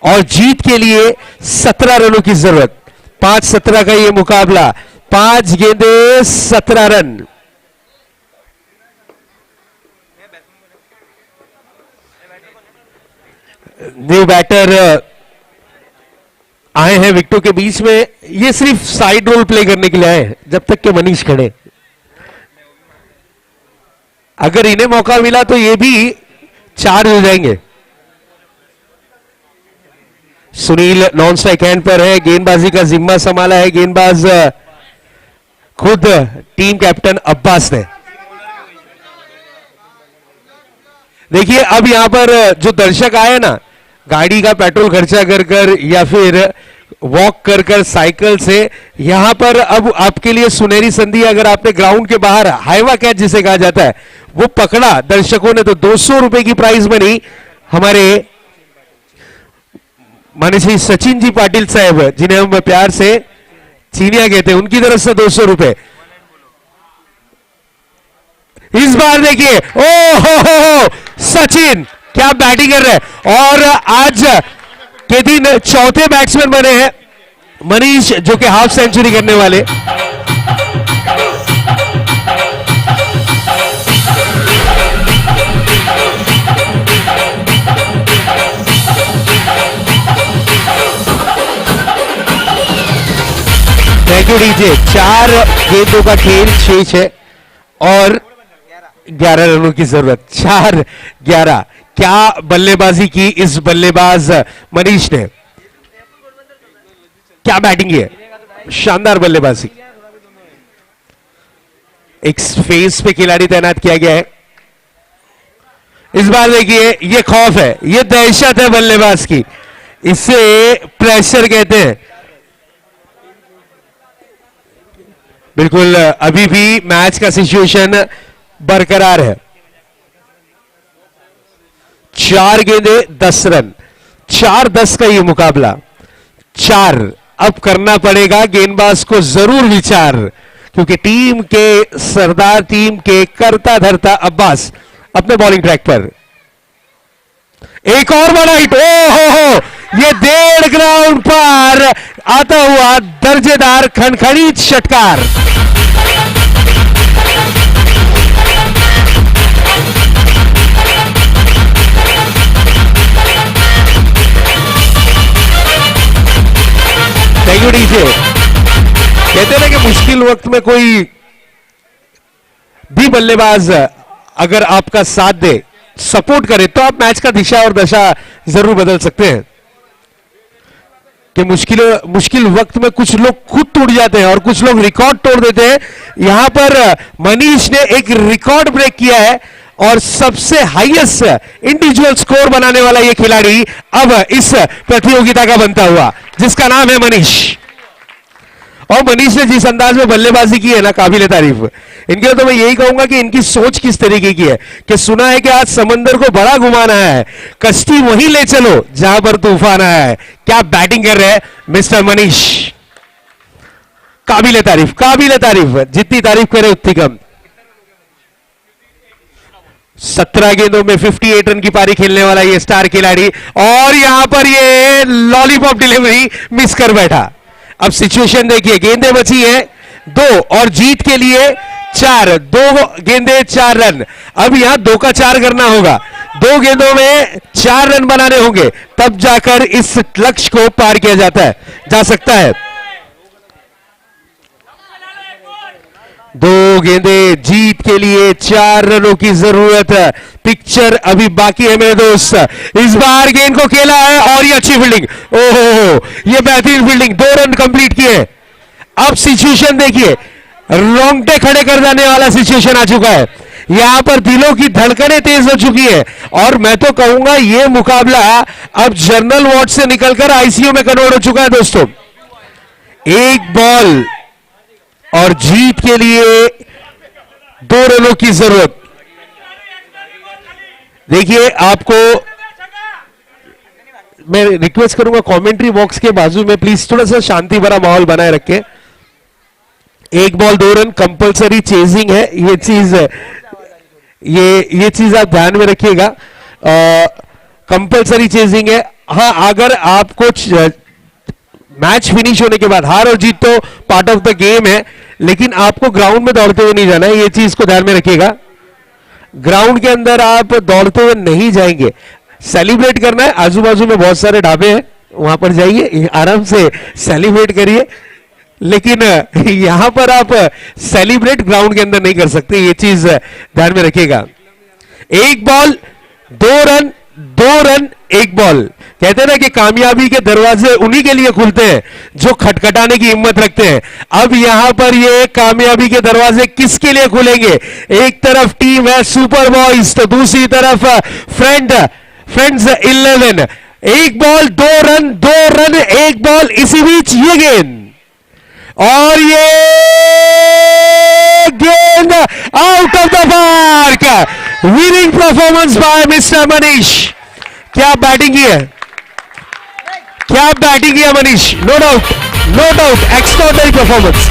और जीत के लिए 17 रनों की जरूरत। 5-17 का ये मुकाबला, 5 गेंदे 17 रन। न्यू बैटर आए हैं विकेटों के बीच में, ये सिर्फ साइड रोल प्ले करने के लिए आए हैं जब तक के मनीष खड़े। अगर इन्हें मौका मिला तो ये भी 4 हो जाएंगे। सुनील नॉन स्ट्राइक हैंड पर है, गेंदबाजी का जिम्मा संभाला है गेंदबाज खुद टीम कैप्टन अब्बास ने। देखिए अब यहां पर जो दर्शक आए ना, गाड़ी का पेट्रोल खर्चा कर कर या फिर वॉक कर कर साइकिल से, यहां पर अब आपके लिए सुनहरी संधि। अगर आपने ग्राउंड के बाहर हाईवा कैच जिसे कहा जाता है वो पकड़ा दर्शकों ने, तो 200 रुपए की प्राइज मनी हमारे माननीय श्री सचिन जी पाटिल साहब, जिन्हें हम प्यार से चीनिया कहते हैं, उनकी तरफ से 200 रुपए। इस बार देखिए, ओ हो सचिन क्या बैटिंग कर रहे हैं। और आज के दिन चौथे बैट्समैन बने हैं मनीष, जो कि हाफ सेंचुरी करने वाले। Thank you DJ. 4 गेंदों का खेल, 6 और 11 रनों की जरूरत। 4-11। क्या बल्लेबाजी की इस बल्लेबाज मनीष ने, क्या बैटिंग है, शानदार बल्लेबाजी। एक फेस पे खिलाड़ी तैनात किया गया है इस बार। देखिए ये खौफ है, ये दहशत है बल्लेबाज की, इसे प्रेशर कहते हैं। बिल्कुल अभी भी मैच का सिचुएशन बरकरार है। 4 गेंदे 10 रन, 4-10 का ये मुकाबला। 4 अब करना पड़ेगा गेंदबाज को जरूर विचार, क्योंकि टीम के सरदार, टीम के करता धरता अब्बास अपने बॉलिंग ट्रैक पर। एक और बड़ा हिट, हो ये 1.5 ग्राउंड पर आता हुआ दर्जेदार खनखनीत षटकार। Thank you DJ. कहते हैं ना कि मुश्किल वक्त में कोई भी बल्लेबाज अगर आपका साथ दे, सपोर्ट करे, तो आप मैच का दिशा और दशा जरूर बदल सकते हैं। कि मुश्किल वक्त में कुछ लोग खुद टूट जाते हैं और कुछ लोग रिकॉर्ड तोड़ देते हैं। यहां पर मनीष ने एक रिकॉर्ड ब्रेक किया है और सबसे हाईएस्ट इंडिविजुअल स्कोर बनाने वाला यह खिलाड़ी अब इस प्रतियोगिता का बनता हुआ, जिसका नाम है मनीष। और मनीष ने जिस अंदाज में बल्लेबाजी की है ना, काबिल तारीफ। इनके लिए तो मैं यही कहूंगा कि इनकी सोच किस तरीके की है, कि सुना है कि आज समंदर को बड़ा घुमाना है, कश्ती वहीं ले चलो जहां पर तूफान आया है। क्या बैटिंग कर रहे हैं मिस्टर मनीष, काबिल तारीफ, काबिल तारीफ। जितनी तारीफ करे उतनी कम। 17 गेंदों में 58 रन की पारी खेलने वाला ये स्टार खिलाड़ी, और यहां पर ये लॉलीपॉप डिलीवरी मिस कर बैठा। अब सिचुएशन देखिए, गेंदें बची है 2 और जीत के लिए 4, 2 गेंदे 4 रन। अब यहां 2 का 4 करना होगा, 2 गेंदों में 4 रन बनाने होंगे, तब जाकर इस लक्ष्य को पार किया जा सकता है। 2 गेंदे जीत के लिए 4 रनों की जरूरत है। पिक्चर अभी बाकी है मेरे दोस्त। इस बार गेंद को खेला है और ये अच्छी फील्डिंग, ओहो ये बेहतरीन फील्डिंग, 2 रन कंप्लीट किए। अब सिचुएशन देखिए, रोंगटे खड़े कर देने वाला सिचुएशन आ चुका है। यहां पर दिलों की धड़कनें तेज हो चुकी है, और मैं तो कहूंगा ये मुकाबला अब जनरल वार्ड से निकलकर आईसीयू में कन्वर्ट हो चुका है दोस्तों। 1 बॉल और जीत के लिए 2 रनों की जरूरत। देखिए आपको मैं रिक्वेस्ट करूंगा कमेंट्री बॉक्स के बाजू में प्लीज थोड़ा सा शांति भरा माहौल बनाए रखें। 1 बॉल 2 रन कंपलसरी चेजिंग है, ये चीज आप ध्यान में रखिएगा। कंपलसरी चेजिंग है। हाँ, अगर आपको मैच फिनिश होने के बाद, हार और जीत तो पार्ट ऑफ द गेम है, लेकिन आपको ग्राउंड में दौड़ते हुए नहीं जाना है, ये चीज को ध्यान में रखिएगा। ग्राउंड के अंदर आप दौड़ते हुए नहीं जाएंगे, सेलिब्रेट करना है। आजू बाजू में बहुत सारे ढाबे हैं, वहां पर जाइए, आराम से सेलिब्रेट करिए, लेकिन यहां पर आप सेलिब्रेट ग्राउंड के अंदर नहीं कर सकते, ये चीज ध्यान में रखिएगा। 1 बॉल 2 रन, 2 रन 1 बॉल। कहते हैं ना कि कामयाबी के दरवाजे उन्हीं के लिए खुलते हैं जो खटखटाने की हिम्मत रखते हैं। अब यहां पर ये कामयाबी के दरवाजे किसके लिए खुलेंगे? एक तरफ टीम है सुपर बॉयज, तो दूसरी तरफ friends 11। 1 ball 2 run, 2 run 1 ball. इसी बीच ये गेंद, और ये गेंद out of the park. Winning performance by mister Manish. क्या बैटिंग की है, क्या बैटिंग किया Manish, no doubt, no doubt, extraordinary performance.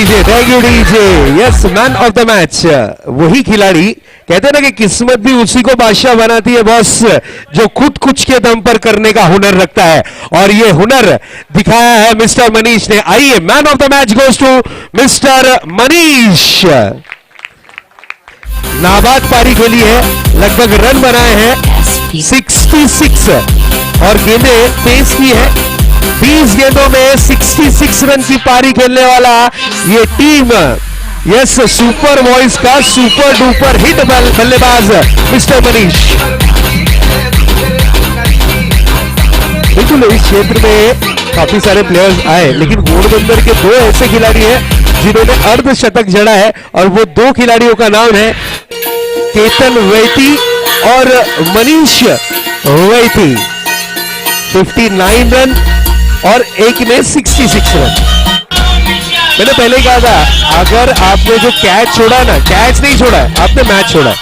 DJ. Yes, man of the match वही खिलाड़ी, कहते हैं ना कि किस्मत भी उसी को बादशाह बनाती है बॉस, जो खुद कुछ के दम पर करने का हुनर रखता है, और ये हुनर दिखाया है मिस्टर मनीष ने। आइए, man of the match goes to mister Manish. नाबाद पारी खेली है, लगभग रन बनाए हैं 66 और गेंदें तेज की है। 20 गेंदों में 66 रन की पारी खेलने वाला ये टीम, यस, सुपर वॉइस का सुपर डुपर हिट बल्लेबाज मिस्टर मनीष। बिल्कुल, इस क्षेत्र में काफी सारे प्लेयर्स आए, लेकिन घोड़बंदर के दो ऐसे खिलाड़ी हैं जिन्होंने अर्धशतक जड़ा है, और वो दो खिलाड़ियों का नाम है केतन वैती और मनीष वैती। 59 रन और एक में 66 रन। मैंने पहले कहा था, अगर आपने जो कैच छोड़ा ना, कैच नहीं छोड़ा है आपने, मैच छोड़ा है।